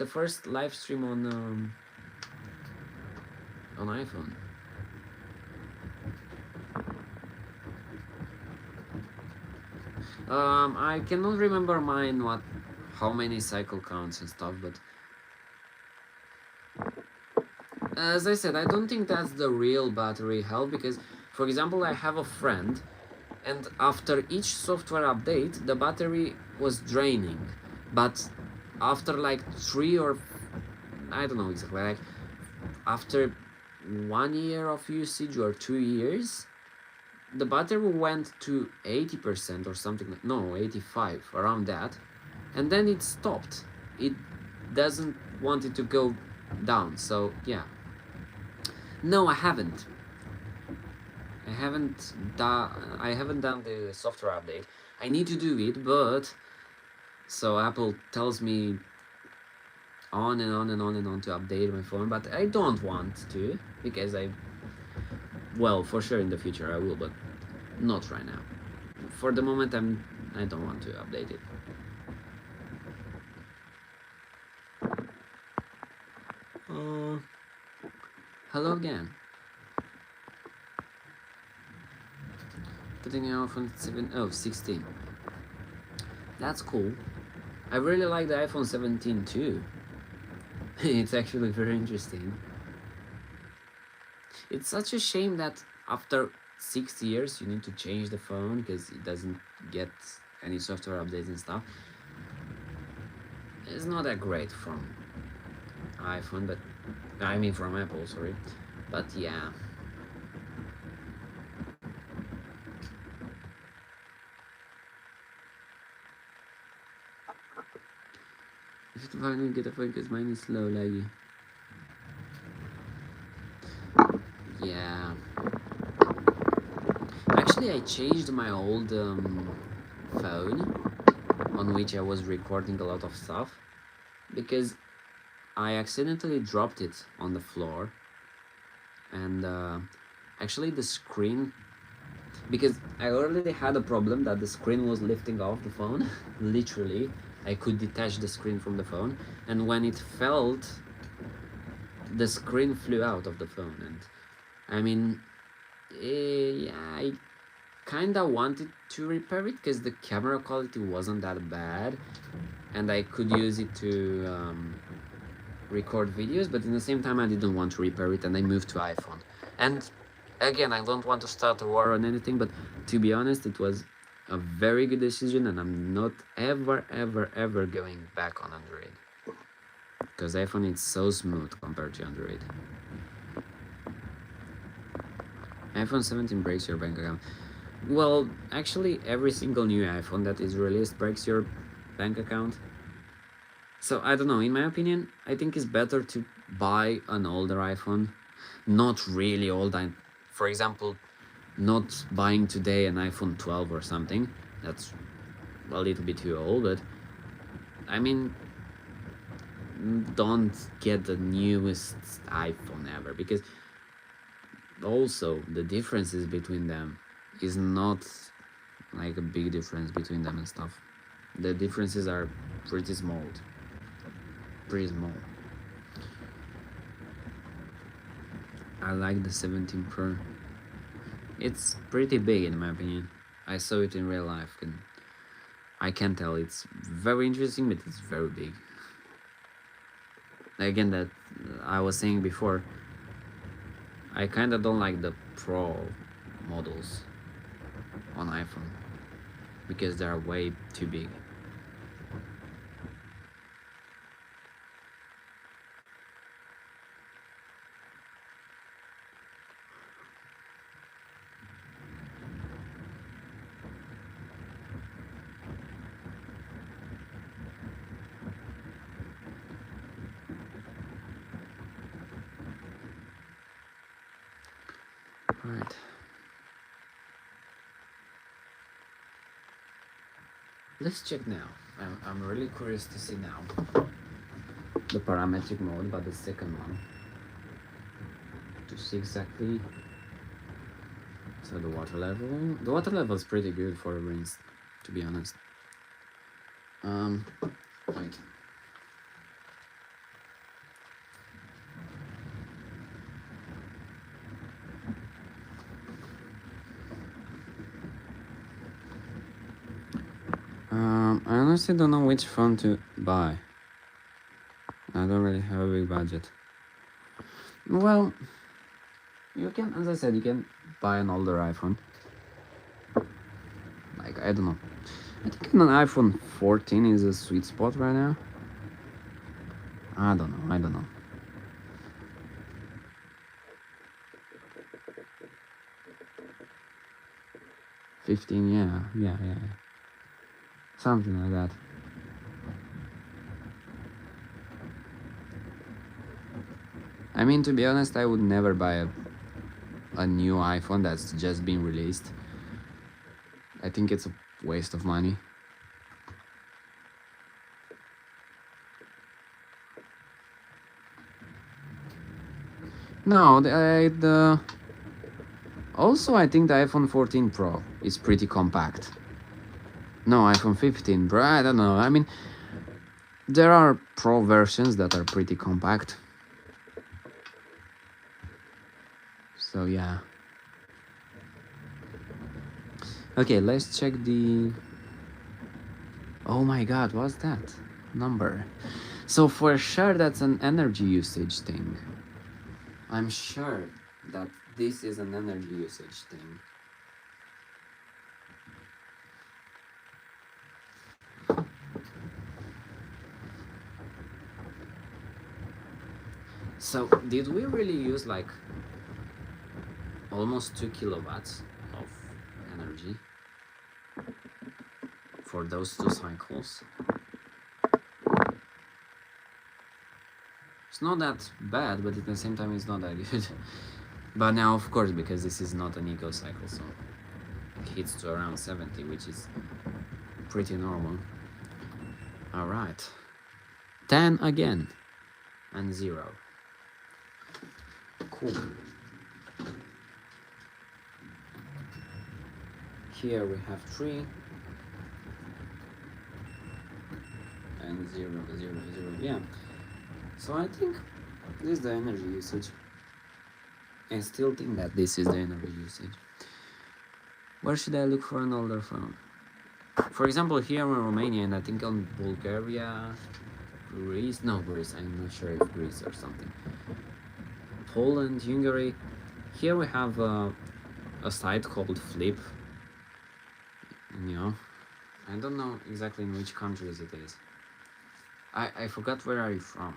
first live stream on iPhone. I cannot remember mine how many cycle counts and stuff, but as I said, I don't think that's the real battery health because, for example, I have a friend, and after each software update, the battery was draining, but after like 3 or I don't know exactly, like after 1 year of usage or 2 years, the battery went to 80% or something like, no, 85, around that, and then it stopped. It doesn't want it to go down. So yeah, no, I haven't done the software update. I need to do it, but so Apple tells me on and on and on and on to update my phone, but I don't want to because well, for sure in the future I will, but not right now. For the moment, I don't want to update it. Hello again. Putting it off on 16. That's cool. I really like the iPhone 17 too. It's actually very interesting. It's such a shame that after 6 years you need to change the phone because it doesn't get any software updates and stuff. It's not that great from iPhone, but I mean from Apple, sorry. But yeah. I should finally get a phone because mine is slow, laggy. Yeah. Actually, I changed my old phone on which I was recording a lot of stuff because I accidentally dropped it on the floor, and actually the screen, because I already had a problem that the screen was lifting off the phone. Literally, I could detach the screen from the phone, and when it fell, the screen flew out of the phone. And I mean, yeah, I kinda wanted to repair it because the camera quality wasn't that bad and I could use it to record videos, but in the same time I didn't want to repair it and I moved to iPhone. And again, I don't want to start a war on anything, but to be honest, it was a very good decision, and I'm not ever going back on Android, because iPhone is so smooth compared to Android. iPhone 17 breaks your bank account. Well, actually, every single new iPhone that is released breaks your bank account. So I don't know, in my opinion, I think it's better to buy an older iPhone. Not really old, for example, not buying today an iPhone 12 or something. That's a little bit too old, but I mean, don't get the newest iPhone ever, because also the differences between them is not like a big difference between them and stuff. The differences are pretty small. I like the 17 Pro. It's pretty big in my opinion. I saw it in real life, and I can tell it's very interesting, but it's very big. Again, that I was saying before, I kinda don't like the Pro models on iPhone because they are way too big. Alright. Let's check now. I'm really curious to see now the parametric mode, but the second one, to see exactly. So the water level is pretty good for rinse, to be honest. Wait. I honestly don't know which phone to buy. I don't really have a big budget. Well, you can, as I said, you can buy an older iPhone. Like, I don't know. I think an iPhone 14 is a sweet spot right now. I don't know. 15, yeah. Something like that. I mean, to be honest, I would never buy a new iPhone that's just been released. I think it's a waste of money. No, also I think the iPhone 14 Pro is pretty compact. No, iPhone 15 Pro, I don't know. I mean, there are Pro versions that are pretty compact. So yeah. Okay, let's check the... Oh my god, what's that number? So for sure that's an energy usage thing. I'm sure that this is an energy usage thing. So did we really use like almost 2 kilowatts of energy for those 2 cycles? It's not that bad, but at the same time it's not that good. But now, of course, because this is not an eco cycle, so it hits to around 70, which is pretty normal. Alright. 10 again. And 0. Cool. Here we have 3. And 0, 0, 0. Yeah. So I think this is the energy usage. I still think that this is the energy usage. Where should I look for an older phone? For example, here in Romania, and I think on Bulgaria, Greece, I'm not sure if Greece or something. Poland, Hungary, Here we have a site called Flip. You know, I don't know exactly in which countries it is. I forgot where are you from,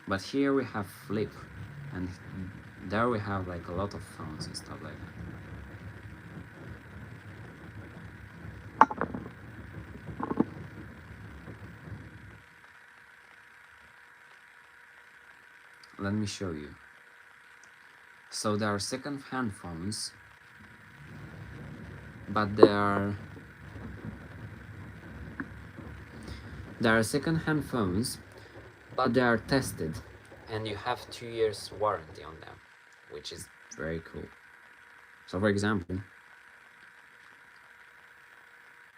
but here we have Flip, and there we have like a lot of phones and stuff like that. Let me show you. So there are second-hand phones, but there are second-hand phones, but they are tested, and you have 2 years warranty on them, which is very cool. So for example,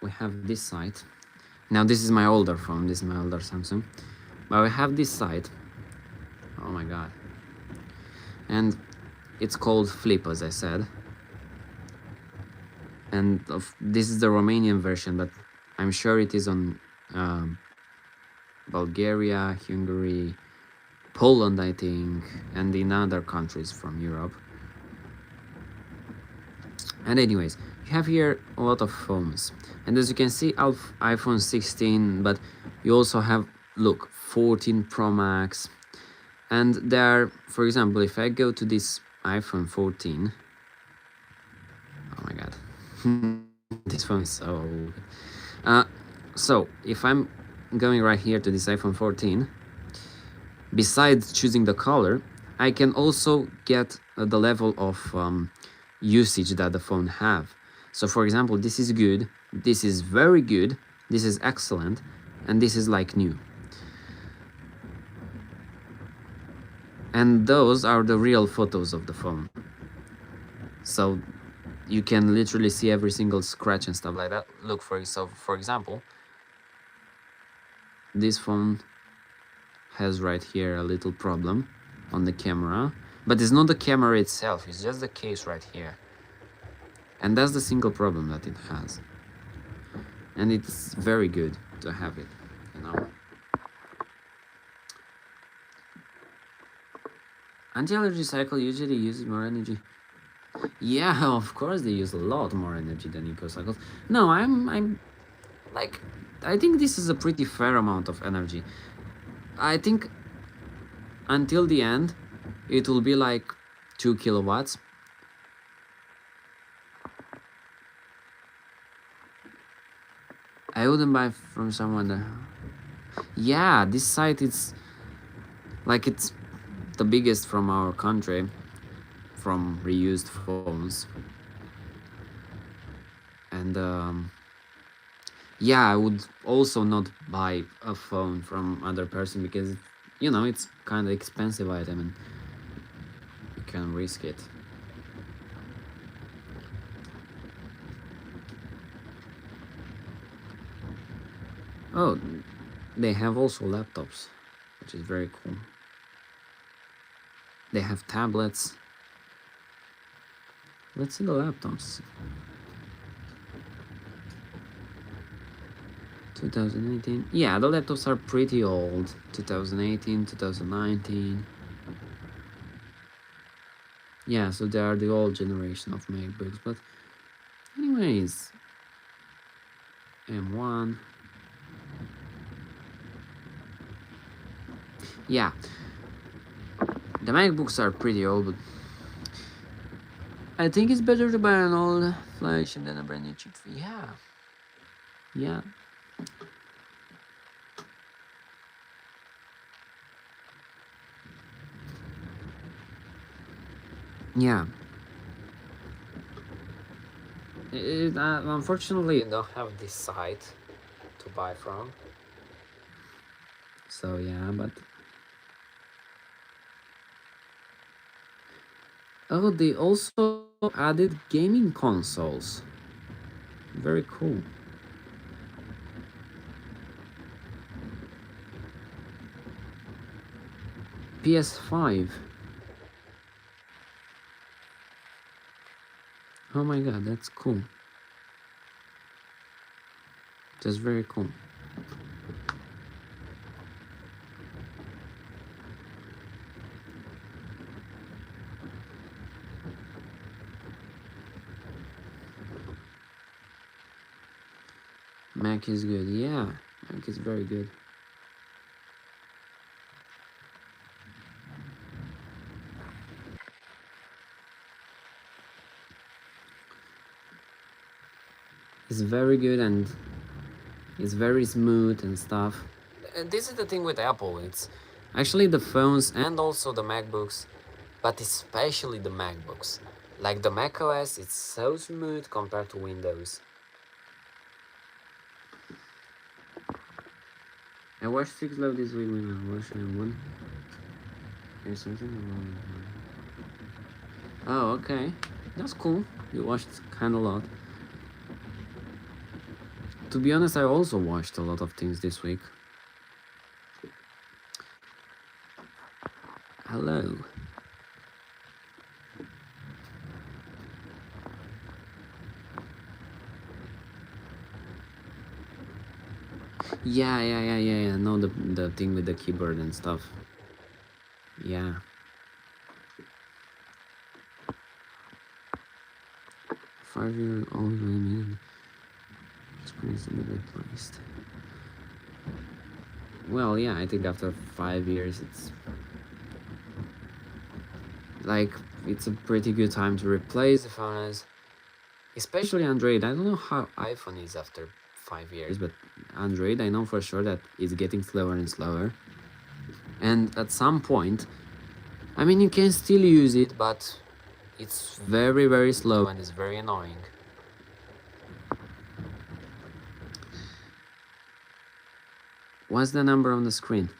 we have this site. Now this is my older phone, this is my older Samsung, but we have this site. Oh my god. And it's called Flip, as I said. And this is the Romanian version, but I'm sure it is on Bulgaria, Hungary, Poland, I think, and in other countries from Europe. And anyways, you have here a lot of phones, and as you can see, iPhone 16, but you also have, look, 14 Pro Max, and there, for example, if I go to this iPhone 14, oh my god, this phone is so good. So if I'm going right here to this iPhone 14, besides choosing the color, I can also get the level of usage that the phone have. So for example, this is good, this is very good, this is excellent, and this is like new. And those are the real photos of the phone. So you can literally see every single scratch and stuff like that. Look, for example, this phone has right here a little problem on the camera, but it's not the camera itself, it's just the case right here. And that's the single problem that it has. And it's very good to have it, you know. Anti-allergy cycle usually uses more energy. Yeah, of course they use a lot more energy than EcoCycles. No, I'm like, I think this is a pretty fair amount of energy. I think until the end, it will be like 2 kilowatts. I wouldn't buy from someone that... Yeah, this site is like, it's the biggest from our country, from reused phones. And yeah, I would also not buy a phone from other person because, you know, it's kind of expensive item and you can risk it. Oh, they have also laptops, which is very cool. They have tablets. Let's see the laptops. 2018. Yeah, the laptops are pretty old. 2018, 2019. Yeah, so they are the old generation of MacBooks. But anyways, M1. Yeah, the MacBooks are pretty old, but I think it's better to buy an old flagship than a brand new chip. Yeah. Yeah. Yeah. Unfortunately, you don't have this site to buy from. So yeah, but... Oh, they also added gaming consoles. Very cool. PS5. Oh my god, that's cool. That's very cool. Mac is good, yeah. Mac is very good. It's very good and it's very smooth and stuff. This is the thing with Apple. It's actually the phones and also the MacBooks, but especially the MacBooks. Like the macOS, it's so smooth compared to Windows. I watched 6 Love this week when I watched 1. There's something wrong. Oh, okay. That's cool. You watched kind of a lot. To be honest, I also watched a lot of things this week. Hello. Yeah. No, the thing with the keyboard and stuff. Yeah. Five-year-old women. Experience to be replaced. Well, yeah, I think after 5 years, it's like it's a pretty good time to replace the phones, especially Android. I don't know how iPhone is after 5 years, but Android, I know for sure that it's getting slower and slower. And at some point, I mean, you can still use it, but it's very, very slow and it's very annoying. What's the number on the screen?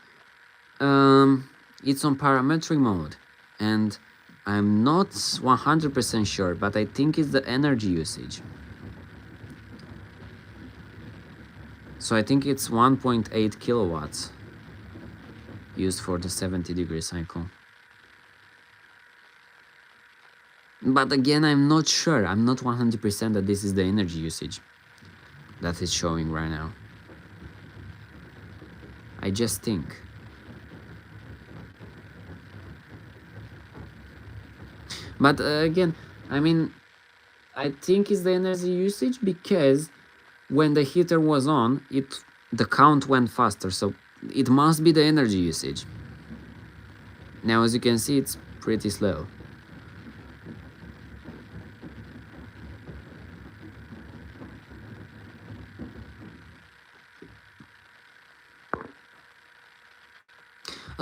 It's on parametric mode, and I'm not 100% sure, but I think it's the energy usage. So I think it's 1.8 kilowatts used for the 70-degree cycle. But again, I'm not sure. I'm not 100% that this is the energy usage that is showing right now. I just think. But again, I mean, I think it's the energy usage because when the heater was on, the count went faster, so it must be the energy usage. Now, as you can see, it's pretty slow.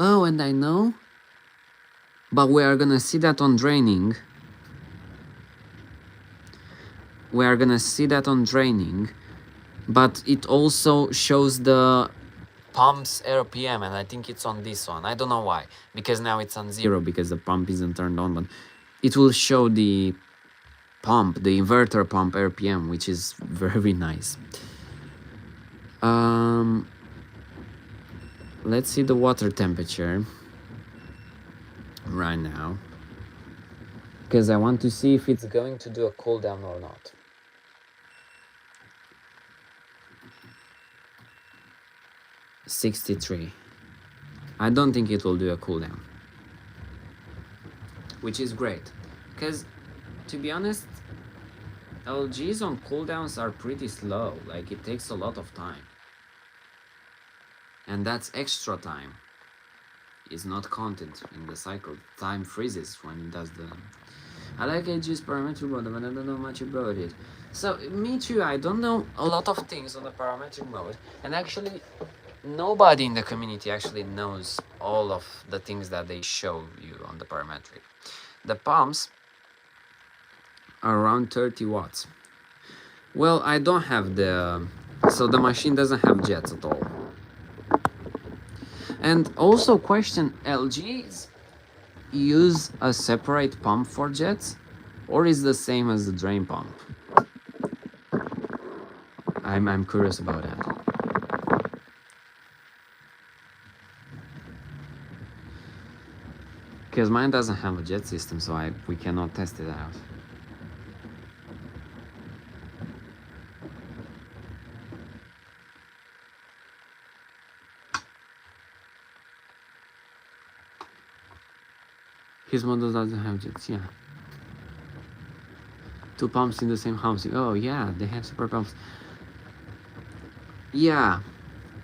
Oh, and I know, but we are gonna see that on draining. We are gonna see that on draining, but it also shows the pump's RPM, and I think it's on this one. I don't know why, because now it's on 0 because the pump isn't turned on, but it will show the pump, the inverter pump RPM, which is very nice. Let's see the water temperature right now, because I want to see if it's going to do a cool down or not. $63. I don't think it will do a cooldown, which is great, because to be honest, LGs on cooldowns are pretty slow. Like, it takes a lot of time, and that's extra time. It's not content in the cycle. Time freezes when it does the... I like LG's parametric mode, but I don't know much about it. So, me too, I don't know a lot of things on the parametric mode, and actually nobody in the community actually knows all of the things that they show you on the parametric. The pumps are around 30 watts. Well, I don't have the... So the machine doesn't have jets at all. And also question, LGs use a separate pump for jets, or is the same as the drain pump? I'm curious about that. Because mine doesn't have a jet system, so we cannot test it out. His model doesn't have jets, yeah. Two pumps in the same housing. Oh yeah, they have super pumps. Yeah,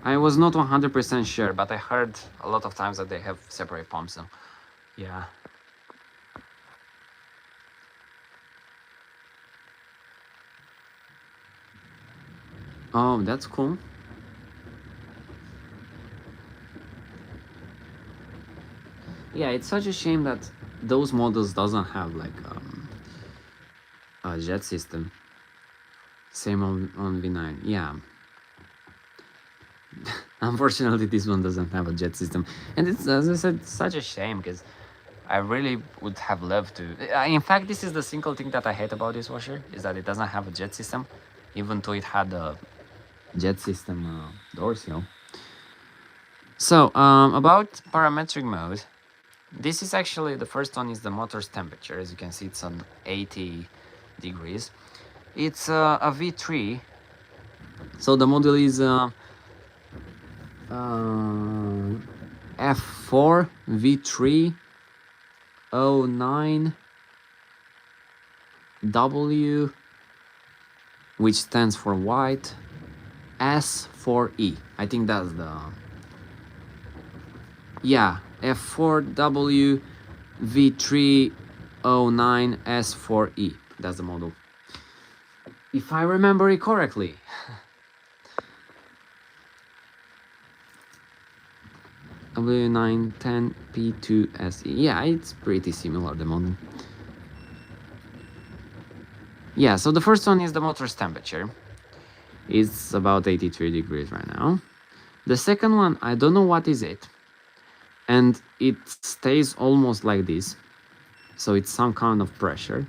I was not 100% sure, but I heard a lot of times that they have separate pumps, so yeah. Oh, that's cool. Yeah, it's such a shame that those models doesn't have like a jet system. Same on V9. Yeah. Unfortunately, this one doesn't have a jet system, and it's, as I said, such a shame because I really would have loved to. In fact, this is the single thing that I hate about this washer is that it doesn't have a jet system, even though it had a jet system door seal. So about parametric mode, this is actually the first one is the motor's temperature. As you can see, it's on 80 degrees. It's a V3, so the model is F4 V3 09W, which stands for white, S4E. I think that's the, yeah, F4W V309 S4E. That's the model, if I remember it correctly. W910P2SE. Yeah, it's pretty similar, the model. Yeah, so the first one is the motor's temperature. It's about 83 degrees right now. The second one, I don't know what is it. And it stays almost like this. So it's some kind of pressure.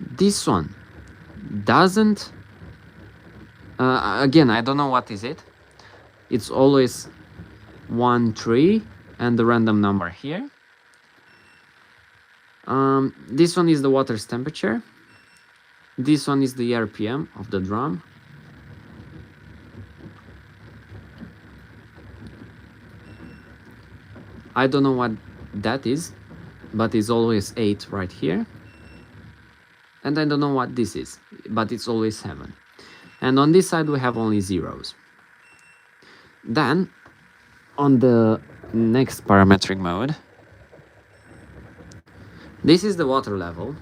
This one doesn't... again, I don't know what is it. It's always 1, 3 and the random number here. This one is the water's temperature. This one is the RPM of the drum. I don't know what that is, but it's always 8 right here. And I don't know what this is, but it's always 7. And on this side we have only zeros. Then, on the next parametric mode, this is the water level.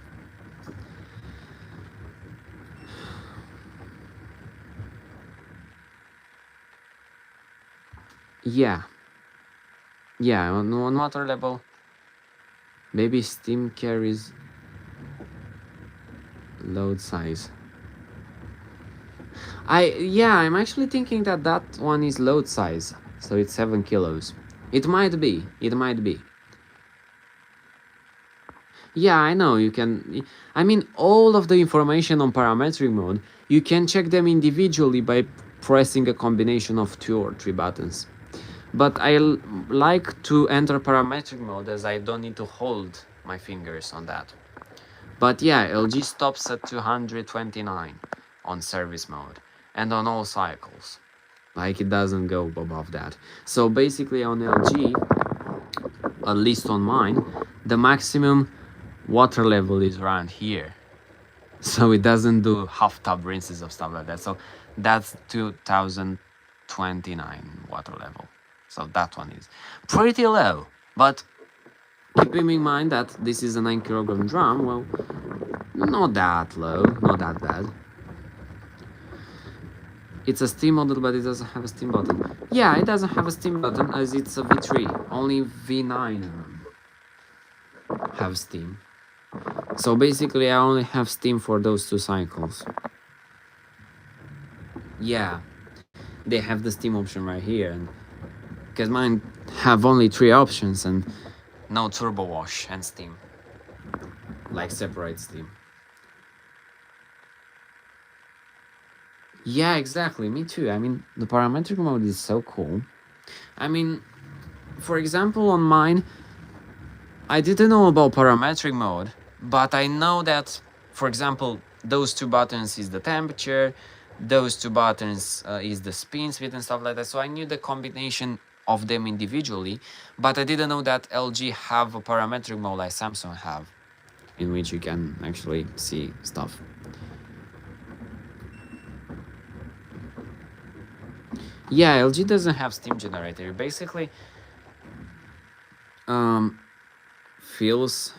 Yeah, on water level, maybe steam carries load size. I'm actually thinking that that one is load size, so it's 7 kilos. It might be. Yeah, I know, you can... I mean, all of the information on parametric mode, you can check them individually by pressing a combination of 2 or 3 buttons. But I like to enter parametric mode as I don't need to hold my fingers on that. But yeah, LG stops at 229 on service mode and on all cycles. Like, it doesn't go above that. So basically on LG, at least on mine, the maximum water level is around here. So it doesn't do half tub rinses of stuff like that. So that's 2029 water level. So that one is pretty low. But keeping in mind that this is a 9 kilogram drum, well, not that low, not that bad. It's a steam model, but it doesn't have a steam button. Yeah, it doesn't have a steam button as it's a V3. Only V9 have steam. So basically I only have steam for those 2 cycles. Yeah, they have the steam option right here, and because mine have only 3 options and no turbo wash and steam, like separate steam. Yeah, exactly, me too. I mean, the parametric mode is so cool. I mean, for example, on mine, I didn't know about parametric mode, but I know that, for example, those 2 buttons is the temperature, those 2 buttons is the spin speed and stuff like that. So I knew the combination of them individually, but I didn't know that LG have a parametric mode like Samsung have, in which you can actually see stuff. Yeah, LG doesn't have steam generator. It basically fills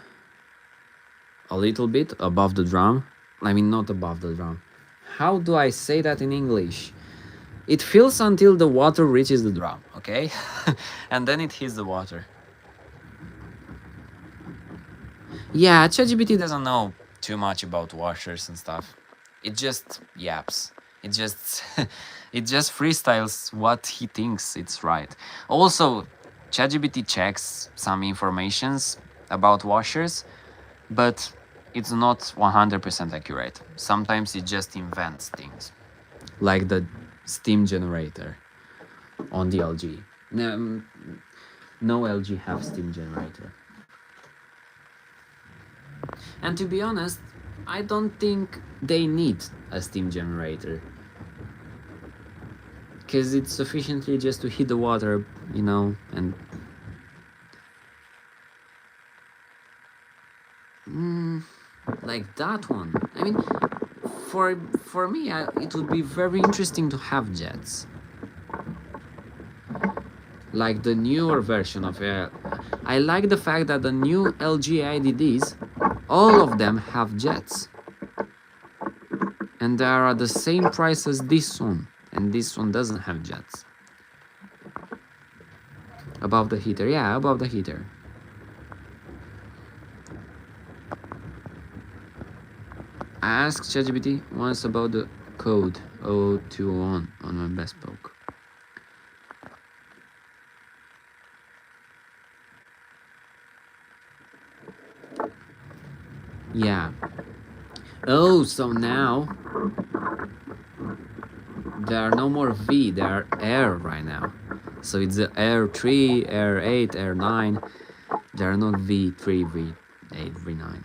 a little bit above the drum. I mean, not above the drum. How do I say that in English? It fills until the water reaches the drum, okay? And then it hits the water. Yeah, ChatGPT doesn't know too much about washers and stuff. It just yaps. It just it just freestyles what he thinks it's right. Also, ChatGPT checks some informations about washers, but it's not 100% accurate. Sometimes it just invents things, like the steam generator on the LG. No LG have steam generator. And to be honest, I don't think they need a steam generator, because it's sufficiently just to heat the water, and like that one. I mean, for me, it would be very interesting to have jets, like the newer version of Air. I like the fact that the new LG IDDs, all of them have jets, and they are at the same price as this one, and this one doesn't have jets. Above the heater, yeah, above the heater. I asked ChatGPT once about the code 021 on my bespoke. Yeah. Oh, so now there are no more V, there are Air right now. So it's the Air 3, Air 8, Air 9. There are not V3, V8, V9.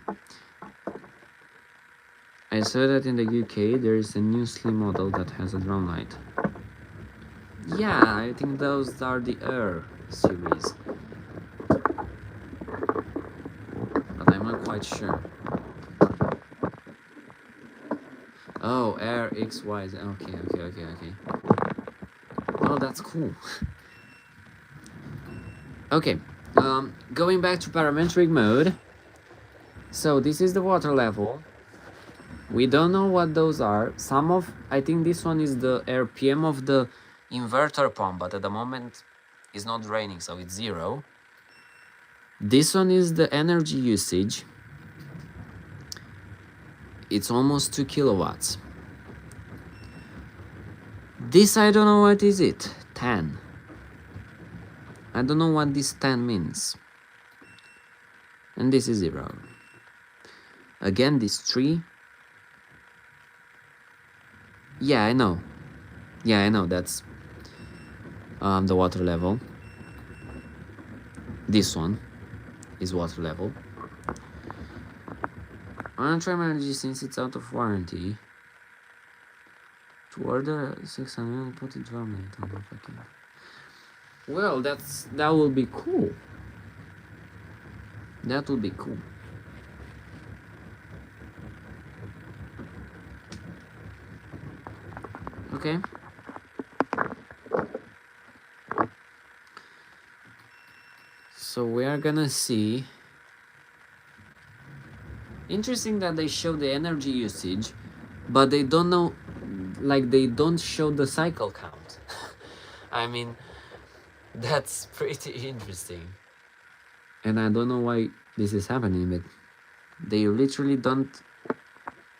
I saw that in the UK there is a new slim model that has a drum light. Yeah, I think those are the Air series, but I'm not quite sure. Oh, Air XY. Okay. Oh, that's cool. Okay, going back to parametric mode. So this is the water level. We don't know what those are. I think this one is the RPM of the inverter pump, but at the moment it's not raining, so it's 0. This one is the energy usage. It's almost 2 kilowatts. This, I don't know what is it. 10. I don't know what this 10 means. And this is 0. Again, this 3. Yeah, I know. That's the water level. This one is water level. I want to try my energy since it's out of warranty. To order 600 and put it drum light. I don't know if I can. Well, that will be cool. That would be cool. Okay. So we are gonna see. Interesting that they show the energy usage, but they don't know, like they don't show the cycle count. I mean, that's pretty interesting. And I don't know why this is happening, but they literally don't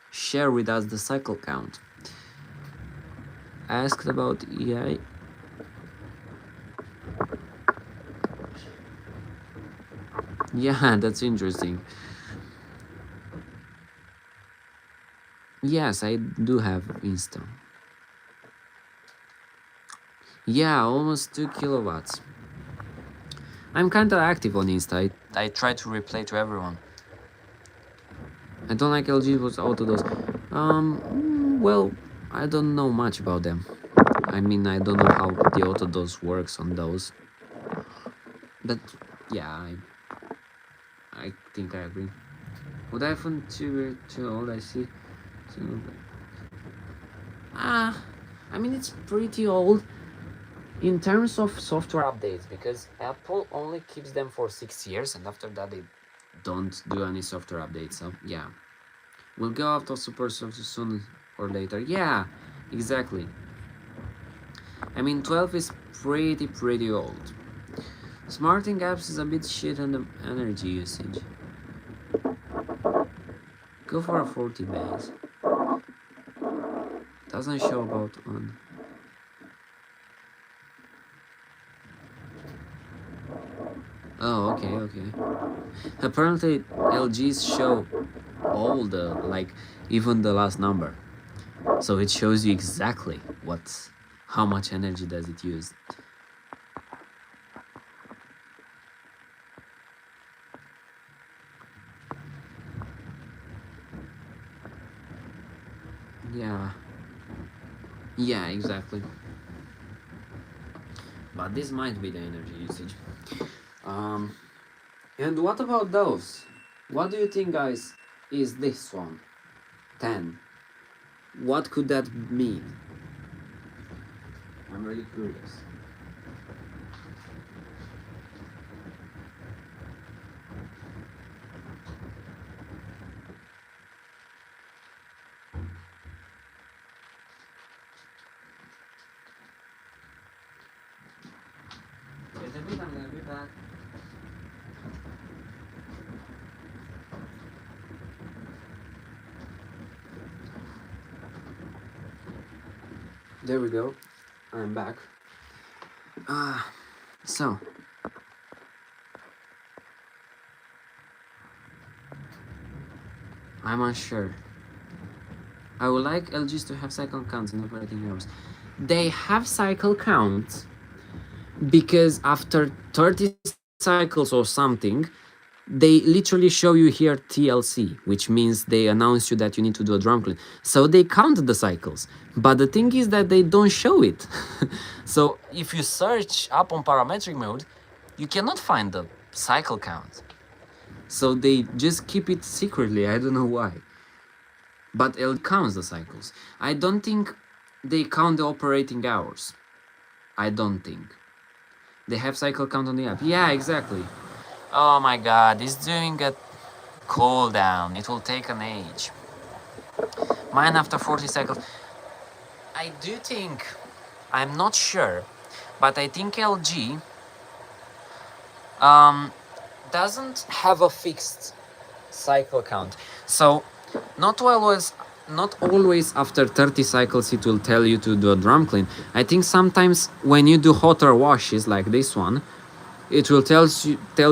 share with us the cycle count. Asked about EI. Yeah, that's interesting. Yes, I do have Insta. Yeah, almost 2 kilowatts. I'm kinda active on Insta. I try to replay to everyone. I don't like LG with Autodos. Well, I don't know much about them. I mean, I don't know how the Autodos works on those. But yeah, I think I agree. Would iPhone 2 be too old? I see. I mean, it's pretty old, in terms of software updates, because Apple only keeps them for 6 years, and after that they don't do any software updates. So yeah, we'll go out of super software soon or later. Yeah, exactly. I mean, 12 is pretty old. Smarting apps is a bit shit on the energy usage. Go for a 40 base. Doesn't show about on. Oh, okay. Apparently, LGs show all the, like, even the last number. So it shows you exactly how much energy does it use. Yeah, exactly. But this might be the energy usage. And what about those? What do you think, guys, is this one? 10. What could that mean? I'm really curious. Wait a bit, I'm gonna be back. There we go. I'm back. So I'm unsure. I would like LGs to have cycle counts in operating hours. They have cycle counts because after 30 cycles or something, they literally show you here TLC, which means they announce you that you need to do a drum clean. So they count the cycles. But the thing is that they don't show it. So if you search up on parametric mode, you cannot find the cycle count. So they just keep it secretly. I don't know why. But it counts the cycles. I don't think they count the operating hours. I don't think. They have cycle count on the app. Yeah, exactly. Oh my god, it's doing a cooldown. It will take an age. Mine after 40 cycles. I do think, I'm not sure, but I think LG doesn't have a fixed cycle count. So not always after 30 cycles it will tell you to do a drum clean. I think sometimes when you do hotter washes like this one, it will tell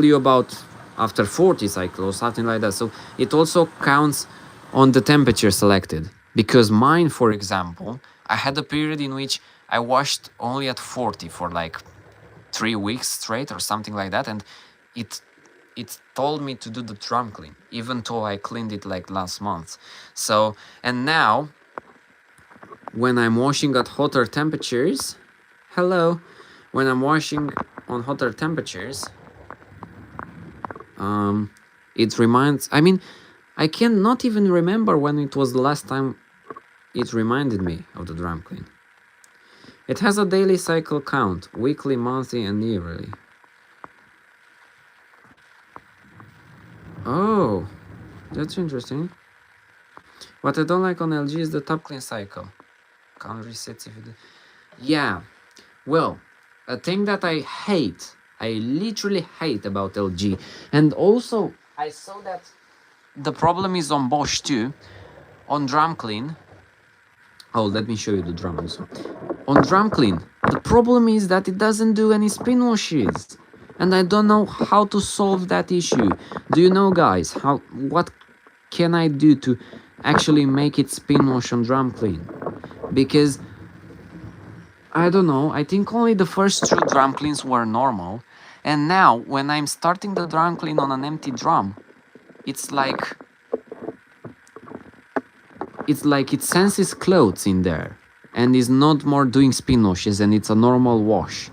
you about after 40 cycles or something like that. So it also counts on the temperature selected. Because mine, for example, I had a period in which I washed only at 40 for like 3 weeks straight or something like that, and it told me to do the drum clean, even though I cleaned it like last month. So, and now, when I'm washing at hotter temperatures, when I'm washing on hotter temperatures, it reminds, I mean, I cannot even remember when it was the last time it reminded me of the drum clean. It has a daily cycle count, weekly, monthly, and yearly. Oh, that's interesting. What I don't like on LG is the top clean cycle. Can't reset if it... Yeah, well, a thing that I literally hate about LG, and also I saw that the problem is on Bosch too, on drum clean. Oh, let me show you the drum also. On drum clean, the problem is that it doesn't do any spin washes, and I don't know how to solve that issue. Do you know, guys, what can I do to actually make it spin wash on drum clean? Because I don't know, I think only the first 2 drum cleans were normal, and now when I'm starting the drum clean on an empty drum, it's like it senses clothes in there and is not more doing spin washes, and it's a normal wash.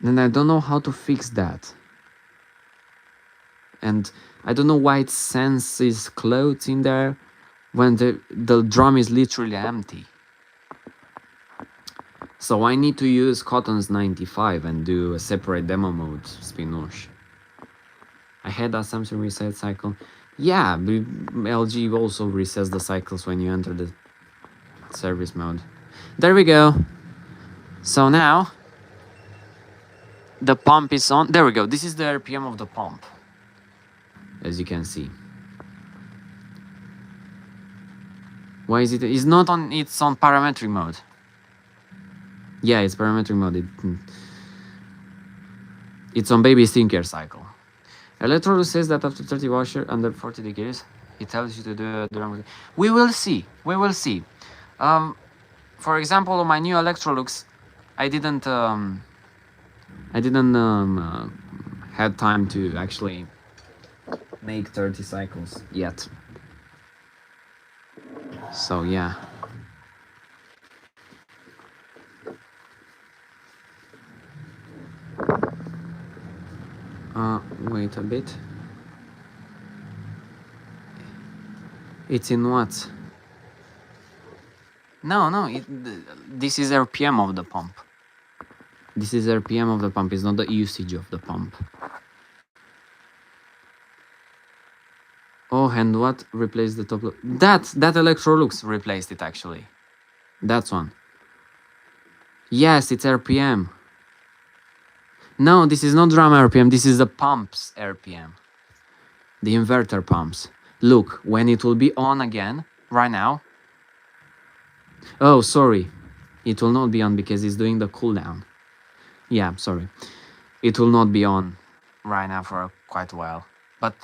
And I don't know how to fix that. And I don't know why it senses clothes in there when the drum is literally empty. So I need to use Cotton's 95 and do a separate demo mode spin wash. I had a Samsung reset cycle. Yeah, LG also resets the cycles when you enter the service mode. There we go. So now the pump is on. There we go. This is the RPM of the pump, as you can see. Why is it? It's not on. It's on parametric mode. Yeah, it's parametric mode. It's on baby skincare cycle. Electrolux says that after 30 washer under 40 degrees, it tells you to do the wrong. We will see. We will see. For example, on my new Electrolux, I didn't had time to actually make 30 cycles yet. So yeah. Wait a bit. It's in watts. No, this is RPM of the pump. This is RPM of the pump, it's not the usage of the pump. Oh, and what replaced the top load? That Electrolux replaced it actually. That's one. Yes, it's RPM. No, this is not drum RPM, this is the pump's RPM. The inverter pumps. Look, when it will be on again, right now. Oh, sorry. It will not be on because it's doing the cooldown. Yeah, sorry. It will not be on right now for quite a while. But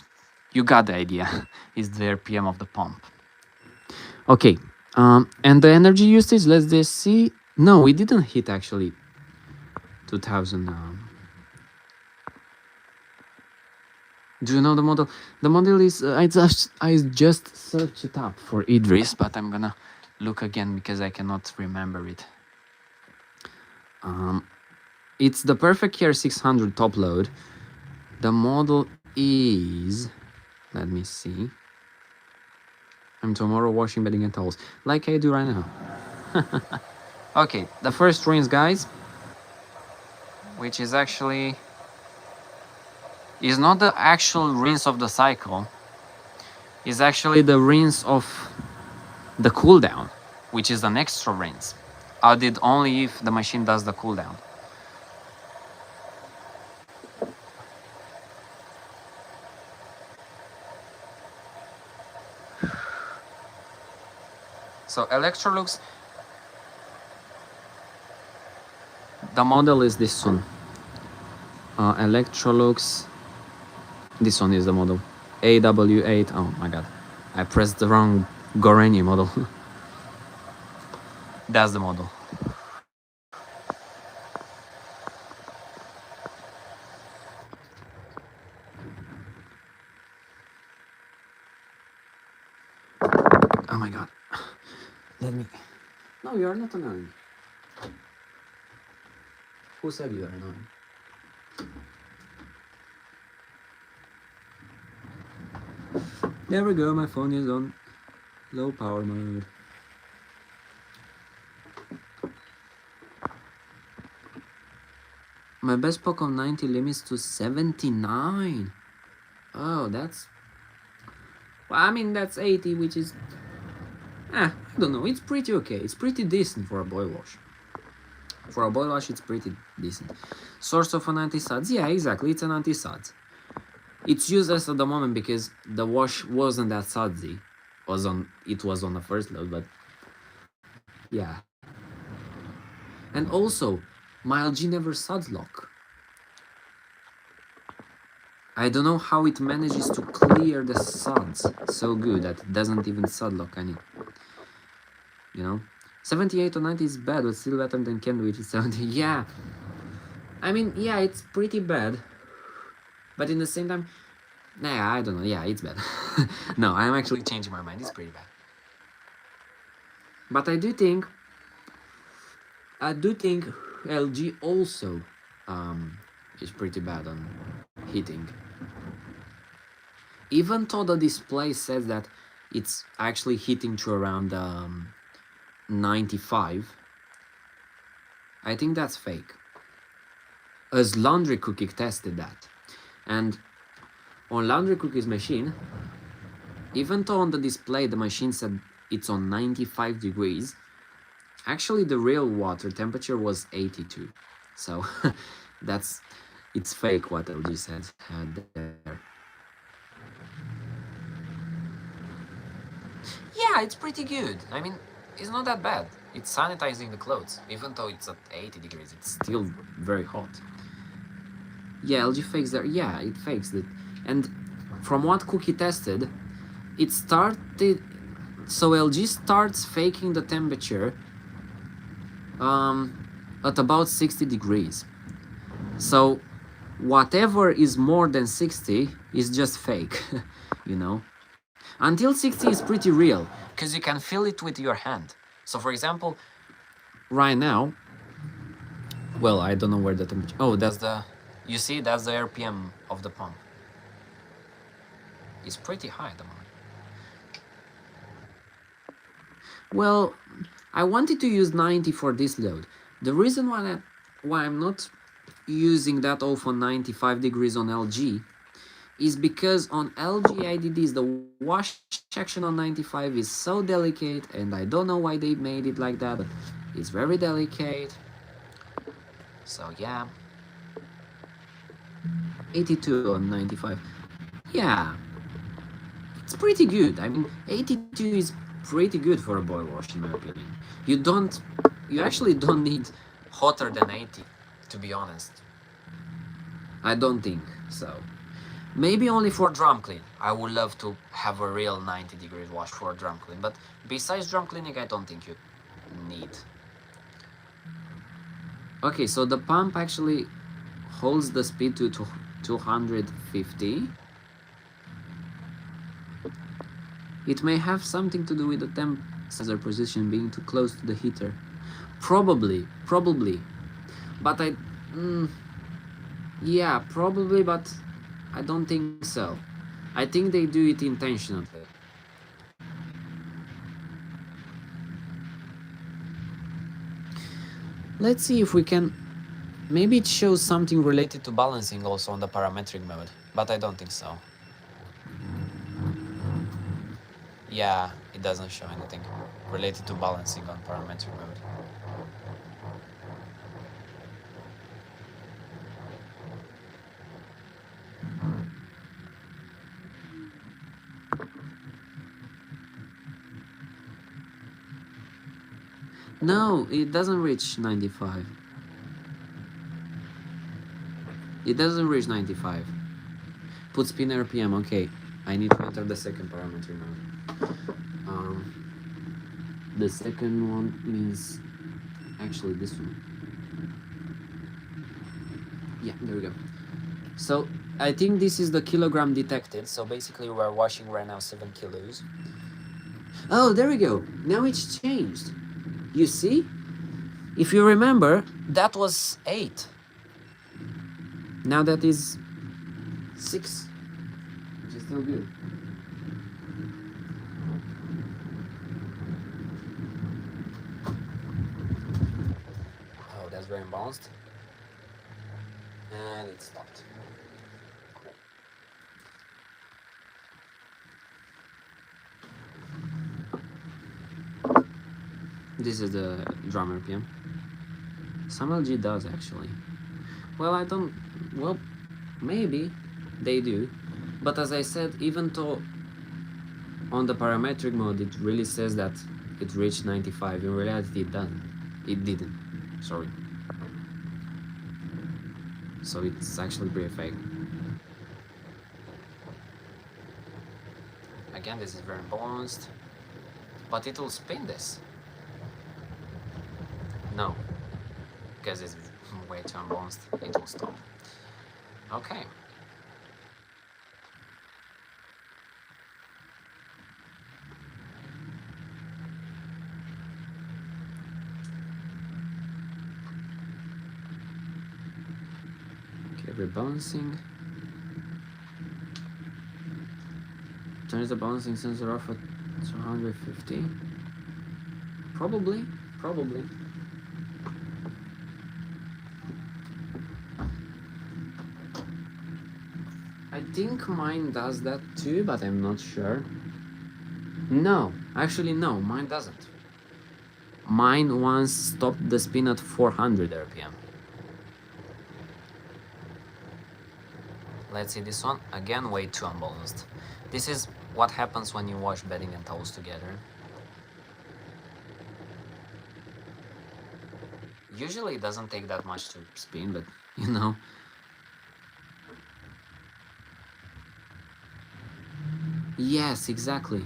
you got the idea. It's the RPM of the pump. Okay. And the energy usage, let's just see. No, we didn't hit actually 2000. Do you know the model? The model is, I just searched it up for Idris, but I'm gonna look again because I cannot remember it. It's the Perfect Care 600 top load. The model is, let me see. I'm tomorrow washing bedding and towels, like I do right now. Okay, the first rinse, guys, which is actually, is not the actual rinse of the cycle, is actually the rinse of the cooldown, which is an extra rinse. I did only if the machine does the cooldown. So Electrolux, the model is this one. Electrolux, this one is the model. AW8, oh my god, I pressed the wrong Goreni model. That's the model. Oh my god. Let me... No, you are not annoying. Who said you are annoying? There we go, my phone is on low power mode. My best Poco 90 limits to 79. Oh, that's... Well, I mean, that's 80, which is... I don't know, it's pretty okay. It's pretty decent for a boil wash. For a boil wash, it's pretty decent. Source of an anti-suds? Yeah, exactly, it's an anti-suds. It's useless at the moment because the wash wasn't that sudsy. It was on the first load, but... Yeah. And also, my LG never suds lock. I don't know how it manages to clear the suds so good that it doesn't even sud lock any. You know? 78 or 90 is bad, but still better than Ken, which is 70. Yeah. I mean, yeah, it's pretty bad. But in the same time, nah, I don't know. Yeah, it's bad. No, I'm actually changing my mind. It's pretty bad. But I do think LG also is pretty bad on heating. Even though the display says that it's actually heating to around 95, I think that's fake. As Laundry Cookie tested that. And on Laundry Cookie's machine, even though on the display the machine said it's on 95 degrees, actually the real water temperature was 82. So it's fake what LG said there. Yeah, it's pretty good. I mean, it's not that bad. It's sanitizing the clothes. Even though it's at 80 degrees, it's still very hot. Yeah, LG fakes there. Yeah, it fakes it. And from what Cookie tested, it started... So LG starts faking the temperature at about 60 degrees. So whatever is more than 60 is just fake, you know? Until 60 is pretty real, because you can feel it with your hand. So for example, right now, well, I don't know where the temperature... Oh, that's the... You see, that's the RPM of the pump. It's pretty high at the moment. Well, I wanted to use 90 for this load. The reason why I'm not using that often 95 degrees on LG is because on LG IDDs the wash section on 95 is so delicate, and I don't know why they made it like that, but it's very delicate. So yeah, 82 on 95. Yeah, it's pretty good. I mean, 82 is pretty good for a boil wash in my opinion. You actually don't need hotter than 80, to be honest. I don't think so. Maybe only for drum clean. I would love to have a real 90 degrees wash for drum clean, but besides drum cleaning, I don't think you need. Okay, so the pump actually holds the speed to 250. It may have something to do with the temp sensor position being too close to the heater. Probably. But yeah, probably, but I don't think so. I think they do it intentionally. Let's see if we can... Maybe it shows something related to balancing also on the parametric mode, but I don't think so. Yeah, it doesn't show anything related to balancing on parametric mode. No, it doesn't reach 95. It doesn't reach 95. Put spin RPM, okay. I need to enter the second parameter now. The second one means actually this one. Yeah, there we go. So I think this is the kilogram detected. So basically we're washing right now 7 kilos. Oh, there we go. Now it's changed. You see? If you remember, that was 8. Now that is 6, which is still good. Oh, that's very imbalanced. And it stopped. This is the drum RPM. Some LG does actually. Well, I don't... Well, maybe they do. But as I said, even though on the parametric mode it really says that it reached 95, in reality it doesn't. It didn't. Sorry. So it's actually pretty fake. Again, this is very balanced. But it will spin this. No. Because it's way too unbalanced. It will stop. Okay. Okay, rebalancing. Turns the balancing sensor off at 250. Probably. I think mine does that too, but I'm not sure. No, actually no, mine doesn't. Mine once stopped the spin at 400 RPM. Let's see this one. Again, way too unbalanced. This is what happens when you wash bedding and towels together. Usually it doesn't take that much to spin, but you know. Yes, exactly.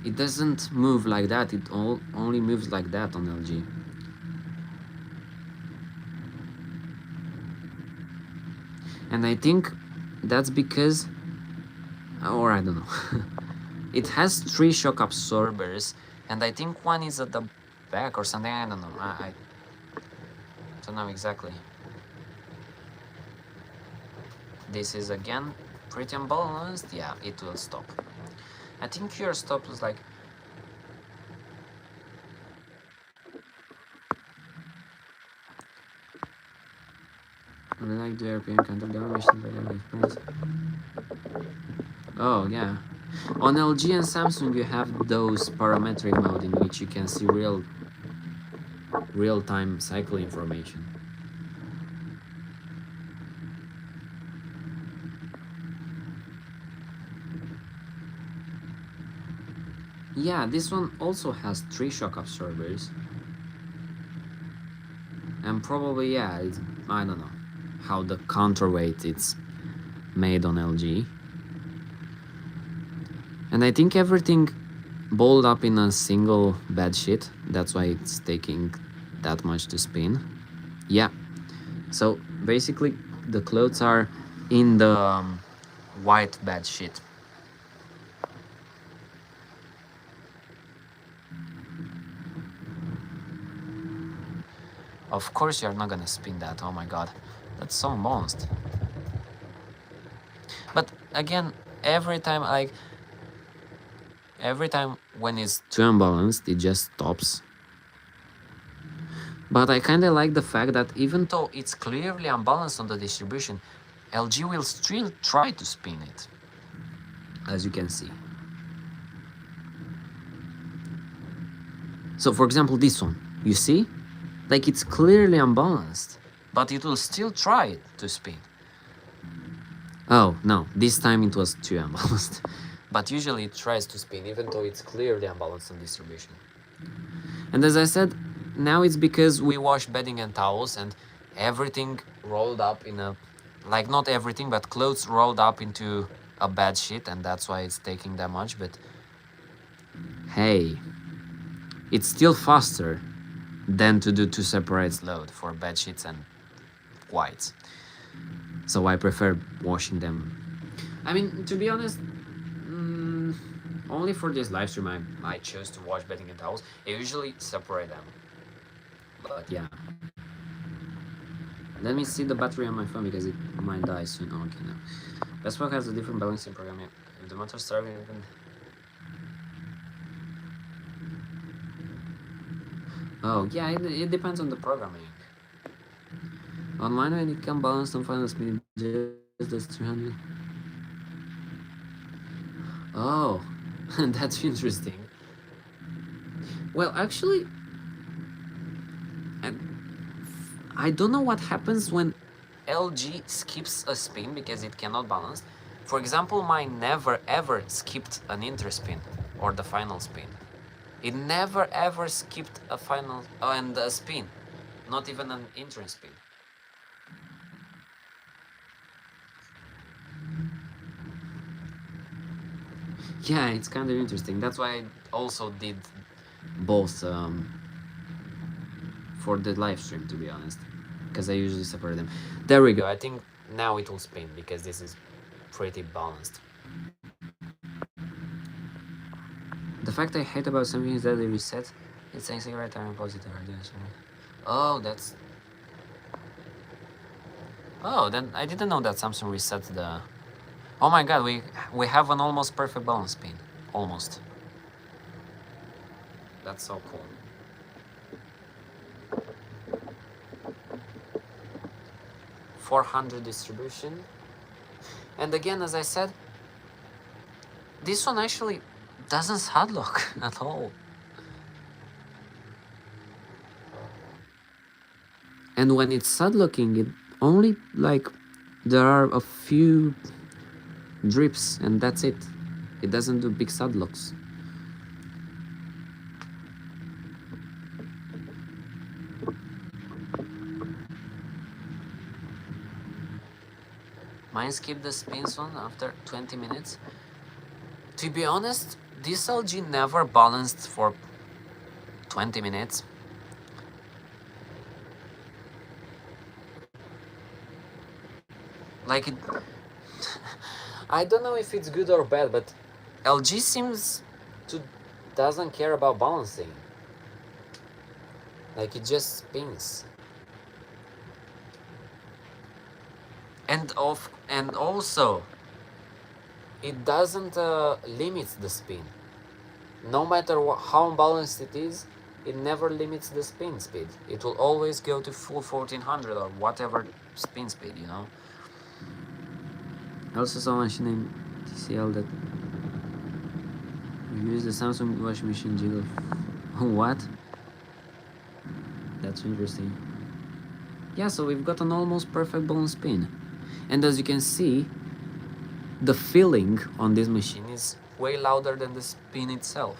It doesn't move like that, it only moves like that on LG. And I think that's because, or I don't know. It has 3 shock absorbers, and I think one is at the back or something, I don't know. I don't know exactly. This is again pretty unbalanced. Yeah, it will stop. I think your stop is like... I like the RPM counter mission by the friends. Oh yeah. On LG and Samsung you have those parametric mode in which you can see real-time cycle information. Yeah, this one also has 3 shock absorbers. And probably, yeah, I don't know how the counterweight it's made on LG. And I think everything balled up in a single bed sheet. That's why it's taking that much to spin. Yeah. So basically the clothes are in the white bed sheet. Of course you're not gonna spin that, oh my god. That's so unbalanced. But again, every time when it's too unbalanced, it just stops. But I kinda like the fact that even though it's clearly unbalanced on the distribution, LG will still try to spin it, as you can see. So for example, this one, you see? Like it's clearly unbalanced, but it will still try to spin. Oh, no, this time it was too unbalanced. But usually it tries to spin, even though it's clearly unbalanced on distribution. And as I said, now it's because we wash bedding and towels and everything rolled up in a... Like not everything, but clothes rolled up into a bed sheet, and that's why it's taking that much, but... Hey, it's still faster than to do 2 separate load for bed sheets and whites. So I prefer washing them. I mean, to be honest, only for this live stream I chose to wash bedding and towels. I usually separate them. But yeah. Let me see the battery on my phone because it might die soon. Oh, okay, no. Bestbook has a different balancing program. If the motor starts even... Oh, yeah, it depends on the programming. On mine, when it can balance on final speed, that's 300. Oh, that's interesting. Well, actually, I don't know what happens when LG skips a spin because it cannot balance. For example, mine never ever skipped an interspin or the final spin. It never ever skipped a final and a spin, not even an interspin. Yeah, it's kind of interesting. That's why I also did both for the live stream, to be honest, because I usually separate them. There we go. I think now it will spin because this is pretty balanced. The fact I hate about something is that they reset. It's saying cigarette time positive. Oh, that's... Oh, then I didn't know that Samsung reset the... Oh my god, we have an almost perfect balance spin. Almost. That's so cool. $400 distribution. And again, as I said, this one actually doesn't sadlock at all. And when it's sadlocking, it only like there are a few drips and that's it. It doesn't do big sadlocks. Mine skipped the spins one after 20 minutes. To be honest, this LG never balanced for 20 minutes. Like it, I don't know if it's good or bad, but LG seems to doesn't care about balancing. Like it just spins. And also it doesn't limit the spin. No matter how unbalanced it is, it never limits the spin speed. It will always go to full 1400 or whatever spin speed, you know. I also saw mention in TCL that you use the Samsung washing machine jiggle. What? That's interesting. Yeah, so we've got an almost perfect balance spin. And as you can see, the feeling on this machine is way louder than the spin itself.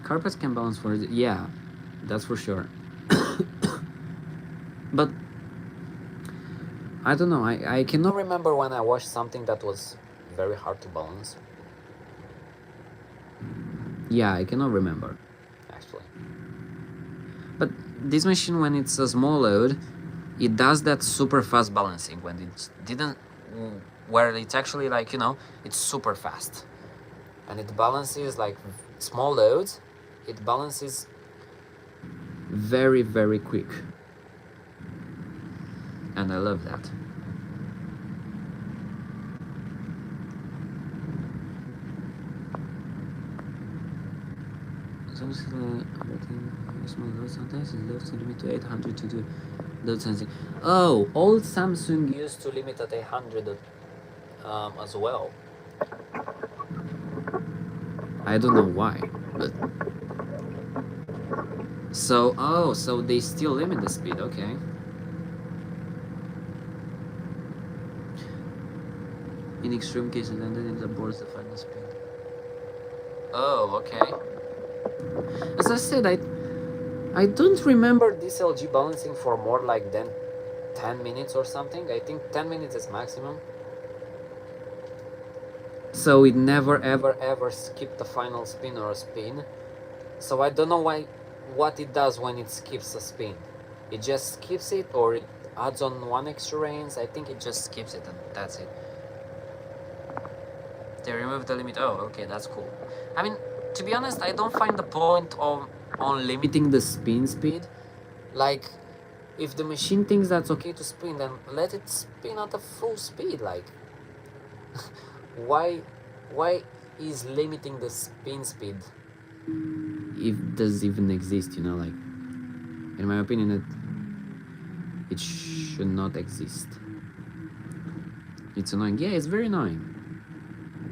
Carpets can balance for it, yeah, that's for sure. But I don't know, I cannot remember when I washed something that was very hard to balance. Yeah, I cannot remember, actually. But this machine, when it's a small load, it does that super fast balancing. When it didn't, where it's actually like, you know, it's super fast. And it balances like small loads, it balances very, very quick. And I love that. Sometimes it loads to limit to 800 to do load sensing. Oh, old Samsung used to limit at 800 as well. I don't know why, but so they still limit the speed. Okay. In extreme cases, and then it aborts the final speed. Oh, okay. As I said, I don't remember this LG balancing for more like than 10 minutes or something. I think 10 minutes is maximum. So it never ever skipped the final spin or a spin. So I don't know what it does when it skips a spin. It just skips it or it adds on one extra reins. I think it just skips it and that's it. They removed the limit. Oh, okay, that's cool. I mean, to be honest, I don't find the point on limiting the spin speed. Like, if the machine thinks that's okay to spin, then let it spin at a full speed. Like, why is limiting the spin speed if it does even exist, you know? Like, in my opinion, it should not exist. It's annoying. Yeah, it's very annoying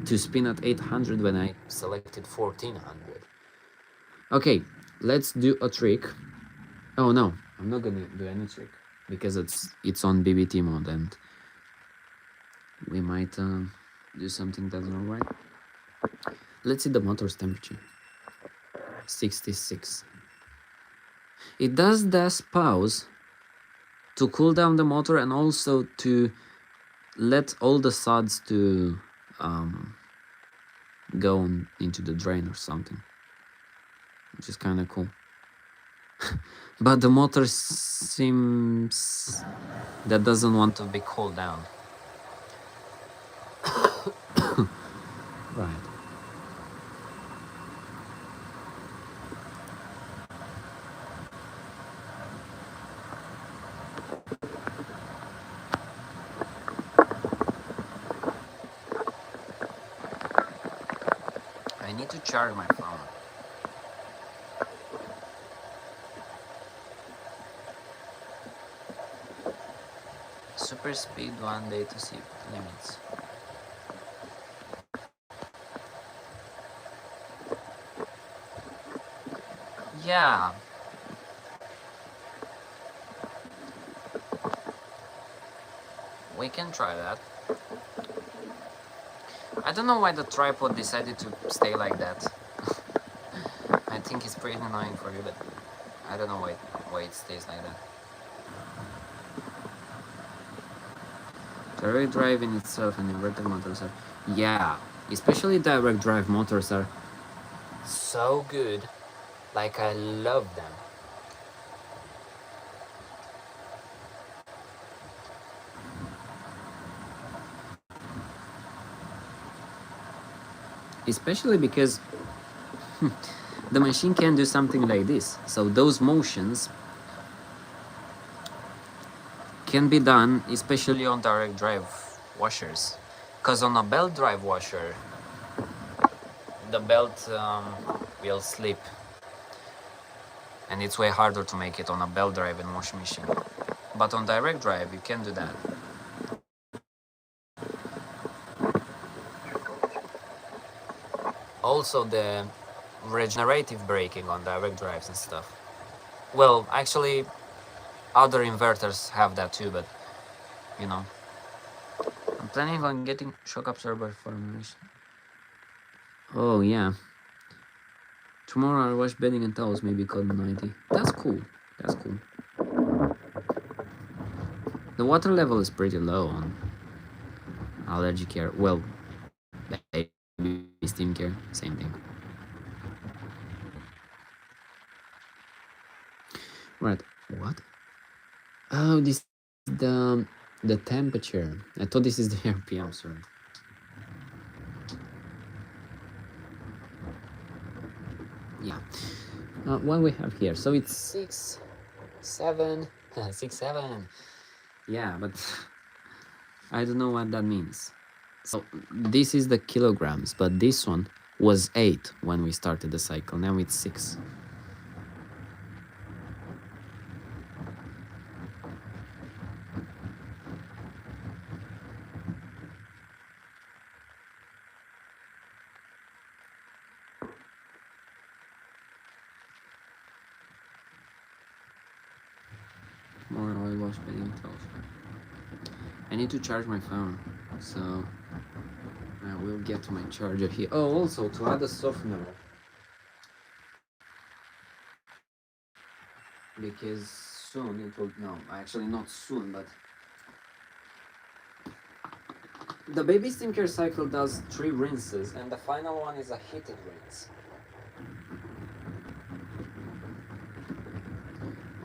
to spin at 800 when I selected 1400. Okay, let's do a trick. Oh no, I'm not gonna do any trick because it's on BBT mode and we might do something that's not right. Let's see the motor's temperature. 66. It does this pause to cool down the motor and also to let all the suds to go into the drain or something, which is kind of cool. But the motor seems that doesn't want to be cooled down. Right. I need to charge my phone. super speed 1 day to see limits. Yeah. We can try that. I don't know why the tripod decided to stay like that. I think it's pretty annoying for you, but I don't know why it stays like that. Direct drive in itself and inverter motors are... Yeah, especially direct drive motors are so good. Like, I love them. Especially because the machine can do something like this. So those motions can be done especially on direct drive washers. Because on a belt drive washer, the belt will slip. And it's way harder to make it on a belt drive and washing machine. But on direct drive, you can do that. Also the regenerative braking on direct drives and stuff. Well, actually, other inverters have that too, but you know. I'm planning on getting shock absorber for machine. Oh yeah. Tomorrow I'll wash bedding and towels, maybe code 90. That's cool. That's cool. The water level is pretty low on allergy care. Well, baby steam care, same thing. Right. What? Oh, this is the temperature. I thought this is the RPM. Sorry. Yeah. What we have here? So it's 6, 7, 6, 7. Yeah, but I don't know what that means. So this is the kilograms, but this one was 8 when we started the cycle. Now it's 6. More oil wash bedding towels. I need to charge my phone, so I will get to my charger here. Oh, also to add a softener, because soon it will, no, actually not soon, but the baby steam care cycle does 3 rinses, and the final one is a heated rinse.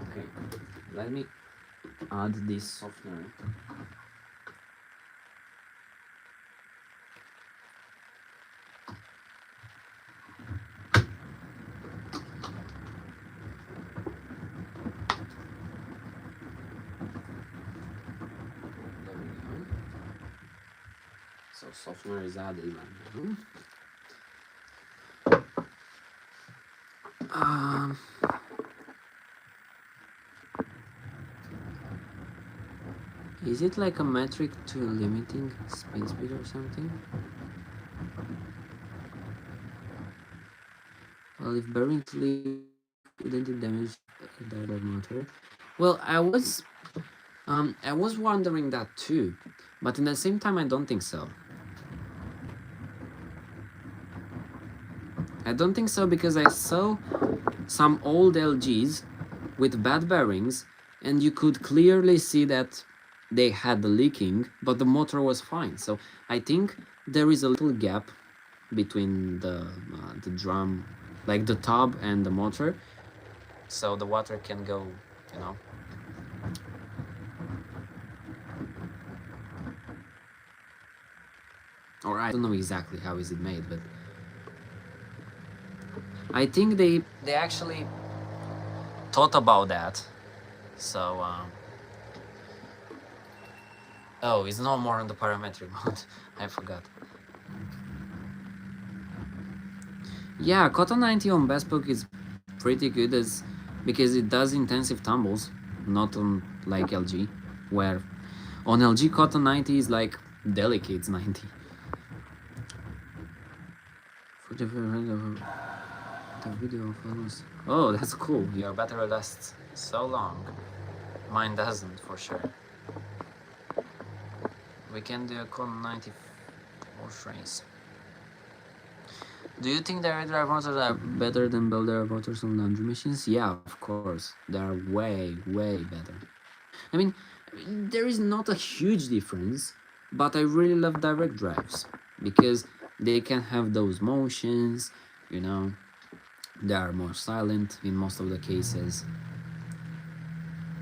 Okay, let me add this softener. So softener is added. Is it like a metric to limiting spin speed or something? Well, if bearings leak, wouldn't it damage the direct motor? Well, I was wondering that too, but at the same time, I don't think so. I don't think so because I saw some old LGs with bad bearings, and you could clearly see that they had the leaking, but the motor was fine. So I think there is a little gap between the drum, like the tub and the motor, so the water can go, you know. Or I don't know exactly how is it made, but I think they actually thought about that. So oh, it's no more on the parametric mode. I forgot. Yeah, Koto 90 on Bespoke is pretty good because it does intensive tumbles, not on like LG, where On LG Cotton 90 is like Delicate's 90. For the video follows. Oh, that's cool. Your battery lasts so long. Mine doesn't, for sure. We can do a Cotton 90 wash race. Do you think direct drive motors are better than belt drive motors on laundry machines? Yeah, of course. They are way, way better. I mean, there is not a huge difference, but I really love direct drives because they can have those motions, you know, they are more silent in most of the cases.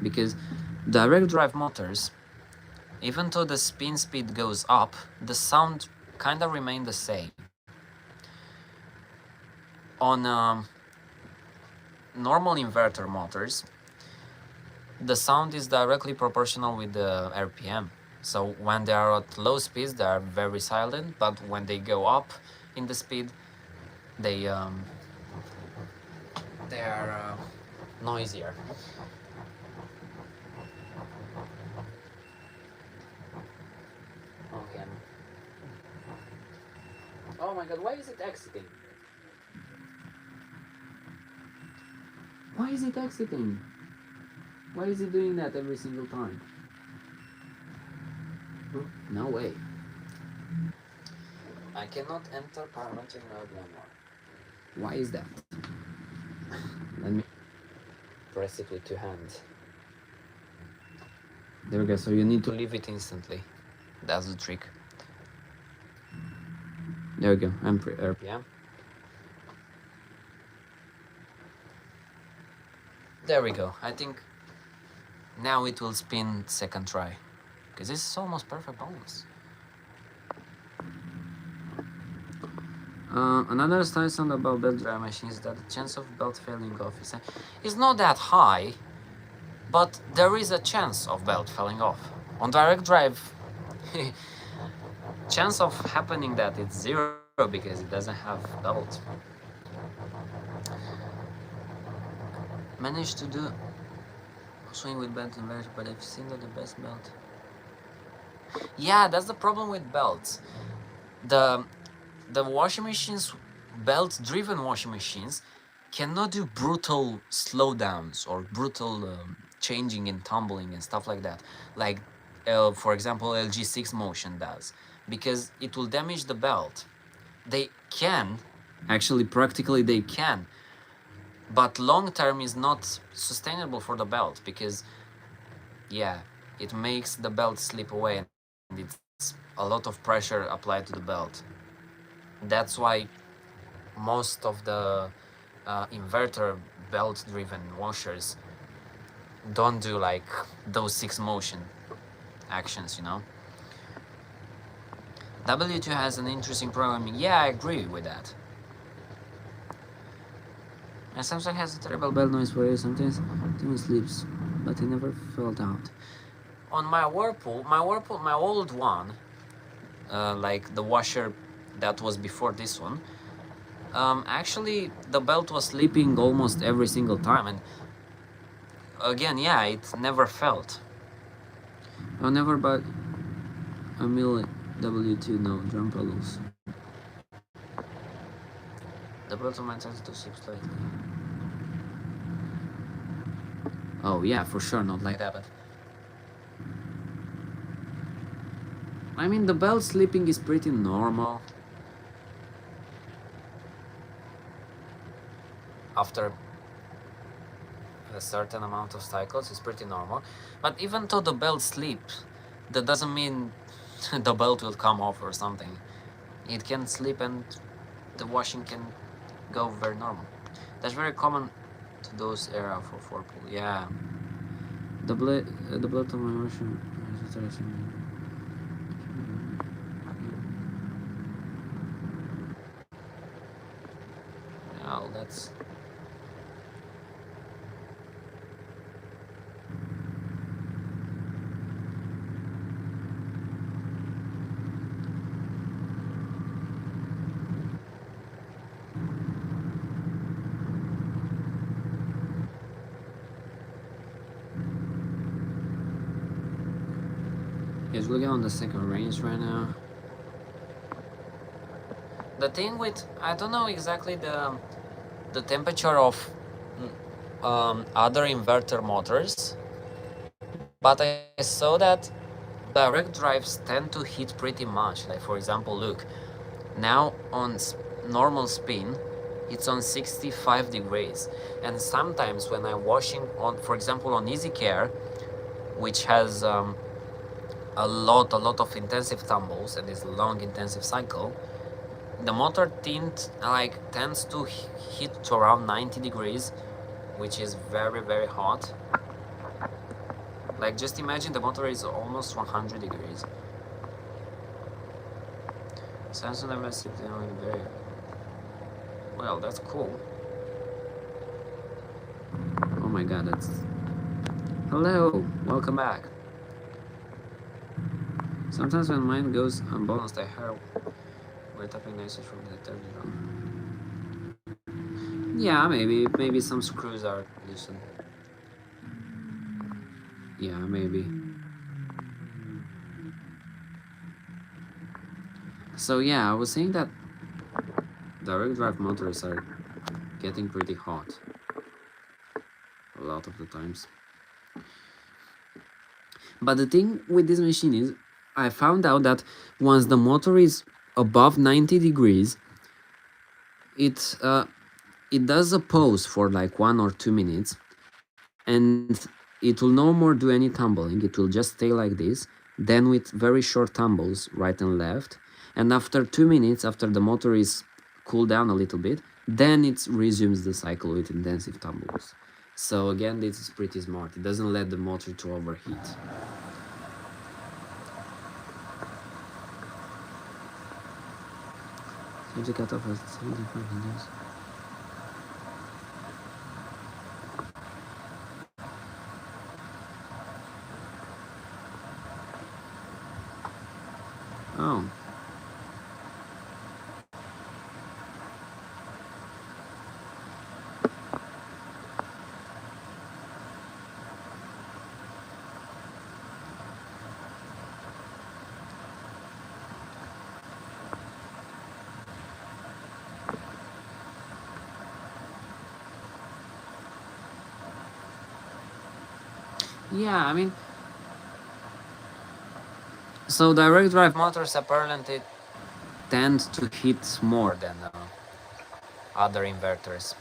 Because direct drive motors, even though the spin speed goes up, the sound kind of remains the same. On normal inverter motors, the sound is directly proportional with the RPM. So when they are at low speeds, they are very silent, but when they go up in the speed, they are noisier. Okay. Oh my god, why is it exiting? Why is it exiting? Why is it doing that every single time? No way. I cannot enter parametric mode no more. Why is that? Let me press it with 2 hands. There we go, so you need to leave it instantly. That's the trick. There we go, RPM. There we go, I think now it will spin second try. Because this is almost perfect balance. Another side sound about belt drive machines is that the chance of belt falling off is not that high, but there is a chance of belt falling off. On direct drive, chance of happening that it's 0 because it doesn't have belt. Managed to do swing with belt inverter, but I've seen that the best belt. Yeah, that's the problem with belts. The washing machines, belt-driven washing machines, cannot do brutal slowdowns or brutal changing and tumbling and stuff like that, like for example LG6 Motion does, because it will damage the belt. They can, actually practically they can, but long term is not sustainable for the belt because, yeah, it makes the belt slip away and it's a lot of pressure applied to the belt. That's why most of the inverter belt driven washers don't do like those 6 motion actions, you know. W2 has an interesting programming. Yeah, I agree with that. And Samsung has a terrible belt noise for you. Sometimes it sleeps, but it never felt out. On my Whirlpool, my old one, like the washer that was before this one, actually the belt was sleeping almost every single time, and again, yeah, it never felt. I'll never buy a mill W2, no, drum pedals. The belt of my tends to slip slightly. Oh yeah, for sure, not like that, but I mean, the belt sleeping is pretty normal. After a certain amount of cycles, it's pretty normal. But even though the belt sleeps, that doesn't mean the belt will come off or something. It can sleep and the washing can go very normal. That's very common to those era for Whirlpool. Yeah. The blade of my washing. Oh, that's. Yes, we're on the second range right now. The thing with, I don't know exactly the temperature of other inverter motors, but I saw that direct drives tend to hit pretty much. Like for example, look, now on normal spin, it's on 65 degrees, and sometimes when I'm washing on, for example, on Easy Care, which has a lot of intensive tumbles and is a long intensive cycle, the motor tends to hit to around 90 degrees, which is very hot. Like just imagine the motor is almost 100 degrees. Samsung never sleep very well. That's cool. Oh my god, that's... Hello, welcome back. Sometimes when mine goes unbalanced, I hear we're tapping nicely from the terminal. Yeah, maybe some screws are loosened. Yeah, maybe. So yeah, I was saying that direct drive motors are getting pretty hot a lot of the times. But the thing with this machine is, I found out that once the motor is above 90 degrees, it does a pause for like 1 or 2 minutes, and it will no more do any tumbling. It will just stay like this, then with very short tumbles right and left, and after 2 minutes, after the motor is cooled down a little bit, then it resumes the cycle with intensive tumbles. So again, this is pretty smart. It doesn't let the motor to overheat. The cutoff was 75 days. Oh. Yeah, I mean, so direct drive motors apparently tend to hit more than other inverters.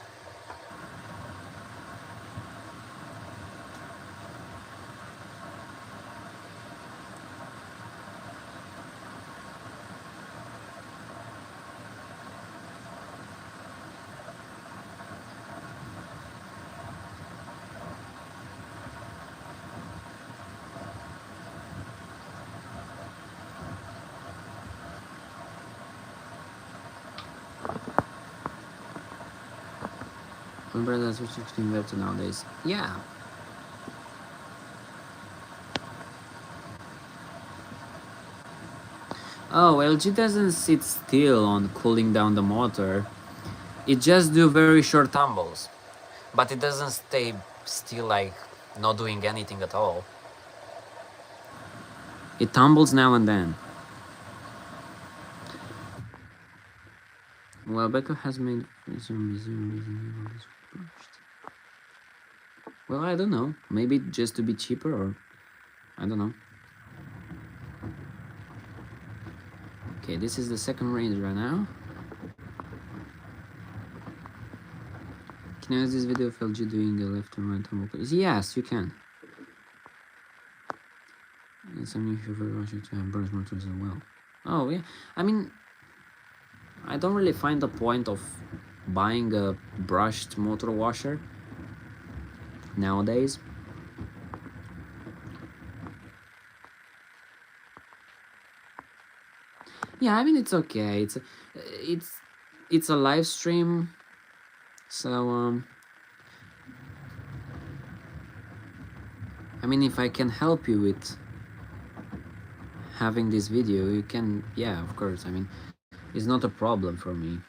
Umbrella switch to inverter nowadays. Yeah. Oh, LG doesn't sit still on cooling down the motor. It just do very short tumbles. But it doesn't stay still, like not doing anything at all. It tumbles now and then. Well, Becca has made well, I don't know. Maybe just to be cheaper, or I don't know. Okay, this is the second range right now. Can I use this video of LG doing the left and right tumble? Yes, you can. And some new for Russia to have brush motors as well. Oh yeah, I mean, I don't really find the point of buying a brushed motor washer nowadays. Yeah, I mean, it's okay. It's a live stream, so I mean, if I can help you with having this video, you can. Yeah, of course. I mean, it's not a problem for me.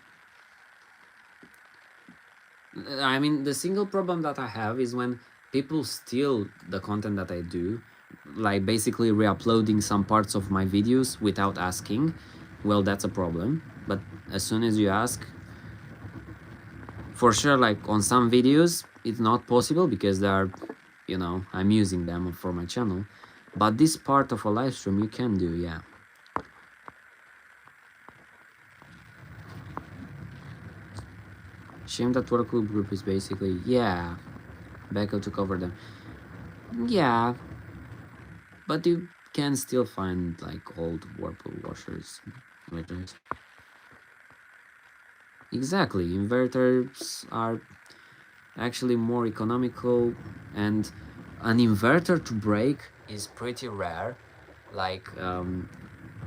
I mean, the single problem that I have is when people steal the content that I do, like basically re-uploading some parts of my videos without asking, well, that's a problem. But as soon as you ask, for sure, like on some videos it's not possible because they are, you know, I'm using them for my channel, but this part of a live stream you can do. Yeah, shame that Whirlpool group is basically, yeah, Becco to cover them. Yeah, but you can still find like old Whirlpool washers. Exactly, inverters are actually more economical, and an inverter to break is pretty rare. Like on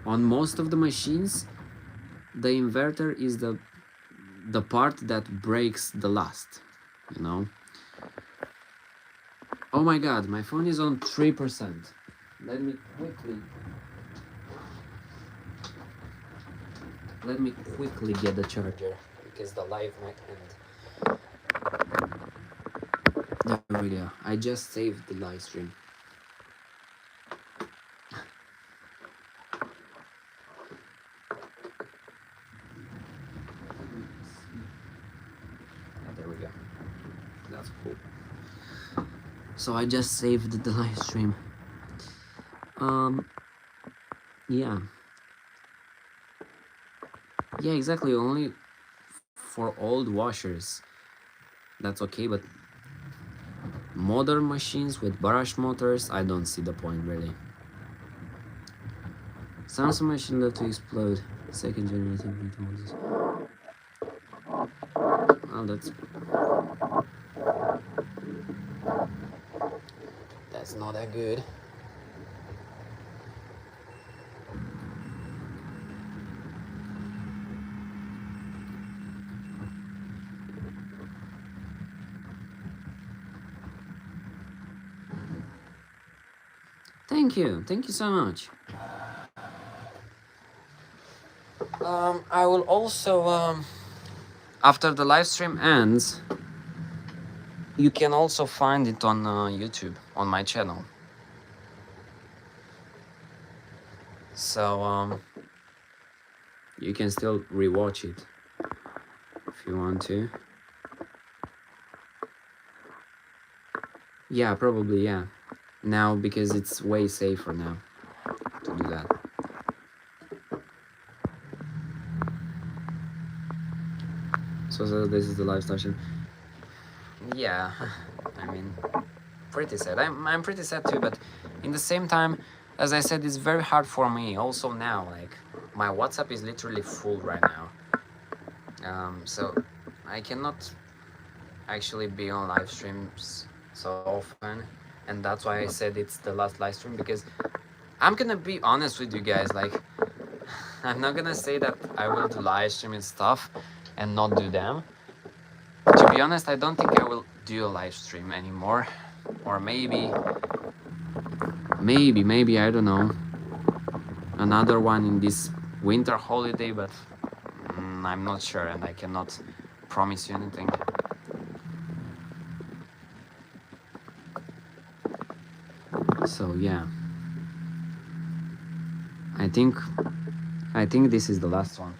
most of the machines, the inverter is the part that breaks the last, you know. Oh my god, my phone is on 3%. Let me quickly get the charger because the live might end. There we go. I just saved the live stream. There we go. That's cool. So I just saved the live stream. Yeah. Yeah, exactly. Only for old washers, that's okay, but modern machines with barrage motors, I don't see the point really. Samsung machine left to explode. Second generation models. Well, that's not that good. Thank you so much. I will also after the live stream ends, you can also find it on YouTube on my channel. So you can still rewatch it if you want to. Yeah, probably, yeah. Now, because it's way safer now to do that. So this is the live station. Yeah, I mean, pretty sad. I'm pretty sad too, but in the same time, as I said, it's very hard for me also now. Like, my WhatsApp is literally full right now. So I cannot actually be on live streams so often, and that's why I said it's the last live stream, because I'm gonna be honest with you guys, like, I'm not gonna say that I will do live stream and stuff and not do them. To be honest, I don't think I will do a live stream anymore, or maybe, I don't know, another one in this winter holiday, but I'm not sure and I cannot promise you anything. So yeah, I think this is the last one.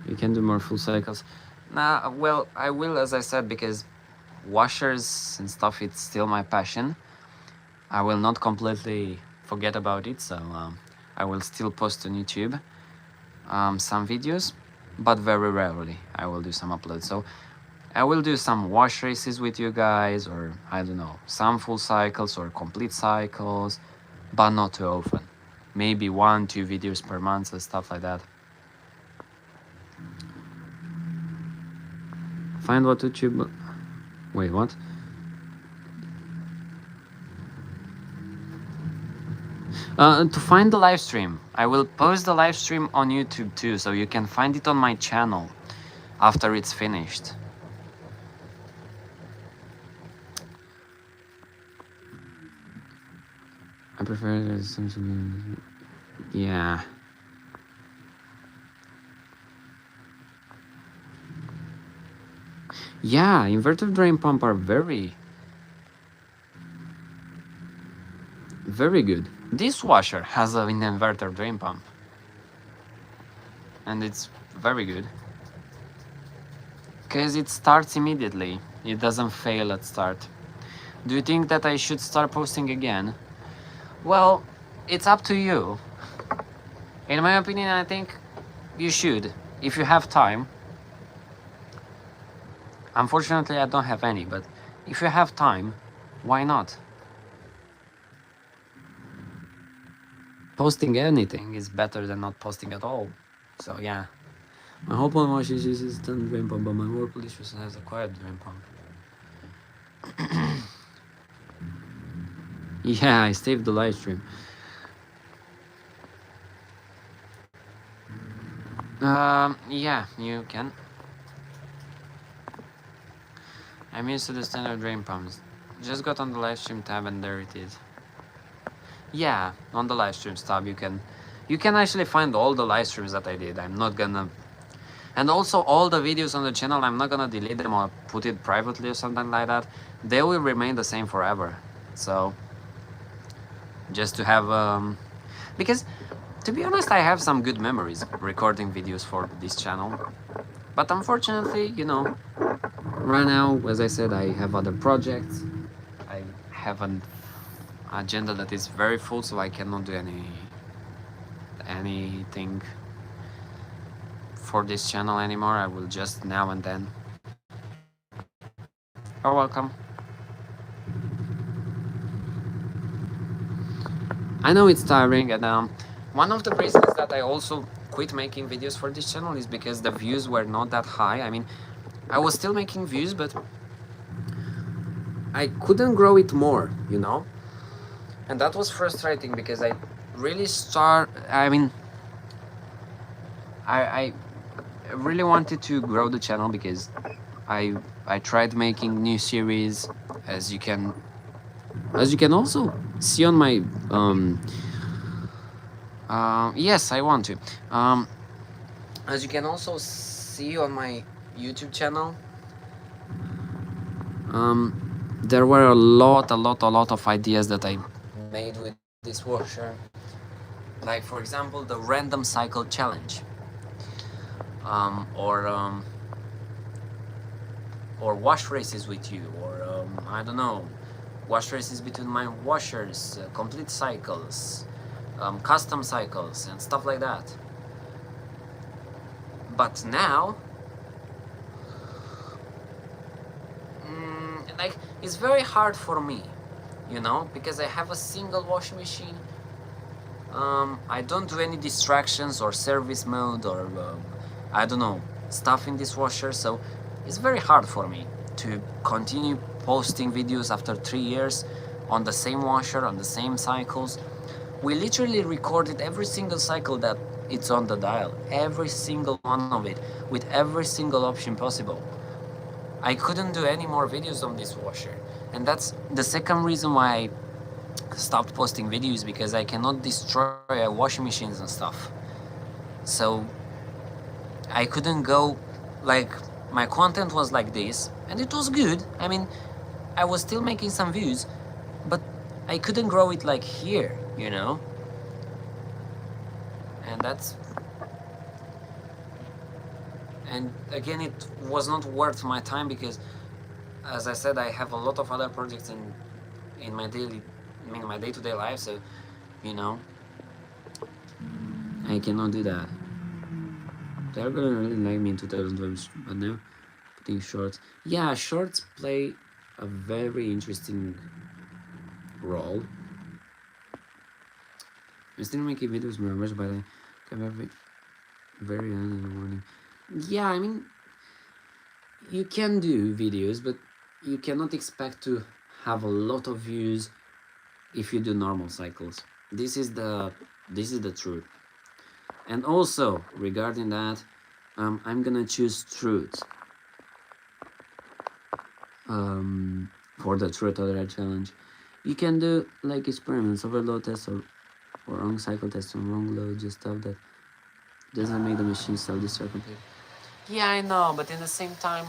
You can do more full cycles. Nah, well, I will, as I said, because washers and stuff, it's still my passion. I will not completely forget about it, so I will still post on YouTube some videos, but very rarely I will do some uploads. So I will do some wash races with you guys, or I don't know, some full cycles or complete cycles, but not too often. Maybe 1-2 videos per month and stuff like that. Find what YouTube... Wait, what? To find the live stream, I will post the live stream on YouTube too, so you can find it on my channel after it's finished. I prefer something... Yeah. Yeah, inverter drain pump are very Very good. This washer has an inverter drain pump, and it's very good because it starts immediately. It doesn't fail at start. Do you think that I should start posting again? Well, it's up to you. In my opinion, I think you should, if you have time. Unfortunately, I don't have any, but if you have time, why not? Posting anything is better than not posting at all. So yeah. My whole point was uses a drain pump, but my work police has a quiet drain pump. Yeah, I saved the live stream. Yeah, you can. I'm used to the standard drain pumps. Just got on the live stream tab and there it is. Yeah, on the live streams tab you can actually find all the live streams that I did. I'm not gonna, and also all the videos on the channel, I'm not gonna delete them or put it privately or something like that. They will remain the same forever. So just to have because to be honest, I have some good memories recording videos for this channel, but unfortunately, you know, right now, as I said, I have other projects. I have an agenda that is very full, so I cannot do anything for this channel anymore. I will just now and then. You're welcome. I know it's tiring, and one of the reasons that I also quit making videos for this channel is because the views were not that high. I mean, I was still making views, but I couldn't grow it more, you know? And that was frustrating because I really I really wanted to grow the channel because I tried making new series, as you can also see on my yes, I want to. As you can also see on my YouTube channel, there were a lot of ideas that I made with this washer. Like for example, the random cycle challenge, or wash races with you, or I don't know, wash races between my washers, complete cycles, custom cycles, and stuff like that. But now, like, it's very hard for me, you know, because I have a single washing machine. I don't do any distractions or service mode or I don't know, stuff in this washer, so it's very hard for me to continue posting videos after 3 years on the same washer, on the same cycles. We literally recorded every single cycle that it's on the dial, every single one of it, with every single option possible. I couldn't do any more videos on this washer, and that's the second reason why I stopped posting videos, because I cannot destroy washing machines and stuff. So I couldn't go, like, my content was like this, and it was good. I mean, I was still making some views, but I couldn't grow it like here, you know? And that's... And again, it was not worth my time because, as I said, I have a lot of other projects in my my day-to-day life, so, you know, I cannot do that. They're gonna really like me in 2012, but now putting shorts. Yeah, shorts play a very interesting role. I'm still making videos more much, but I come very early in the morning. Yeah, I mean, you can do videos, but you cannot expect to have a lot of views if you do normal cycles. This is the truth. And also regarding that, I'm gonna choose truth for the truth or dare challenge. You can do like experiments, overload tests, or wrong cycle tests on wrong load, just stuff that doesn't make the machine self-destruct completely. Yeah, I know, but in the same time,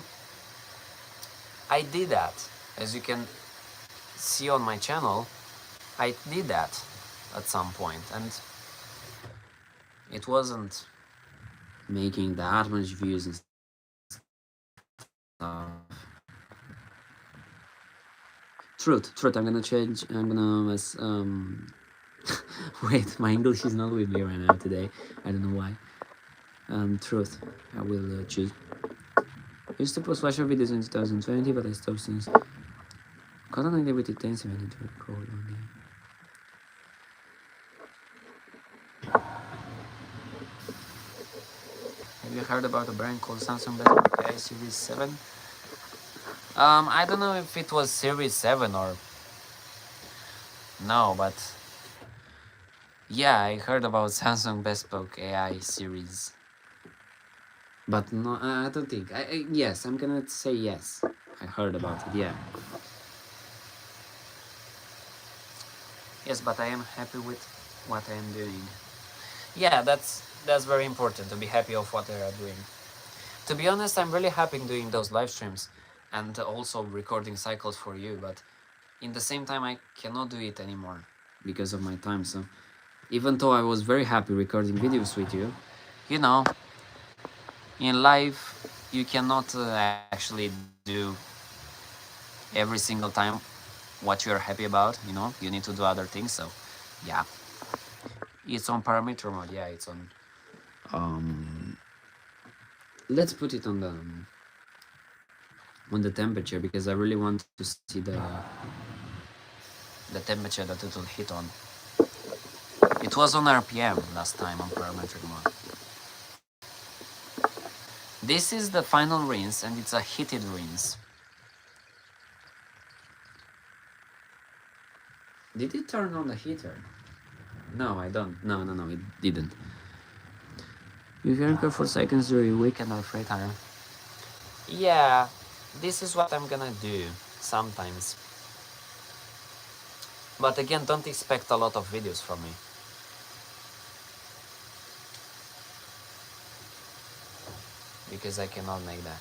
I did that. As you can see on my channel, I did that at some point, and it wasn't making that much views and stuff. Truth. I'm gonna change. I'm gonna wait. My English is not with me right now today. I don't know why. Truth. I will choose. I used to post WashDay videos in 2020, but I stopped since. Got an idea with intensive I need to record on the. Have you heard about a brand called Samsung AI Series 7? I don't know if it was Series 7 or no, but yeah, I heard about Samsung Bespoke AI series. But no, I don't think. Yes, I'm gonna say yes. I heard about it, yeah. Yes, but I am happy with what I am doing. Yeah, that's very important to be happy of what I are doing. To be honest, I'm really happy doing those live streams and also recording cycles for you, but in the same time I cannot do it anymore because of my time. So even though I was very happy recording videos with you, you know, in life you cannot actually do every single time what you're happy about, you know, you need to do other things. So yeah, it's on parameter mode. Yeah, it's on let's put it on the temperature, because I really want to see the temperature that it will hit on. It was on RPM last time on parametric mode. This is the final rinse, and it's a heated rinse. Did it turn on the heater? No, I don't. No, it didn't. You can go for seconds during weekend or free time. Yeah, this is what I'm gonna do sometimes. But again, don't expect a lot of videos from me. Because I cannot make that.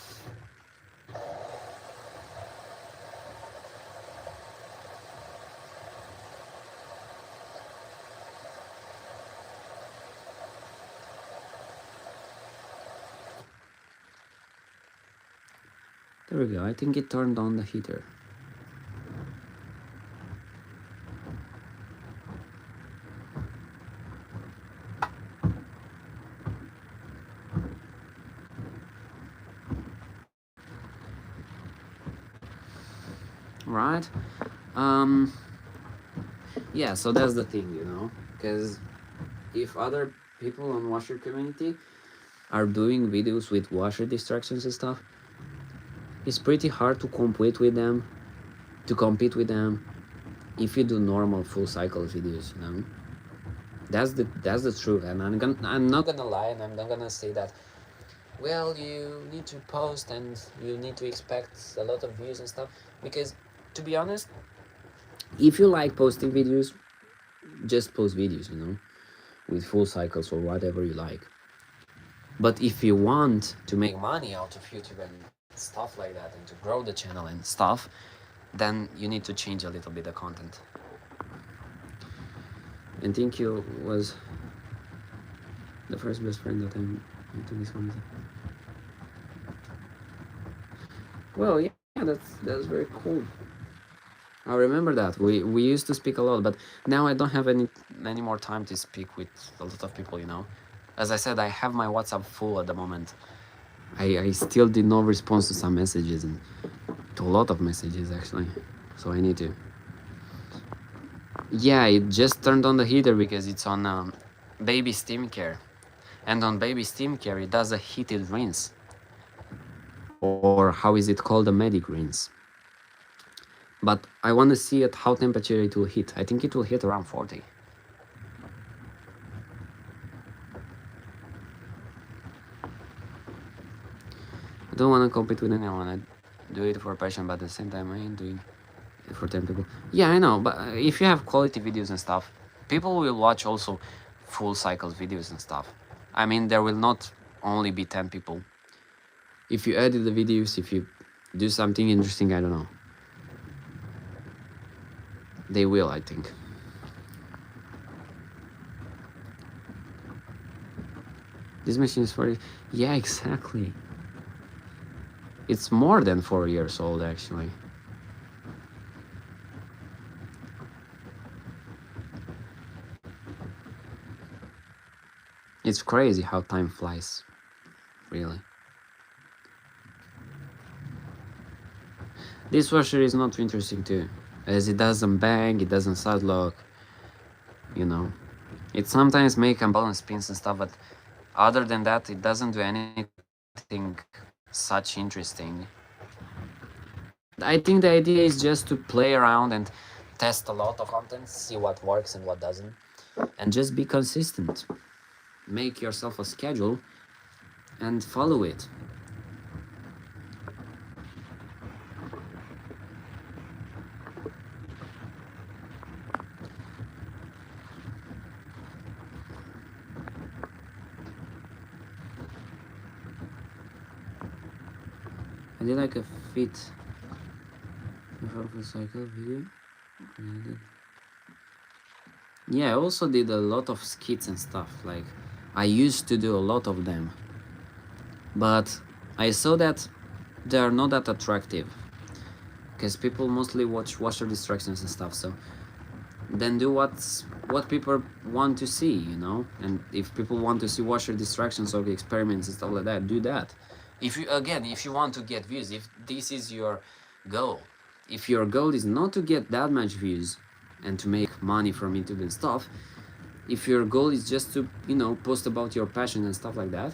There we go. I think it turned on the heater. Right? Yeah, so that's the thing, you know, because if other people on washer community are doing videos with washer distractions and stuff, it's pretty hard to compete with them if you do normal full cycle videos, you know. That's the truth. And I'm not gonna lie, and I'm not gonna say that, well, you need to post and you need to expect a lot of views and stuff, because to be honest, if you like posting videos, just post videos, you know, with full cycles or whatever you like. But if you want to make money out of YouTube and stuff like that, and to grow the channel and stuff, then you need to change a little bit the content. And thank you was the first best friend that I'm into this one. Well, yeah, that's very cool. I remember that we used to speak a lot, but now I don't have any more time to speak with a lot of people, you know. As I said, I have my WhatsApp full at the moment. I still did not respond to some messages, and to a lot of messages actually, so I need to. Yeah, it just turned on the heater because it's on baby steam care, and on baby steam care it does a heated rinse, or how is it called, a medic rinse. But I want to see at how temperature it will hit. I think it will hit around 40. I don't want to compete with anyone. I do it for passion, but at the same time I ain't doing it for 10 people. Yeah, I know, but if you have quality videos and stuff, people will watch also full cycle videos and stuff. I mean, there will not only be 10 people. If you edit the videos, if you do something interesting, I don't know, they will, I think. This machine is 40. Yeah, exactly. It's more than 4 years old, actually. It's crazy how time flies, really. This washer is not interesting too, as it doesn't bang, it doesn't side lock, you know. It sometimes make unbalanced spins and stuff, but other than that, it doesn't do anything such interesting. I think the idea is just to play around and test a lot of content, see what works and what doesn't, and just be consistent. Make yourself a schedule and follow it. I did like a fit cycle video. Yeah, I also did a lot of skits and stuff. Like, I used to do a lot of them, but I saw that they are not that attractive because people mostly watch washer distractions and stuff. So then do what people want to see, you know. And if people want to see washer distractions or experiments and stuff like that, do that. If you want to get views, if this is your goal, if your goal is not to get that much views and to make money from YouTube and stuff, if your goal is just to, you know, post about your passion and stuff like that,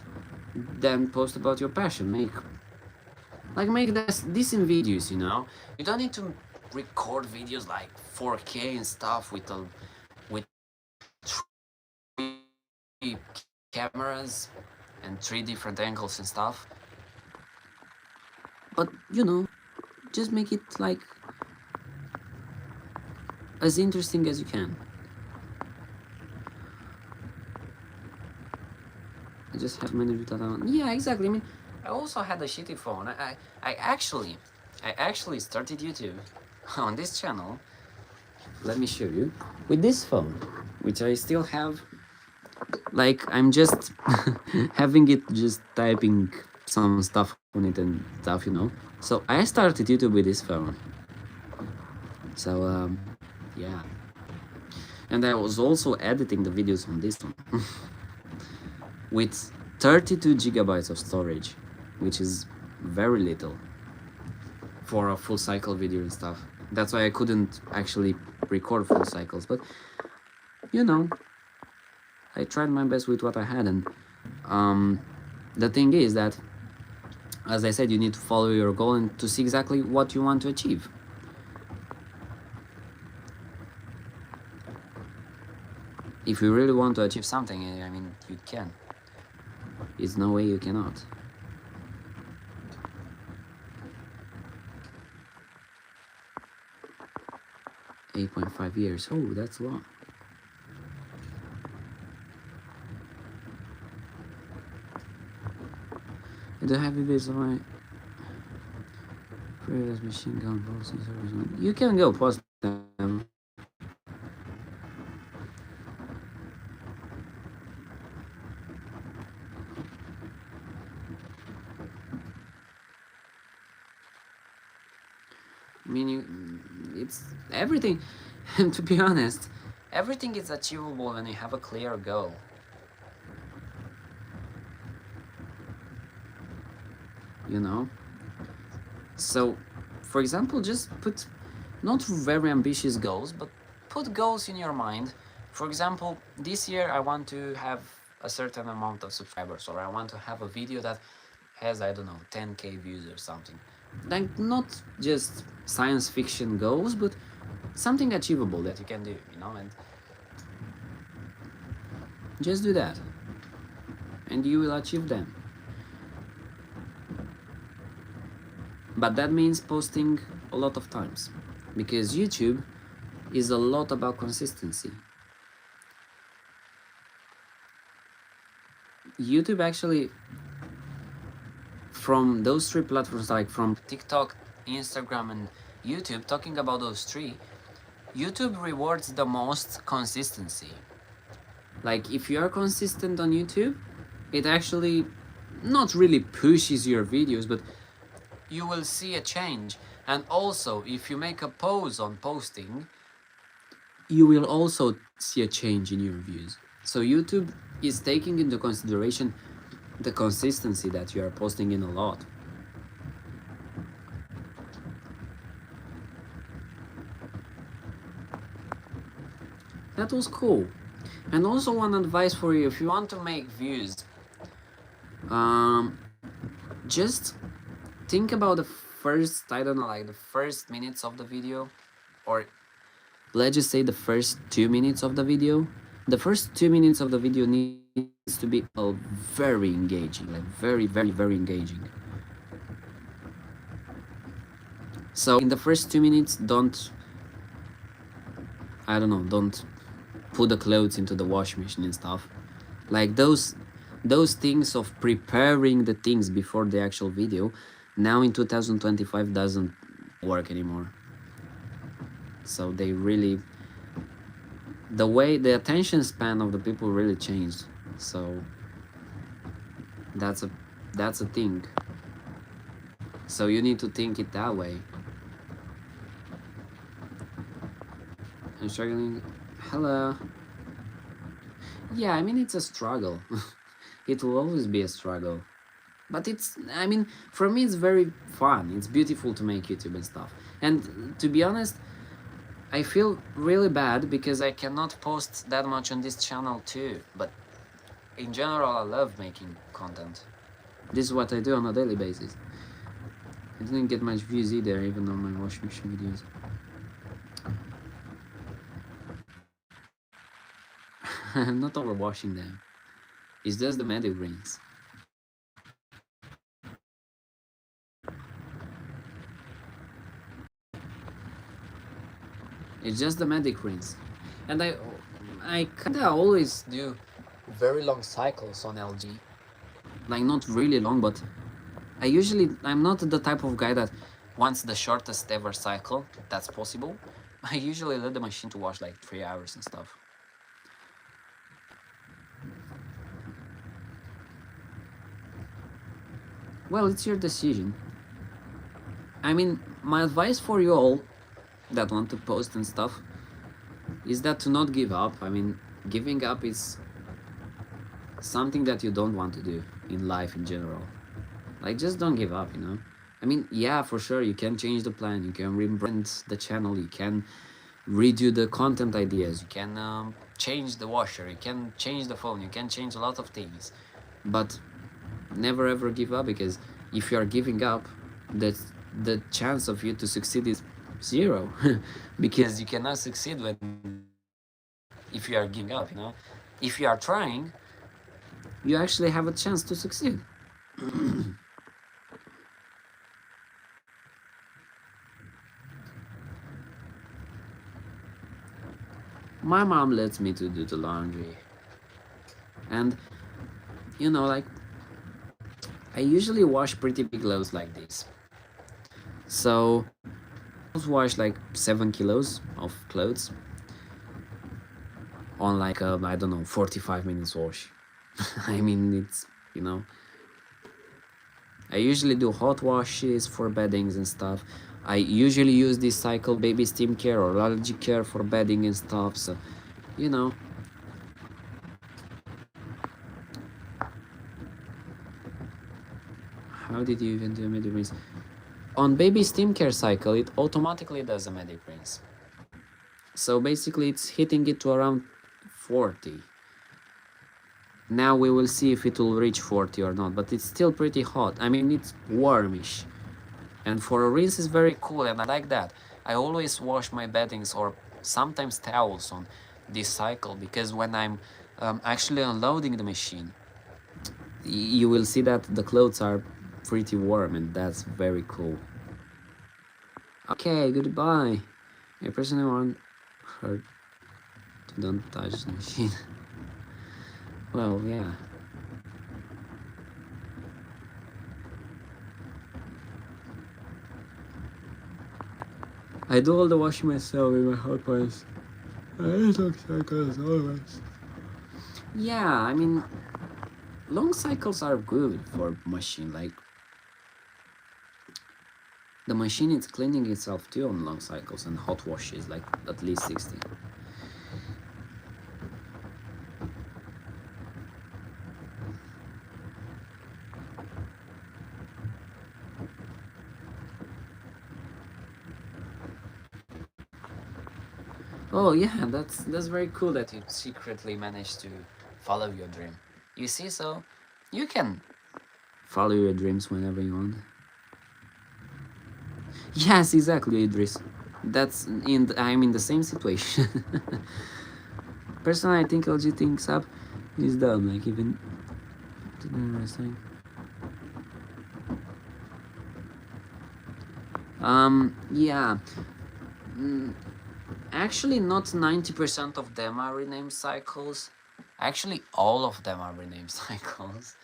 then post about your passion. Make this decent videos, you know. You don't need to record videos like 4K and stuff with 3 cameras and 3 different angles and stuff. But, you know, just make it like as interesting as you can. I just have many data. Yeah, exactly. I mean, I also had a shitty phone. I actually started YouTube on this channel. Let me show you with this phone, which I still have. Like, I'm just having it, just typing some stuff on it and stuff, you know. So I started YouTube with this phone. So yeah, and I was also editing the videos on this one with 32 gigabytes of storage, which is very little for a full cycle video and stuff. That's why I couldn't actually record full cycles, but you know, I tried my best with what I had. And the thing is that, as I said, you need to follow your goal and to see exactly what you want to achieve. If you really want to achieve something, I mean, you can. It's no way you cannot. $8.5 years. Oh, that's long. I don't have videos of my previous machine gun balls. You can go post them. I mean, it's everything. To be honest, everything is achievable when you have a clear goal. You know? So, for example, just put not very ambitious goals, but put goals in your mind. For example, this year I want to have a certain amount of subscribers, or I want to have a video that has, I don't know, 10k views or something. Like, not just science fiction goals, but something achievable that you can do, you know, and just do that, and you will achieve them. But that means posting a lot of times, because YouTube is a lot about consistency. YouTube actually, from those 3 platforms, like from TikTok, Instagram, and YouTube, talking about those 3, YouTube rewards the most consistency. Like, if you are consistent on YouTube, it actually not really pushes your videos, but you will see a change. And also, if you make a pause on posting, you will also see a change in your views. So YouTube is taking into consideration the consistency that you are posting in a lot. That was cool. And also one advice for you, if you want to make views, just think about the first, I don't know, like the first minutes of the video, or let's just say the first 2 minutes of the video. The first 2 minutes of the video needs to be very engaging, like very engaging. So in the first 2 minutes, don't put the clothes into the washing machine and stuff. Like those things of preparing the things before the actual video, now in 2025 doesn't work anymore. So they really, the way the attention span of the people really changed. So that's a thing. So you need to think it that way. I'm struggling. Hello. Yeah, I mean, it's a struggle. It will always be a struggle. But I mean, for me, it's very fun. It's beautiful to make YouTube and stuff. And to be honest, I feel really bad because I cannot post that much on this channel too. But in general, I love making content. This is what I do on a daily basis. I didn't get much views either, even on my washing machine videos. I'm not overwashing them. It's just the medic rinse. It's just the medic rinse. And I kinda always do very long cycles on LG. Like not really long, but I'm not the type of guy that wants the shortest ever cycle that's possible. I usually let the machine to wash like 3 hours and stuff. Well, it's your decision. I mean, my advice for you all that want to post and stuff is that to not give up. I mean, giving up is something that you don't want to do in life in general. Like, just don't give up, you know? I mean, yeah, for sure, you can change the plan, you can rebrand the channel, you can redo the content ideas, you can change the washer, you can change the phone, you can change a lot of things. But never ever give up, because if you are giving up, that's the chance of you to succeed is zero. Because you cannot succeed if you are giving up, you know? If you are trying, you actually have a chance to succeed. My mom lets me to do the laundry, and you know, like, I usually wash pretty big loads like this. So I wash like 7 kilos of clothes on like a, I don't know, 45 minutes wash. I mean, it's, you know, I usually do hot washes for beddings and stuff. I usually use this cycle baby steam care or allergy care for bedding and stuff. So, you know, how did you even do a medic rinse? On baby steam care cycle, it automatically does a medic rinse. So basically it's hitting it to around 40. Now we will see if it will reach 40 or not, but it's still pretty hot. I mean, it's warmish. And for a rinse, it's very cool, and I like that. I always wash my beddings or sometimes towels on this cycle, because when I'm actually unloading the machine, you will see that the clothes are pretty warm, and that's very cool. Okay, goodbye. I personally want her to don't touch the machine. Well, yeah. I do all the washing myself in my hot place. It looks like as always. Yeah, I mean, long cycles are good for machine. Like the machine is cleaning itself too on long cycles, and hot washes like at least 60. Oh yeah, that's very cool that you secretly managed to follow your dream. You see, so you can follow your dreams whenever you want. Yes, exactly, Idris. I'm in the same situation. Personally, I think LG thinks up is dumb. Like even interesting. Yeah. Mm, Actually, not 90% of them are renamed cycles. Actually, all of them are renamed cycles.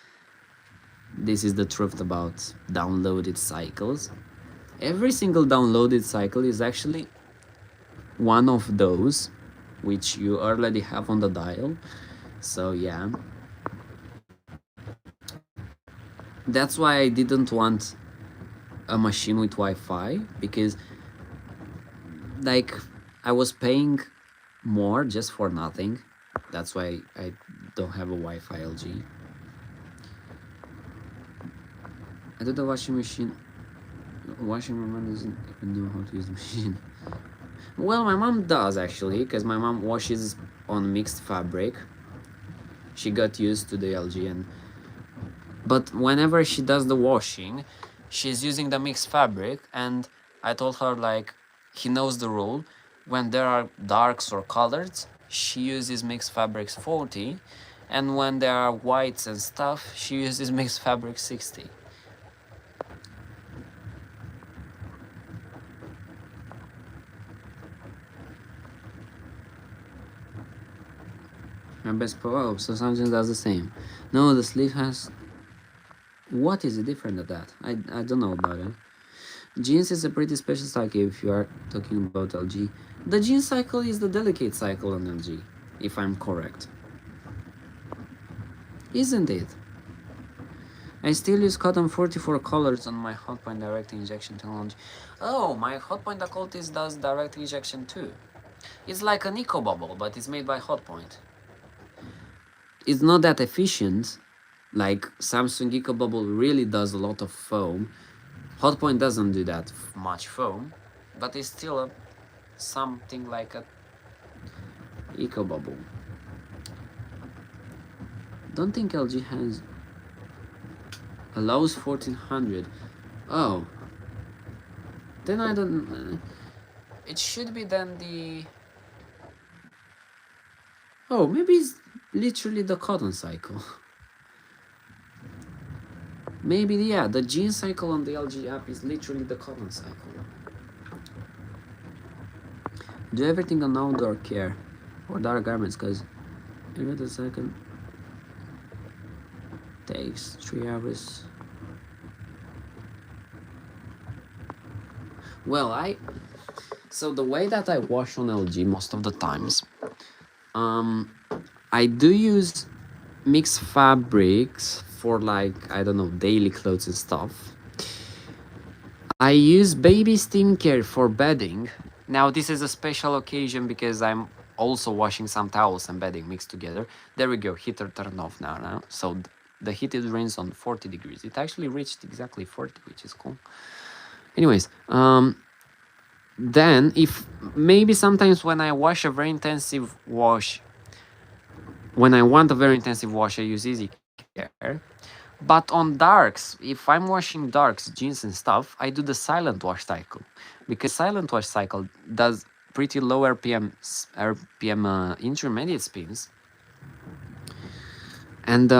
This is the truth about downloaded cycles. Every single downloaded cycle is actually one of those which you already have on the dial. So yeah, that's why I didn't want a machine with Wi-Fi, because like I was paying more just for nothing. That's why I don't have a Wi-Fi LG. I do the washing machine. Washing my mom doesn't even know how to use the machine. Well, my mom does actually, because my mom washes on mixed fabric. She got used to the LG, but whenever she does the washing, she's using the mixed fabric, and I told her like he knows the rule. When there are darks or colors, she uses mixed fabrics 40, and when there are whites and stuff, she uses mixed fabric 60. My best pro, so Samsung does the same. No, the sleeve has. What is it different at that? I don't know about it. Jeans is a pretty special cycle if you are talking about LG. The jean cycle is the delicate cycle on LG, if I'm correct. Isn't it? I still use cotton 44 colors on my Hotpoint direct injection technology. Oh, my Hotpoint occultist does direct injection too. It's like an eco bubble, but it's made by Hotpoint. It's not that efficient. Like Samsung eco bubble really does a lot of foam. Hotpoint doesn't do that much foam, but it's still something like a eco bubble. Don't think LG has allows 1400. Oh, then I don't. It should be then the. Oh, maybe it's literally the cotton cycle. Maybe, yeah, the jean cycle on the LG app is literally the cotton cycle. Do everything on outdoor care or dark garments, because every the second takes 3 hours. Well, so the way that I wash on LG most of the times, I do use mixed fabrics for like, I don't know, daily clothes and stuff. I use baby skincare for bedding. Now this is a special occasion because I'm also washing some towels and bedding mixed together. There we go, heater turned off now. So the heated range on 40 degrees. It actually reached exactly 40, which is cool. Anyways, then if maybe sometimes when I wash a very intensive wash, when I want a very intensive wash, I use easy care. But on darks, if I'm washing darks, jeans and stuff, I do the silent wash cycle, because silent wash cycle does pretty low RPM intermediate spins, and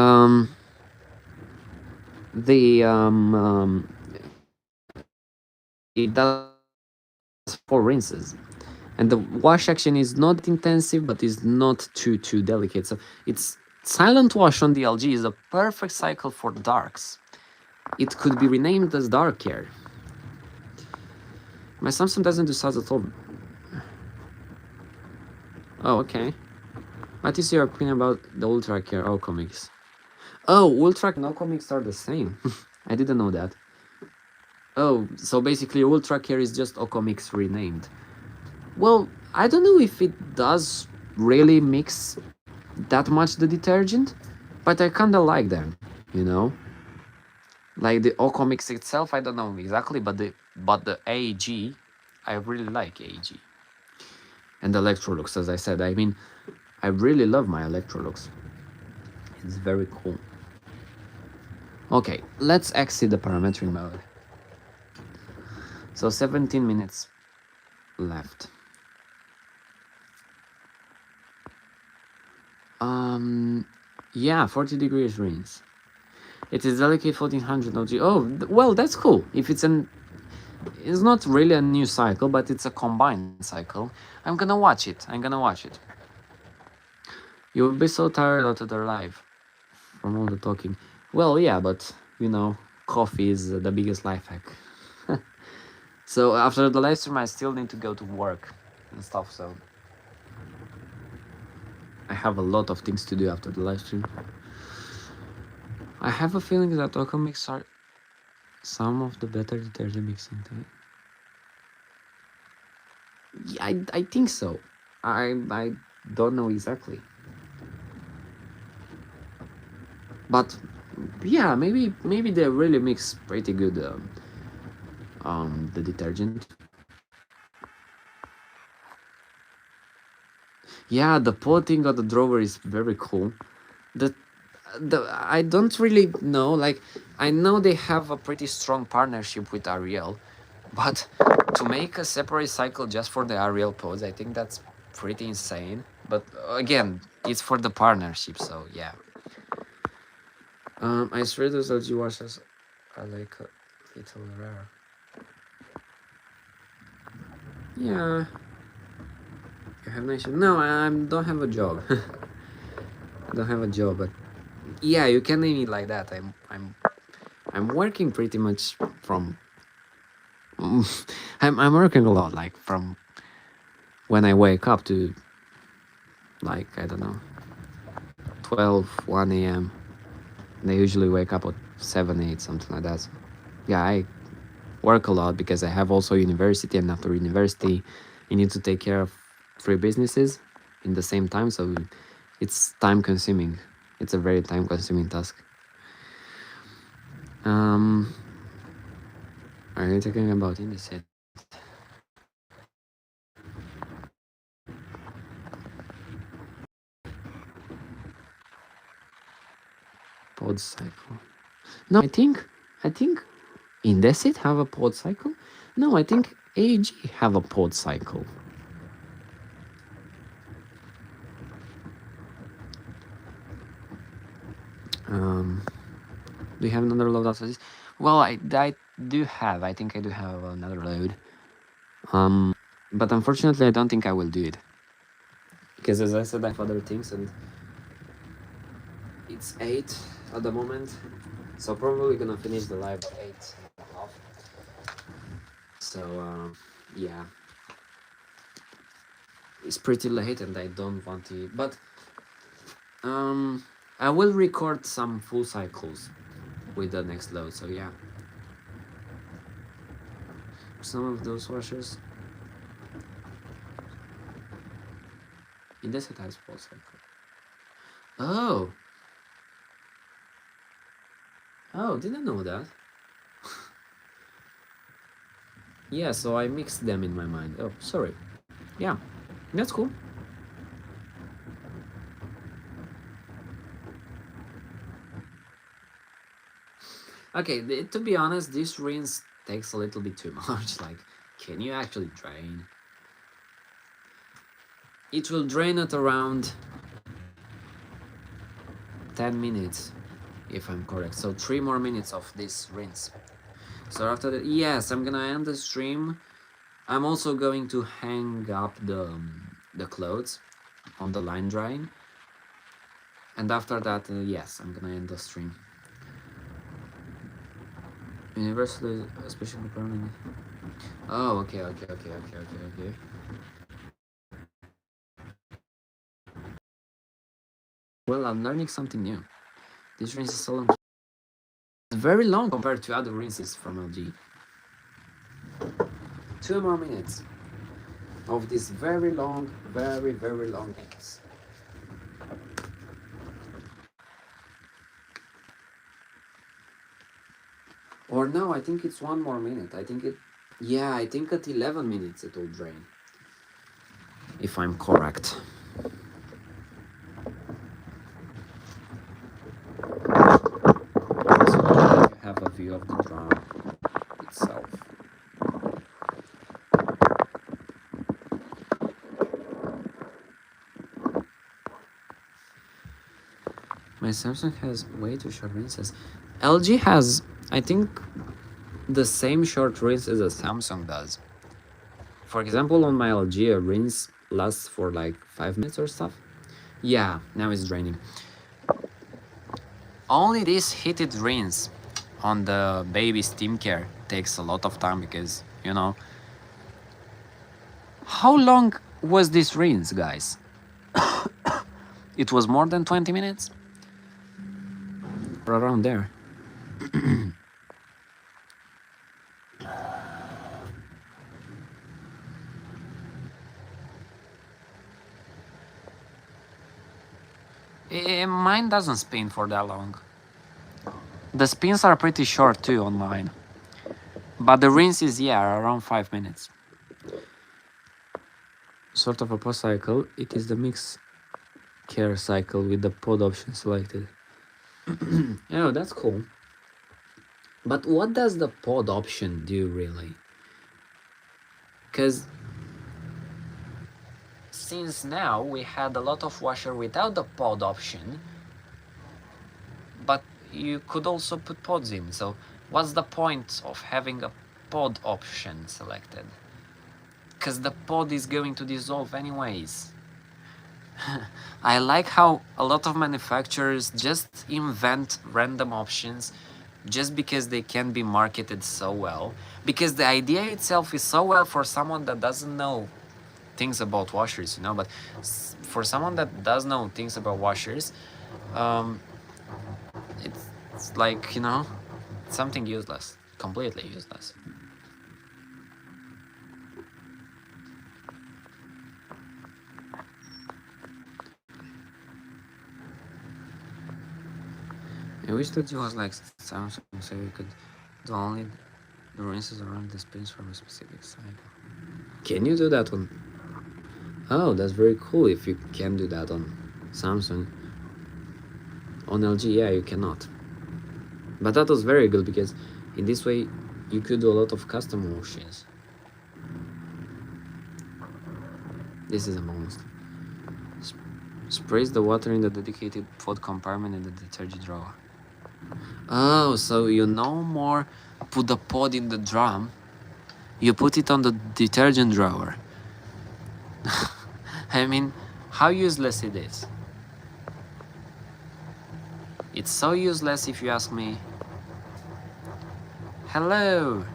it does 4 rinses, and the wash action is not intensive, but is not too delicate. So it's silent wash on the LG is a perfect cycle for darks. It could be renamed as dark care. My Samsung doesn't do SARS at all. Oh, okay. What is your opinion about the Ultra Care All comics? Oh, Ultra and Comics are the same. I didn't know that. Oh, so basically Ultra Care is just Okomix renamed. Well, I don't know if it does really mix that much the detergent, but I kinda like them, you know? Like the Okomix itself, I don't know exactly, but the AG, I really like AG. And the Electrolux, as I said, I mean, I really love my Electrolux. It's very cool. Okay, let's exit the parametering mode. So 17 minutes left. Yeah, 40 degrees rings. It is delicate 1400 OG. Oh, well, that's cool. If it's not really a new cycle, but it's a combined cycle. I'm gonna watch it. I'm gonna watch it. You'll be so tired after the live from all the talking. Well, yeah, but coffee is the biggest life hack. So after the live stream, I still need to go to work and stuff. So I have a lot of things to do after the live stream. I have a feeling that Okomix are some of the better detergent mixing time. Yeah, I think so. I don't know exactly. But yeah, maybe they really mix pretty good the detergent. Yeah, the potting of the drawer is very cool. The I don't really know. Like, I know they have a pretty strong partnership with Ariel, but to make a separate cycle just for the Ariel pods, I think that's pretty insane. But again, it's for the partnership, so yeah. I swear those LG washes are like a little rare. Yeah, you have nice. No, I don't have a job. I don't have a job, but yeah, you can name it like that. I'm working pretty much from. I'm working a lot, like from when I wake up to like I don't know 12 1 a.m. And I usually wake up at 7 8 something like that. So, yeah, I work a lot because I have also university, and after university you need to take care of 3 businesses in the same time, so it's time consuming. It's a very time consuming task. um are you talking about indecent? Pod cycle? No, I think Indesit have a pod cycle. No, I think AG have a pod cycle. Do you have another load after this? Well, I do have. I think I do have another load. But unfortunately, I don't think I will do it because, as I said, I have other things, and it's 8 at the moment, so probably gonna finish the live at 8:30. So yeah, it's pretty late, and I don't want to. But I will record some full cycles with the next load. So yeah, some of those washers. It doesn't have full cycle. Oh. Oh, didn't know that. Yeah, so I mixed them in my mind. Oh, sorry. Yeah, that's cool. Okay, to be honest, this rinse takes a little bit too much. Like, can you actually drain? It will drain at around 10 minutes, if I'm correct. So 3 more minutes of this rinse. So after that, yes, I'm gonna end the stream. I'm also going to hang up the clothes on the line drying. And after that, yes, I'm gonna end the stream. Universally, especially permanent. Oh, okay. Well, I'm learning something new. This rinse is so long. Very long compared to other rinses from LG. 2 more minutes of this very long, very long rinse. Or no, I think it's 1 more minute. I think at 11 minutes it will drain. If I'm correct. So you have a view of the drum itself. My Samsung has way too short rinses. LG has, I think, the same short rinse as a Samsung does. For example, on my LG, a rinse lasts for like 5 minutes or stuff. Yeah, now it's draining. Only this heated rinse on the baby steam care takes a lot of time because, you know. How long was this rinse, guys? It was more than 20 minutes? Or around there. Mine doesn't spin for that long. The spins are pretty short too on mine. But the rinse is, yeah, around 5 minutes. Sort of a post cycle. It is the mix care cycle with the pod option selected. Oh, that's cool. But what does the pod option do really? Because since now we had a lot of washer without the pod option, but you could also put pods in, so what's the point of having a pod option selected? Because the pod is going to dissolve anyways. I like how a lot of manufacturers just invent random options just because they can be marketed so well, because the idea itself is so well for someone that doesn't know things about washers, you know, but for someone that does know things about washers, it's like, you know, something useless, completely useless. I wish that it was like Samsung, so you could do only the rinses around the spins from a specific cycle. Can you do that on? Oh, that's very cool if you can do that on Samsung. On LG, yeah, you cannot. But that was very good because in this way you could do a lot of custom washes. This is a monster. Sprays the water in the dedicated pod compartment in the detergent drawer. Oh, so you no more put the pod in the drum, you put it on the detergent drawer. I mean, how useless it is. It's so useless if you ask me. Hello!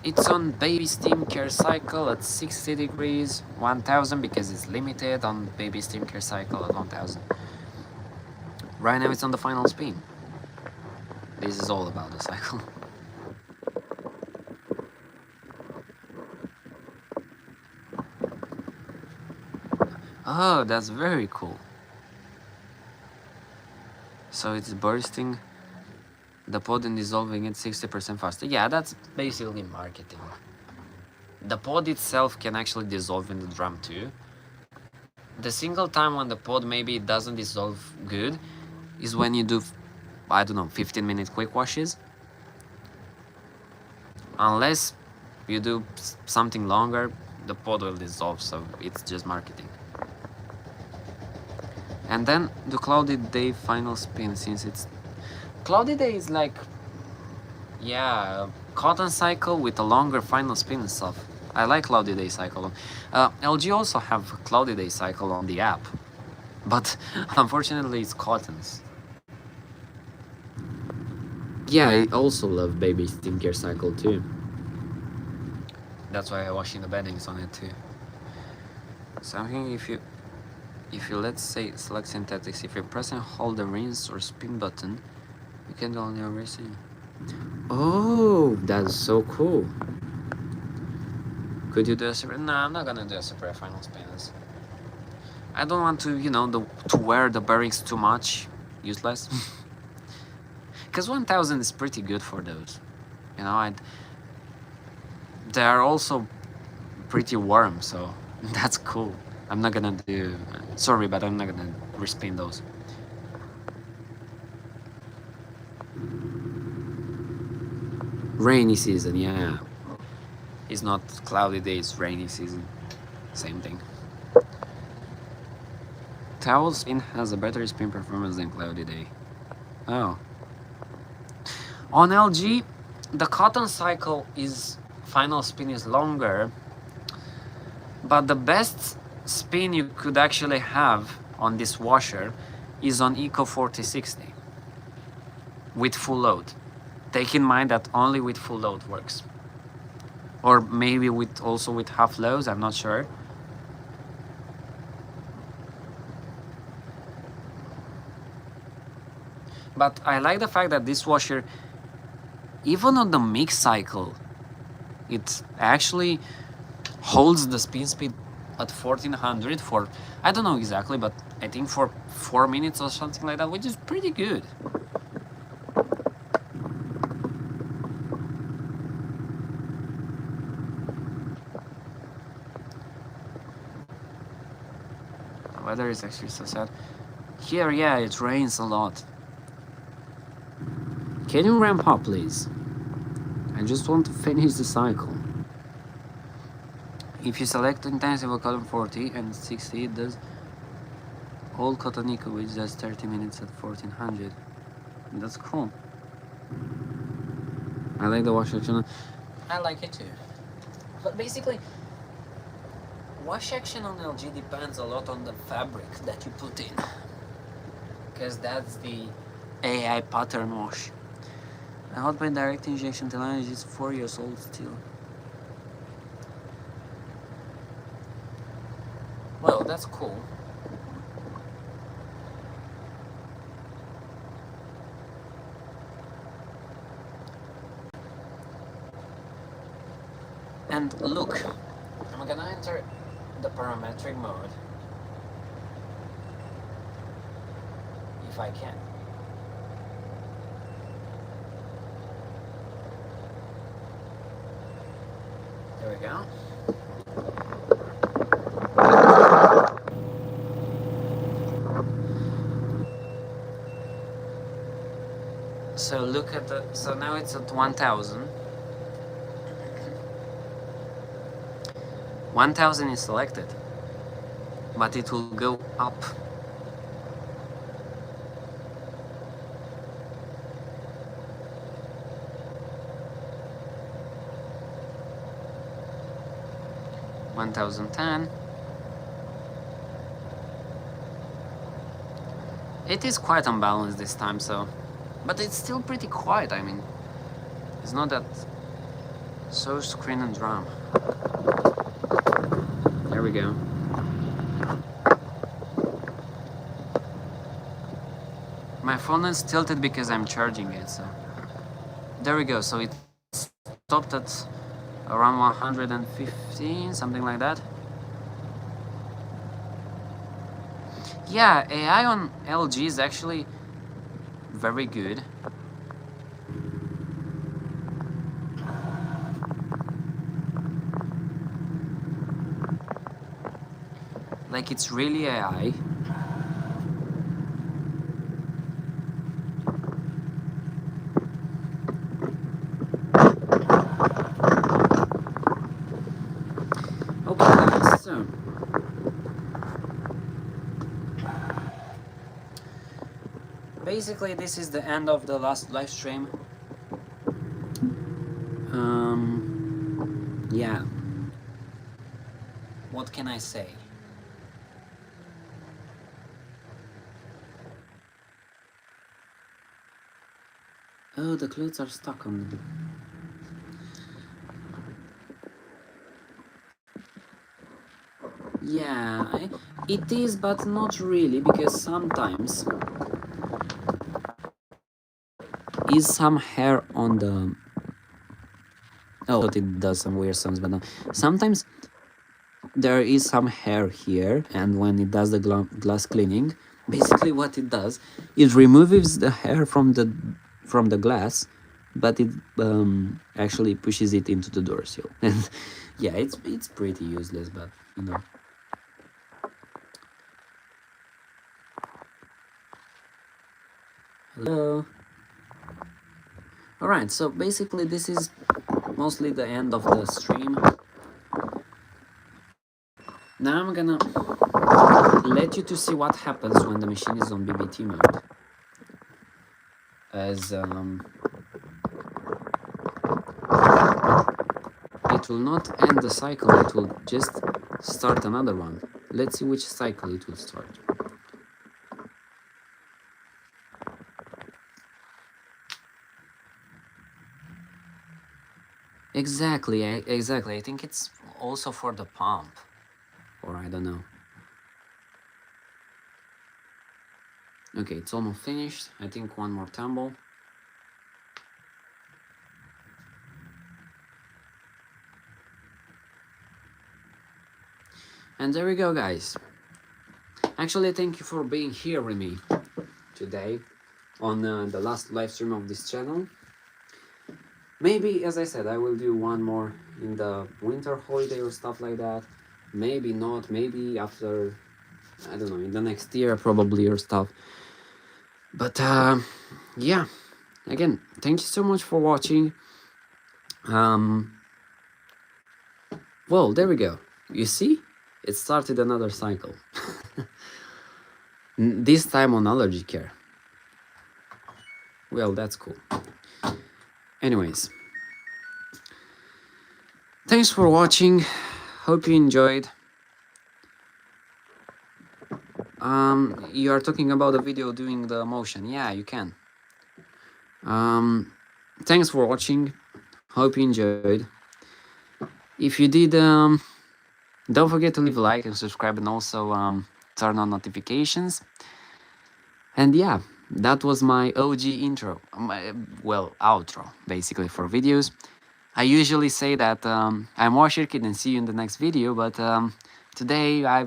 It's on baby steam care cycle at 60 degrees, 1000 because it's limited on baby steam care cycle at 1000. Right now it's on the final spin. This is all about the cycle. Oh, that's very cool. So it's bursting the pod and dissolving it 60% faster. Yeah, that's basically marketing. The pod itself can actually dissolve in the drum too. The single time when the pod maybe doesn't dissolve good is when you do, I don't know, 15-minute quick washes. Unless you do something longer, the pod will dissolve, so it's just marketing. And then the Cloudy Day final spin, since it's... Cloudy Day is like, yeah, cotton cycle with a longer final spin and stuff. I like Cloudy Day cycle. LG also have Cloudy Day cycle on the app, but unfortunately it's cottons. Yeah, I also love baby steam care cycle too. That's why I'm washing the beddings on it too. Something if you if you, let's say, select synthetics, if you press and hold the rinse or spin button, you can do only erasing. Oh, that's so cool. Could you do a separate? No, I'm not gonna do a separate final spins. I don't want to, you know, to wear the bearings too much. Useless. Because 1000 is pretty good for those. You know, they are also pretty warm, so that's cool. I'm not gonna do... Sorry, but I'm not gonna respin those. Rainy season, yeah. It's not cloudy day, it's rainy season. Same thing. Towel spin has a better spin performance than cloudy day. Oh. On LG, the cotton cycle is... final spin is longer, but the best spin you could actually have on this washer is on Eco 4060 with full load. Take in mind that only with full load works, or maybe with also with half loads, I'm not sure. But I like the fact that this washer, even on the mix cycle, it actually holds the spin speed at 1400 for, I don't know exactly, but I think for 4 minutes or something like that, which is pretty good. The weather is actually so sad. Here, yeah, it rains a lot. Can you ramp up, please? I just want to finish the cycle. If you select intensive cotton 40 and 60, it does all cotton eco, which does 30 minutes at 1400. That's cool. I like the wash action. I like it too. But basically, wash action on LG depends a lot on the fabric that you put in, because that's the AI pattern wash. The hot by direct injection technology is 4 years old still. Well, that's cool. And look, I'm gonna enter the parametric mode, if I can. There we go. So look at the, so now it's at 1000. 1000 is selected, but it will go up. $1,010. It is quite unbalanced this time, so, but it's still pretty quiet. I mean, it's not that so screen and drum. There we go. My phone is tilted because I'm charging it, so there we go. So it stopped at around 115, something like that. Yeah, AI on LG is actually very good. Like, it's really AI. Okay guys, so basically this is the end of the last live stream. Yeah. What can I say? Oh, the clothes are stuck on them. Yeah, It is, but not really, because sometimes is some hair on the... Oh, it does some weird sounds, but no. Sometimes there is some hair here, and when it does the glass cleaning, basically what it does, it removes the hair from the glass, but it actually pushes it into the door seal. And yeah, it's pretty useless, but you know. Hello. Alright, so basically this is mostly the end of the stream. Now I'm gonna let you to see what happens when the machine is on BBT mode. As it will not end the cycle, it will just start another one. Let's see which cycle it will start. Exactly, exactly. I think it's also for the pump, or I don't know. Okay, it's almost finished. I think one more tumble. And there we go, guys. Actually, thank you for being here with me today on the last live stream of this channel. Maybe, as I said, I will do one more in the winter holiday or stuff like that. Maybe not, maybe after, I don't know, in the next year probably or stuff. But yeah, again, thank you so much for watching. Well, there we go. You see? It started another cycle. This time on allergy care. Well, that's cool. Anyways, thanks for watching. Hope you enjoyed. You are talking about the video doing the motion. Yeah, you can. Thanks for watching. Hope you enjoyed. If you did, don't forget to leave a like and subscribe, and also turn on notifications. And yeah, that was my OG intro, well, outro, basically, for videos. I usually say that I'm WashDay and see you in the next video, but today I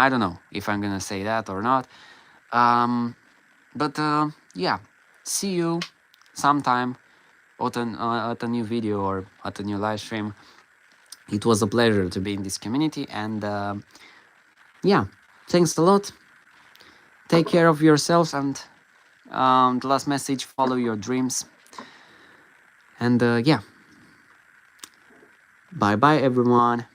don't know if I'm gonna say that or not. But yeah, see you sometime at a new video or at a new live stream. It was a pleasure to be in this community, and yeah, thanks a lot. Take care of yourselves, and the last message, follow your dreams. And yeah, bye bye everyone.